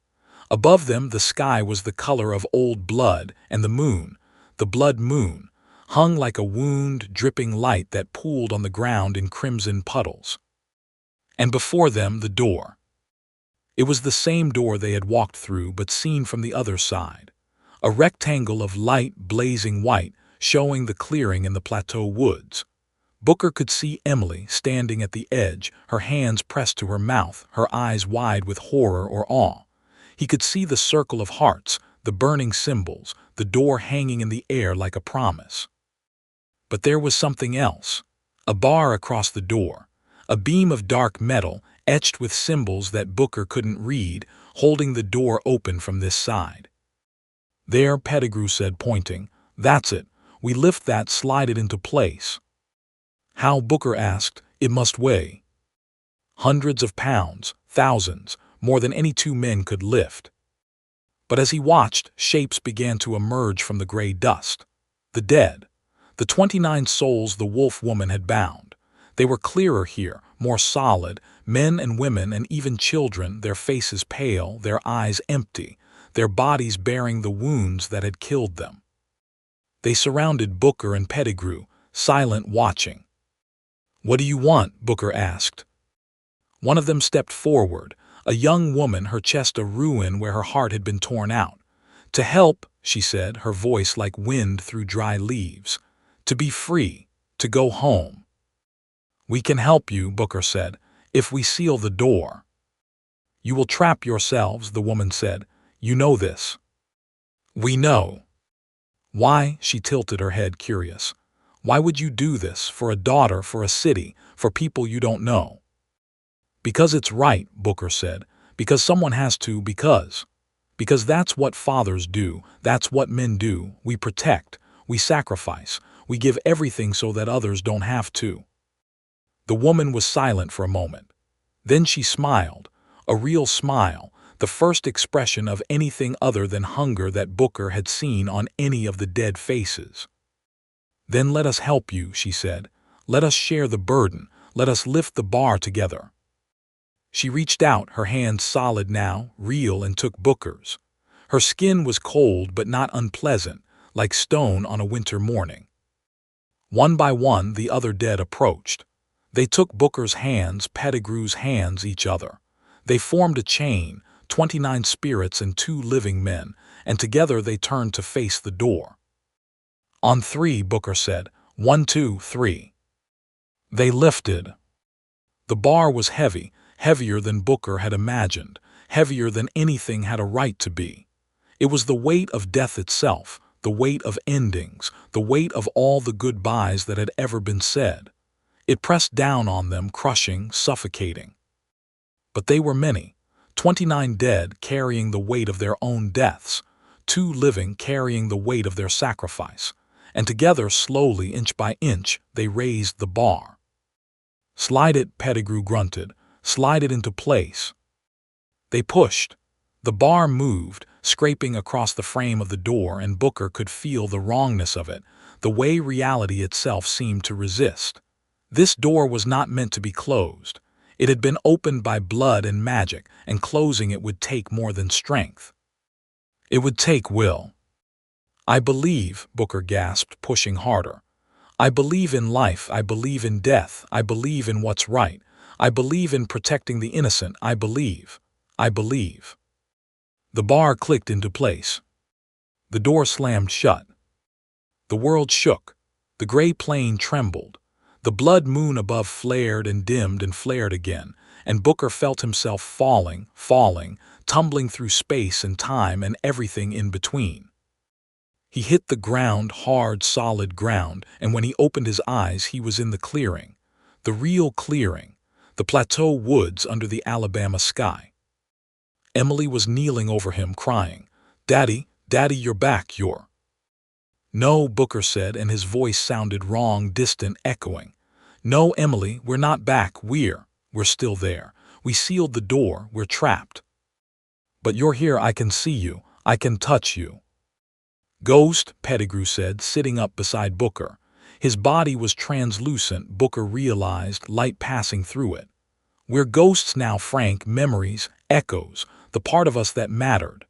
Above them the sky was the color of old blood, and the blood moon, hung like a wound, dripping light that pooled on the ground in crimson puddles. And before them the door. It was the same door they had walked through, but seen from the other side. A rectangle of light, blazing white, showing the clearing in the plateau woods. Booker could see Emily standing at the edge, her hands pressed to her mouth, her eyes wide with horror or awe. He could see the circle of hearts, the burning symbols, the door hanging in the air like a promise. But there was something else. A bar across the door. A beam of dark metal, etched with symbols that Booker couldn't read, holding the door open from this side. "There," Pettigrew said, pointing. "That's it. We lift that, slide it into place." "How?" Booker asked. "It must weigh." "Hundreds of pounds, thousands, more than any two men could lift." But as he watched, shapes began to emerge from the gray dust. The dead. The 29 souls the wolf woman had bound. They were clearer here, more solid, men and women and even children, their faces pale, their eyes empty, their bodies bearing the wounds that had killed them. They surrounded Booker and Pettigrew, silent, watching. "What do you want?" Booker asked. One of them stepped forward, A young woman, her chest a ruin where her heart had been torn out. To help, she said, her voice like wind through dry leaves. To be free, to go home. We can help you, Booker said, if we seal the door. You will trap yourselves, the woman said. You know this. We know. Why? She tilted her head, curious. Why would you do this, for a daughter, for a city, for people you don't know? Because it's right, Booker said. Because someone has to, because that's what fathers do, that's what men do. We protect, we sacrifice, we give everything so that others don't have to. The woman was silent for a moment. Then she smiled, a real smile, the first expression of anything other than hunger that Booker had seen on any of the dead faces. Then let us help you, she said. Let us share the burden, let us lift the bar together. She reached out, her hands solid now, real, and took Booker's. Her skin was cold but not unpleasant, like stone on a winter morning. One by one the other dead approached. They took Booker's hands, Pettigrew's hands, each other. They formed a chain, 29 spirits and 2 living men, and together they turned to face the door. On 3, Booker said. 1, 2, 3. They lifted. The bar was heavy, heavier than Booker had imagined, heavier than anything had a right to be. It was the weight of death itself, the weight of endings, the weight of all the goodbyes that had ever been said. It pressed down on them, crushing, suffocating. But they were many, 29 dead carrying the weight of their own deaths, 2 living carrying the weight of their sacrifice, and together, slowly, inch by inch, they raised the bar. Slide it, Pettigrew grunted. Slide it into place. They pushed. The bar moved, scraping across the frame of the door, and Booker could feel the wrongness of it, the way reality itself seemed to resist. This door was not meant to be closed. It had been opened by blood and magic, and closing it would take more than strength. It would take will. I believe, Booker gasped, pushing harder. I believe in life, I believe in death, I believe in what's right, I believe in protecting the innocent, I believe. The bar clicked into place. The door slammed shut. The world shook. The gray plane trembled. The blood moon above flared and dimmed and flared again, and Booker felt himself falling, tumbling through space and time and everything in between. He hit the ground, hard, solid ground, and when he opened his eyes he was in the clearing, the real clearing, the plateau woods under the Alabama sky. Emily was kneeling over him, crying, "Daddy, Daddy, you're back, you're—" "No," Booker said, and his voice sounded wrong, distant, echoing. "No, Emily, we're not back, we're still there. We sealed the door, we're trapped. But you're here, I can see you, I can touch you." "Ghost," Pettigrew said, sitting up beside Booker. His body was translucent, Booker realized, light passing through it. "We're ghosts now, Frank, memories, echoes, the part of us that mattered."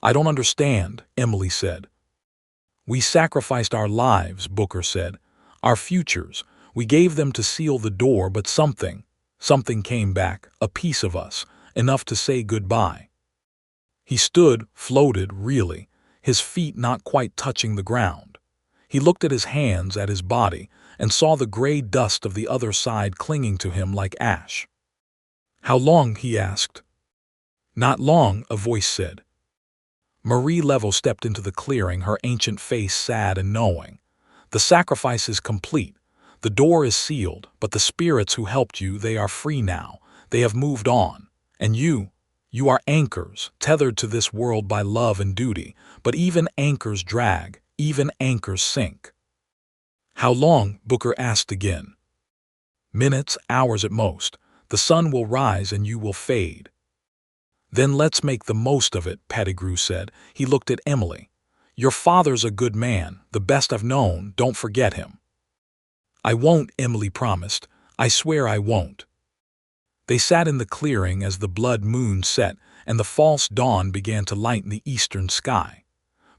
"I don't understand," Emily said. "We sacrificed our lives," Booker said. "Our futures. We gave them to seal the door, but something came back, a piece of us, enough to say goodbye." He stood, floated, really, his feet not quite touching the ground. He looked at his hands, at his body, and saw the gray dust of the other side clinging to him like ash. "How long?" he asked. "Not long," a voice said. Marie Leveau stepped into the clearing, her ancient face sad and knowing. "The sacrifice is complete. The door is sealed, but the spirits who helped you, they are free now. They have moved on. And you are anchors, tethered to this world by love and duty, but even anchors drag, even anchors sink." "How long?" Booker asked again. "Minutes, hours at most. The sun will rise and you will fade." "Then let's make the most of it," Pettigrew said. He looked at Emily. "Your father's a good man, the best I've known, don't forget him." "I won't," Emily promised. "I swear I won't." They sat in the clearing as the blood moon set and the false dawn began to lighten the eastern sky.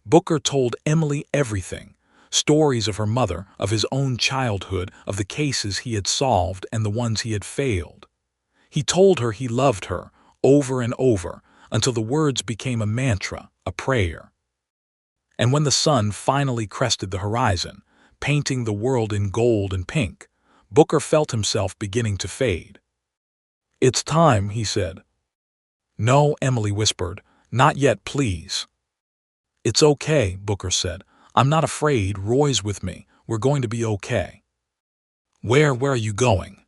Booker told Emily everything, stories of her mother, of his own childhood, of the cases he had solved and the ones he had failed. He told her he loved her, over and over, until the words became a mantra, a prayer. And when the sun finally crested the horizon, painting the world in gold and pink, Booker felt himself beginning to fade. "It's time," he said. "No," Emily whispered. "Not yet, please." "It's okay," Booker said. "I'm not afraid. Roy's with me. We're going to be okay." Where are you going?"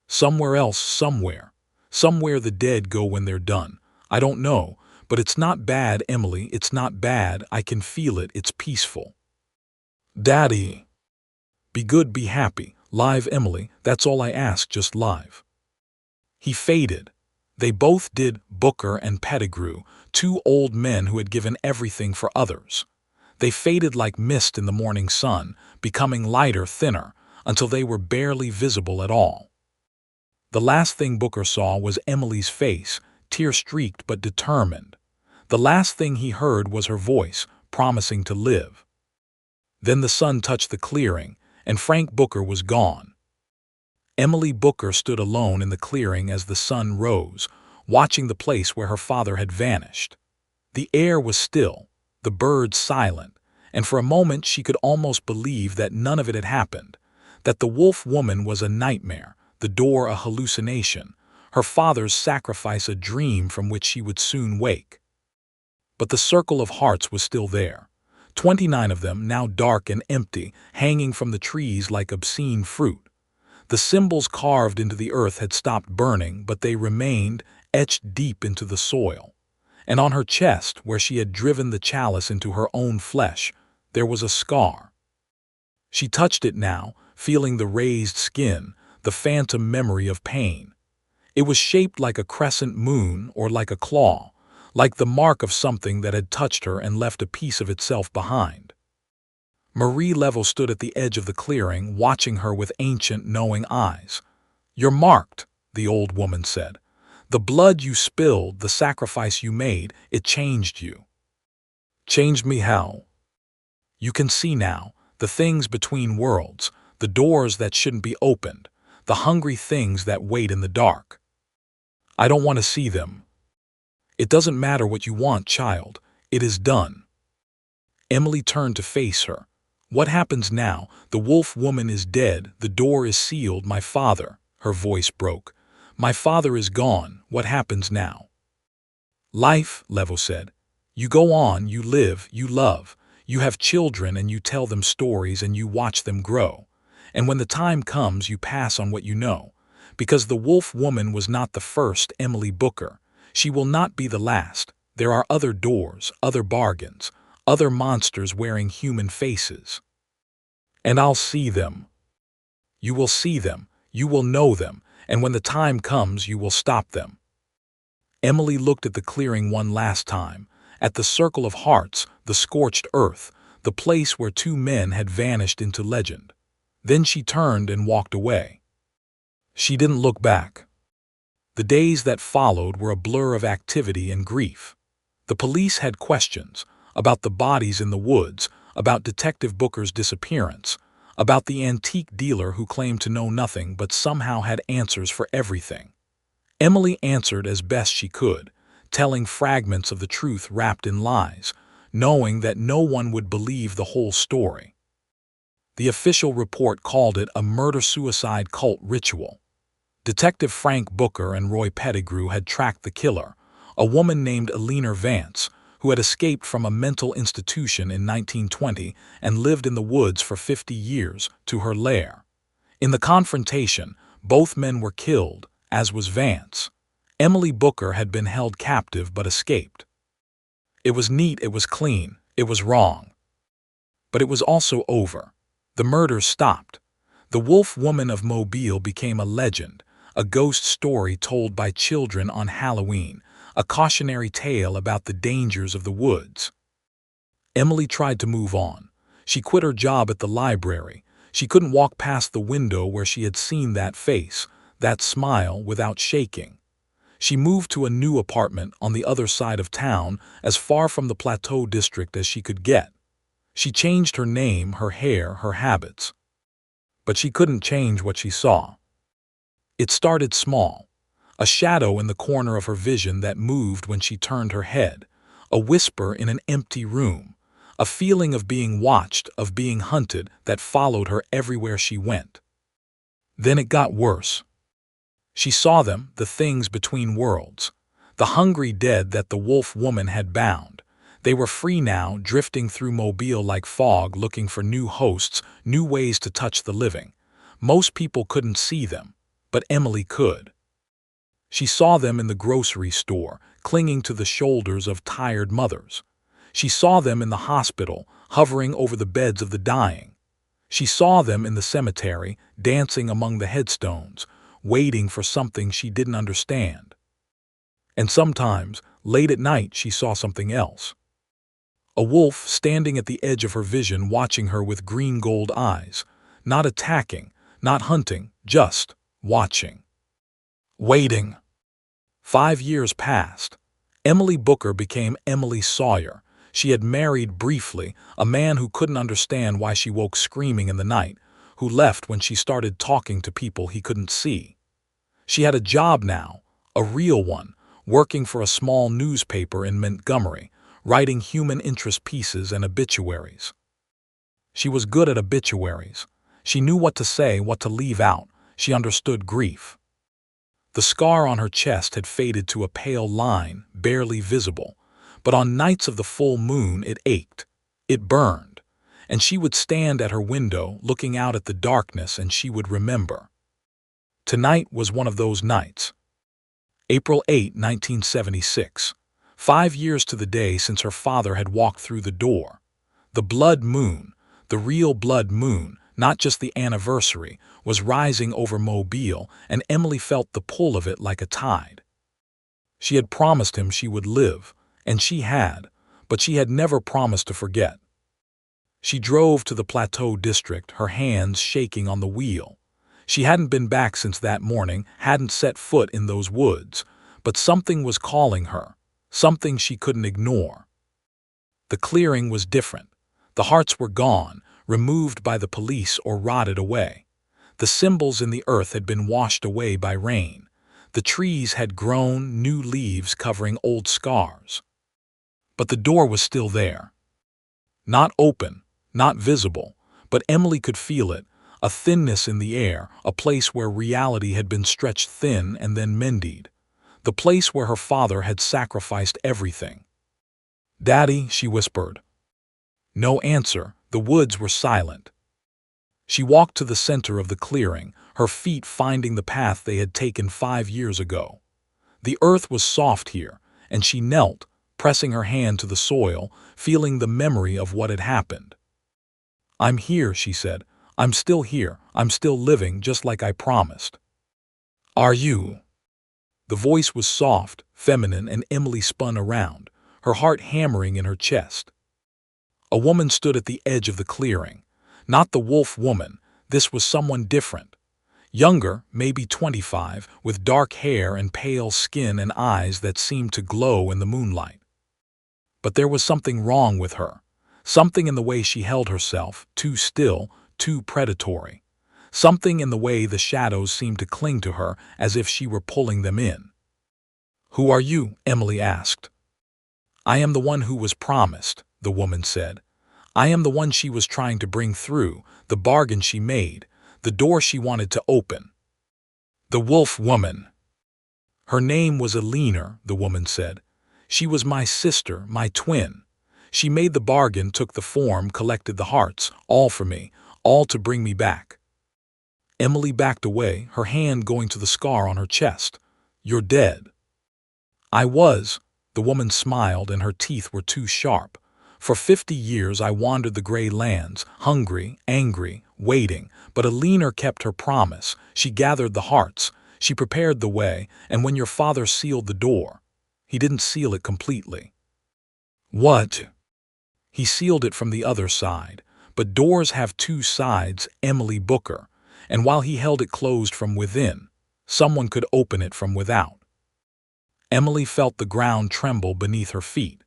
"Somewhere else, somewhere. Somewhere the dead go when they're done. I don't know, but it's not bad, Emily. It's not bad. I can feel it. It's peaceful." "Daddy." "Be good, be happy. Live, Emily. That's all I ask, just live." He faded. They both did, Booker and Pettigrew, two old men who had given everything for others. They faded like mist in the morning sun, becoming lighter, thinner, until they were barely visible at all. The last thing Booker saw was Emily's face, tear-streaked but determined. The last thing he heard was her voice, promising to live. Then the sun touched the clearing, and Frank Booker was gone. Emily Booker stood alone in the clearing as the sun rose, watching the place where her father had vanished. The air was still, the birds silent, and for a moment she could almost believe that none of it had happened, that the wolf woman was a nightmare, the door a hallucination, her father's sacrifice a dream from which she would soon wake. But the circle of hearts was still there, 29 of them, now dark and empty, hanging from the trees like obscene fruit. The symbols carved into the earth had stopped burning, but they remained, etched deep into the soil. And on her chest, where she had driven the chalice into her own flesh, there was a scar. She touched it now, feeling the raised skin, the phantom memory of pain. It was shaped like a crescent moon or like a claw, like the mark of something that had touched her and left a piece of itself behind. Marie Level stood at the edge of the clearing, watching her with ancient, knowing eyes. "You're marked," the old woman said. "The blood you spilled, the sacrifice you made, it changed you." "Changed me how?" "You can see now, the things between worlds, the doors that shouldn't be opened, the hungry things that wait in the dark." "I don't want to see them." "It doesn't matter what you want, child. It is done." Emily turned to face her. "What happens now? The wolf woman is dead, the door is sealed, my father," her voice broke. "My father is gone, what happens now?" "Life," Level said. "You go on, you live, you love. You have children and you tell them stories and you watch them grow. And when the time comes, you pass on what you know. Because the wolf woman was not the first Emily Booker. She will not be the last. There are other doors, other bargains, other monsters wearing human faces. And I'll see them." "You will see them, you will know them, and when the time comes you will stop them." Emily looked at the clearing one last time, at the circle of hearts, the scorched earth, the place where two men had vanished into legend. Then she turned and walked away. She didn't look back. The days that followed were a blur of activity and grief. The police had questions about the bodies in the woods, about Detective Booker's disappearance, about the antique dealer who claimed to know nothing but somehow had answers for everything. Emily answered as best she could, telling fragments of the truth wrapped in lies, knowing that no one would believe the whole story. The official report called it a murder-suicide cult ritual. Detective Frank Booker and Roy Pettigrew had tracked the killer, a woman named Eleanor Vance, who had escaped from a mental institution in 1920 and lived in the woods for 50 years, to her lair. In the confrontation, both men were killed, as was Vance. Emily Booker had been held captive but escaped. It was neat, it was clean, it was wrong. But it was also over. The murders stopped. The wolf woman of Mobile became a legend, a ghost story told by children on Halloween, a cautionary tale about the dangers of the woods. Emily tried to move on. She quit her job at the library. She couldn't walk past the window where she had seen that face, that smile, without shaking. She moved to a new apartment on the other side of town, as far from the Plateau district as she could get. She changed her name, her hair, her habits. But she couldn't change what she saw. It started small. A shadow in the corner of her vision that moved when she turned her head, a whisper in an empty room, a feeling of being watched, of being hunted that followed her everywhere she went. Then it got worse. She saw them, the things between worlds, the hungry dead that the wolf woman had bound. They were free now, drifting through Mobile like fog, looking for new hosts, new ways to touch the living. Most people couldn't see them, but Emily could. She saw them in the grocery store, clinging to the shoulders of tired mothers. She saw them in the hospital, hovering over the beds of the dying. She saw them in the cemetery, dancing among the headstones, waiting for something she didn't understand. And sometimes, late at night, she saw something else. A wolf standing at the edge of her vision, watching her with green-gold eyes, not attacking, not hunting, just watching. Waiting. 5 years passed. Emily Booker became Emily Sawyer. She had married briefly, a man who couldn't understand why she woke screaming in the night, who left when she started talking to people he couldn't see. She had a job now, a real one, working for a small newspaper in Montgomery, writing human interest pieces and obituaries. She was good at obituaries. She knew what to say, what to leave out. She understood grief. The scar on her chest had faded to a pale line, barely visible, but on nights of the full moon it ached. It burned, and she would stand at her window, looking out at the darkness, and she would remember. Tonight was one of those nights. April 8, 1976. 5 years to the day since her father had walked through the door. The blood moon, the real blood moon, not just the anniversary, was rising over Mobile, and Emily felt the pull of it like a tide. She had promised him she would live, and she had, but she had never promised to forget. She drove to the Plateau district, her hands shaking on the wheel. She hadn't been back since that morning, hadn't set foot in those woods, but something was calling her, something she couldn't ignore. The clearing was different. The hearts were gone, removed by the police or rotted away. The symbols in the earth had been washed away by rain. The trees had grown, new leaves covering old scars. But the door was still there. Not open, not visible, but Emily could feel it, a thinness in the air, a place where reality had been stretched thin and then mended. The place where her father had sacrificed everything. "Daddy," she whispered. No answer. The woods were silent. She walked to the center of the clearing, her feet finding the path they had taken 5 years ago. The earth was soft here, and she knelt, pressing her hand to the soil, feeling the memory of what had happened. "I'm here," she said. "I'm still here. I'm still living, just like I promised." "Are you?" The voice was soft, feminine, and Emily spun around, her heart hammering in her chest. A woman stood at the edge of the clearing. Not the wolf woman, this was someone different. Younger, maybe 25, with dark hair and pale skin and eyes that seemed to glow in the moonlight. But there was something wrong with her. Something in the way she held herself, too still, too predatory. Something in the way the shadows seemed to cling to her as if she were pulling them in. "Who are you?" Emily asked. "I am the one who was promised," the woman said. "I am the one she was trying to bring through, the bargain she made, the door she wanted to open." "The wolf woman." "Her name was Eleanor," the woman said. "She was my sister, my twin. She made the bargain, took the form, collected the hearts, all for me, all to bring me back." Emily backed away, her hand going to the scar on her chest. "You're dead." "I was." The woman smiled, and her teeth were too sharp. "For 50 years I wandered the gray lands, hungry, angry, waiting, but Eleanor kept her promise. She gathered the hearts, she prepared the way, and when your father sealed the door, he didn't seal it completely." "What?" "He sealed it from the other side. But doors have 2 sides, Emily Booker, and while he held it closed from within, someone could open it from without." Emily felt the ground tremble beneath her feet.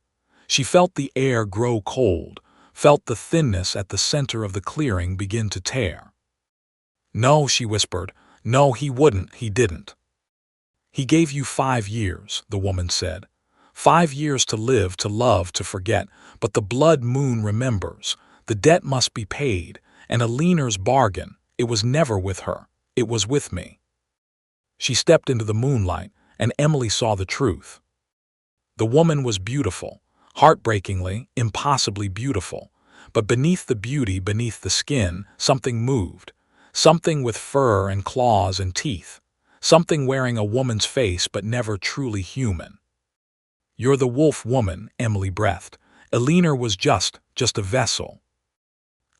She felt the air grow cold, felt the thinness at the center of the clearing begin to tear. "No," she whispered. "No, he wouldn't, he didn't." He gave you 5 years, the woman said. 5 years to live, to love, to forget, but the blood moon remembers. The debt must be paid, and Alina's bargain, it was never with her, it was with me. She stepped into the moonlight, and Emily saw the truth. The woman was beautiful, heartbreakingly, impossibly beautiful. But beneath the beauty, beneath the skin, something moved. Something with fur and claws and teeth. Something wearing a woman's face but never truly human. "You're the wolf woman," Emily breathed. Alina was just a vessel.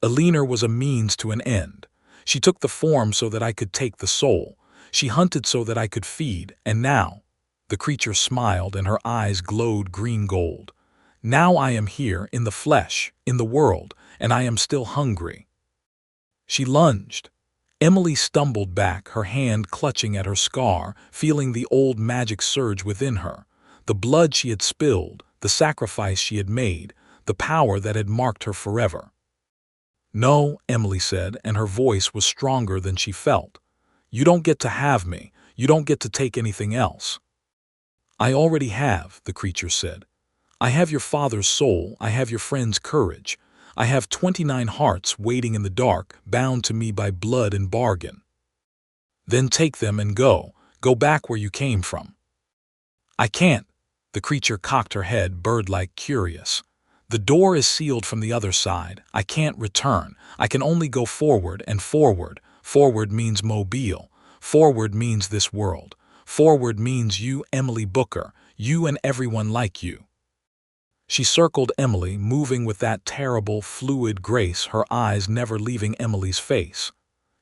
Alina was a means to an end. She took the form so that I could take the soul. She hunted so that I could feed, and now, the creature smiled and her eyes glowed green gold. Now I am here, in the flesh, in the world, and I am still hungry. She lunged. Emily stumbled back, her hand clutching at her scar, feeling the old magic surge within her. The blood she had spilled, the sacrifice she had made, the power that had marked her forever. "No," Emily said, and her voice was stronger than she felt. "You don't get to have me. You don't get to take anything else." "I already have," the creature said. "I have your father's soul, I have your friend's courage. I have 29 hearts waiting in the dark, bound to me by blood and bargain." "Then take them and go back where you came from." "I can't." The creature cocked her head, bird-like, curious. "The door is sealed from the other side. I can't return. I can only go forward, and forward. Forward means Mobile. Forward means this world. Forward means you, Emily Booker, you and everyone like you." She circled Emily, moving with that terrible, fluid grace, her eyes never leaving Emily's face.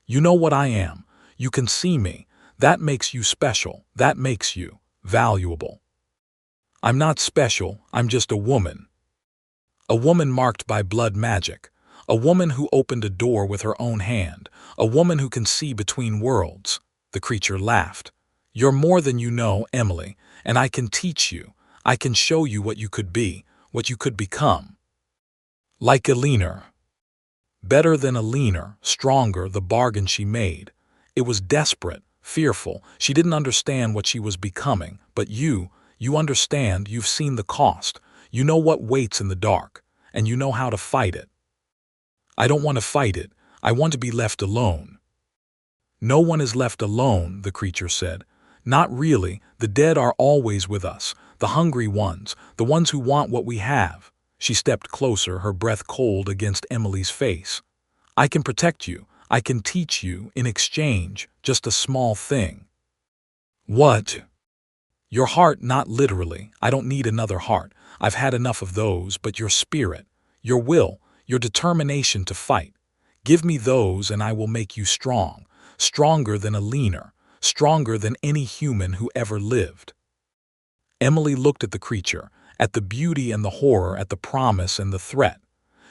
"You know what I am. You can see me. That makes you special. That makes you valuable." "I'm not special. I'm just a woman." "A woman marked by blood magic. A woman who opened a door with her own hand. A woman who can see between worlds." The creature laughed. "You're more than you know, Emily, and I can teach you. I can show you what you could be, what you could become." Like Alina. Better than Alina, stronger, the bargain she made. It was desperate, fearful. She didn't understand what she was becoming, but you understand. You've seen the cost. You know what waits in the dark, and you know how to fight it. "I don't want to fight it. I want to be left alone." "No one is left alone," the creature said. "Not really. The dead are always with us. The hungry ones, the ones who want what we have." She stepped closer, her breath cold against Emily's face. "I can protect you. I can teach you, in exchange, just a small thing." "What?" "Your heart, not literally. I don't need another heart. I've had enough of those, but your spirit, your will, your determination to fight. Give me those and I will make you strong. Stronger than Alina, stronger than any human who ever lived." Emily looked at the creature, at the beauty and the horror, at the promise and the threat.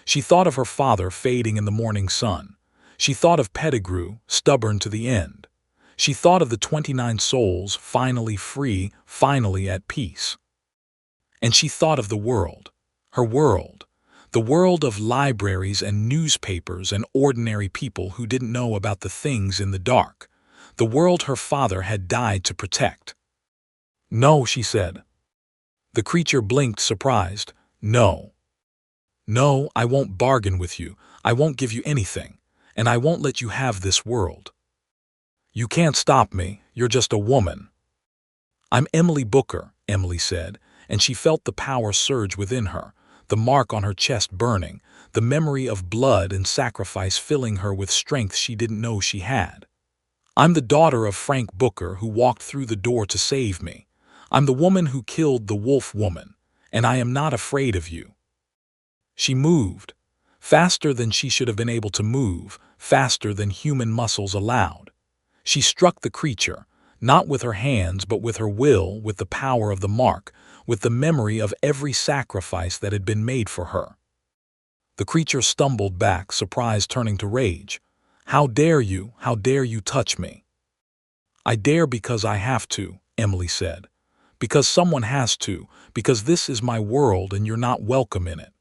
She thought of her father fading in the morning sun. She thought of Pettigrew, stubborn to the end. She thought of the 29 souls, finally free, finally at peace. And she thought of the world, her world, the world of libraries and newspapers and ordinary people who didn't know about the things in the dark, the world her father had died to protect. "No," she said. The creature blinked, surprised. "No. No, I won't bargain with you. I won't give you anything. And I won't let you have this world. You can't stop me. You're just a woman." "I'm Emily Booker," Emily said, and she felt the power surge within her, the mark on her chest burning, the memory of blood and sacrifice filling her with strength she didn't know she had. "I'm the daughter of Frank Booker who walked through the door to save me. I'm the woman who killed the wolf woman, and I am not afraid of you." She moved, faster than she should have been able to move, faster than human muscles allowed. She struck the creature, not with her hands but with her will, with the power of the mark, with the memory of every sacrifice that had been made for her. The creature stumbled back, surprise turning to rage. How dare you touch me?" "I dare because I have to," Emily said. "Because someone has to, because this is my world and you're not welcome in it."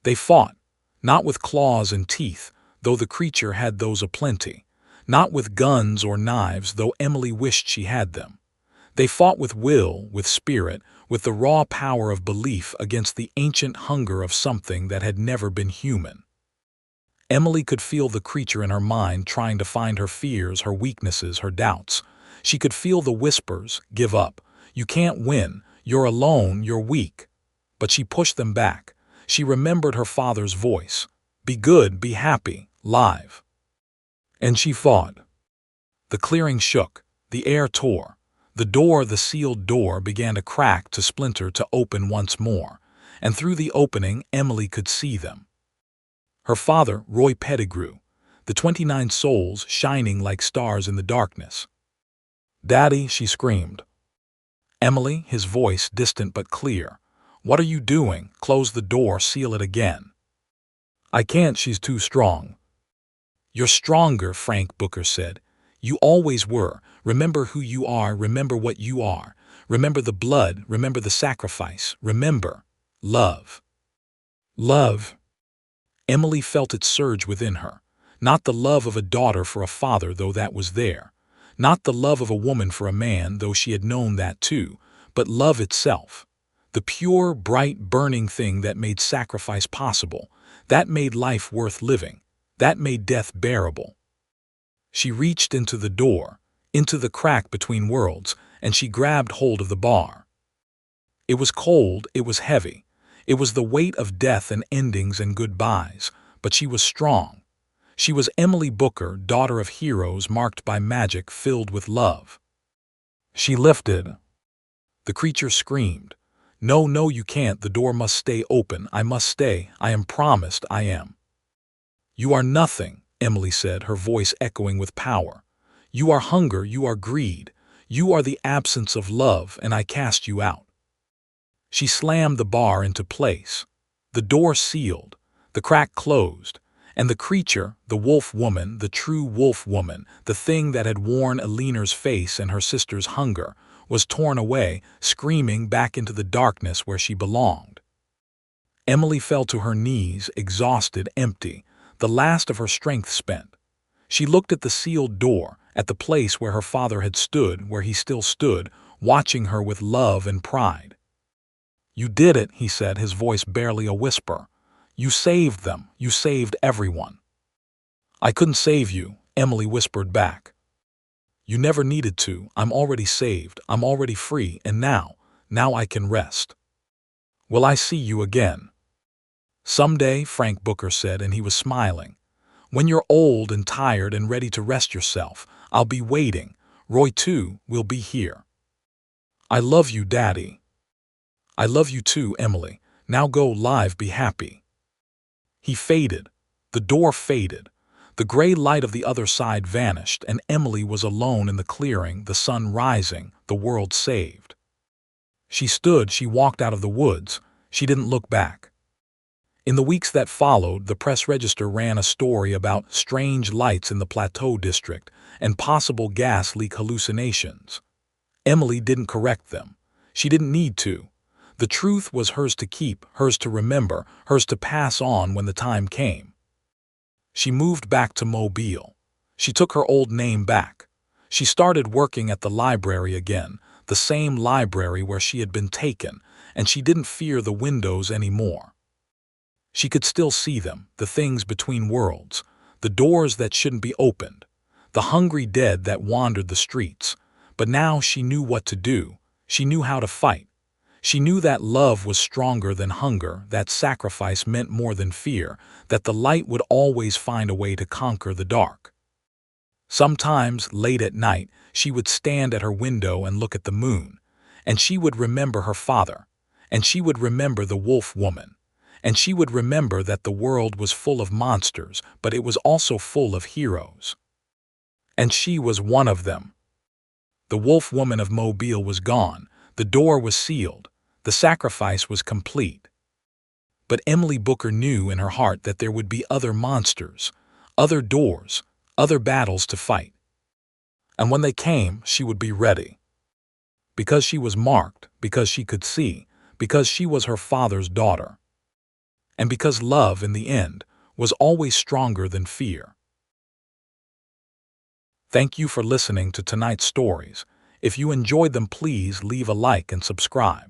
They fought, not with claws and teeth, though the creature had those aplenty, not with guns or knives, though Emily wished she had them. They fought with will, with spirit, with the raw power of belief against the ancient hunger of something that had never been human. Emily could feel the creature in her mind trying to find her fears, her weaknesses, her doubts. She could feel the whispers, "Give up. You can't win. You're alone. You're weak." But she pushed them back. She remembered her father's voice. "Be good, be happy, live." And she fought. The clearing shook. The air tore. The sealed door, began to crack, to splinter, to open once more. And through the opening, Emily could see them. Her father, Roy Pettigrew, the 29 souls shining like stars in the darkness. "Daddy," she screamed. "Emily," his voice distant but clear. "What are you doing? Close the door, seal it again." "I can't, she's too strong." "You're stronger," Frank Booker said. "You always were. Remember who you are, remember what you are. Remember the blood, remember the sacrifice, remember love." Love. Emily felt it surge within her. Not the love of a daughter for a father, though that was there. Not the love of a woman for a man, though she had known that too. But love itself. The pure, bright, burning thing that made sacrifice possible. That made life worth living. That made death bearable. She reached into the door, into the crack between worlds, and she grabbed hold of the bar. It was cold, it was heavy. It was the weight of death and endings and goodbyes, but she was strong. She was Emily Booker, daughter of heroes, marked by magic, filled with love. She lifted. The creature screamed. "No, no, you can't. The door must stay open. I must stay. I am promised, I am." "You are nothing," Emily said, her voice echoing with power. "You are hunger, you are greed. You are the absence of love, and I cast you out." She slammed the bar into place. The door sealed, the crack closed, and the creature, the wolf woman, the true wolf woman, the thing that had worn Eleanor's face and her sister's hunger, was torn away, screaming back into the darkness where she belonged. Emily fell to her knees, exhausted, empty, the last of her strength spent. She looked at the sealed door, at the place where her father had stood, where he still stood, watching her with love and pride. "You did it," he said, his voice barely a whisper. "You saved them. You saved everyone." "I couldn't save you," Emily whispered back. "You never needed to. I'm already saved. I'm already free, and now I can rest." "Will I see you again?" "Someday," Frank Booker said, and he was smiling. "When you're old and tired and ready to rest yourself, I'll be waiting. Roy, too, will be here." "I love you, Daddy." "I love you too, Emily. Now go live, be happy." He faded. The door faded. The gray light of the other side vanished, and Emily was alone in the clearing, the sun rising, the world saved. She stood, she walked out of the woods. She didn't look back. In the weeks that followed, the press register ran a story about strange lights in the Plateau district and possible gas leak hallucinations. Emily didn't correct them. She didn't need to. The truth was hers to keep, hers to remember, hers to pass on when the time came. She moved back to Mobile. She took her old name back. She started working at the library again, the same library where she had been taken, and she didn't fear the windows anymore. She could still see them, the things between worlds, the doors that shouldn't be opened, the hungry dead that wandered the streets. But now she knew what to do. She knew how to fight. She knew that love was stronger than hunger, that sacrifice meant more than fear, that the light would always find a way to conquer the dark. Sometimes, late at night, she would stand at her window and look at the moon, and she would remember her father, and she would remember the wolf woman, and she would remember that the world was full of monsters, but it was also full of heroes. And she was one of them. The wolf woman of Mobile was gone. The door was sealed. The sacrifice was complete. But Emily Booker knew in her heart that there would be other monsters, other doors, other battles to fight. And when they came, she would be ready. Because she was marked, because she could see, because she was her father's daughter. And because love, in the end, was always stronger than fear. Thank you for listening to tonight's stories. If you enjoyed them, please leave a like and subscribe.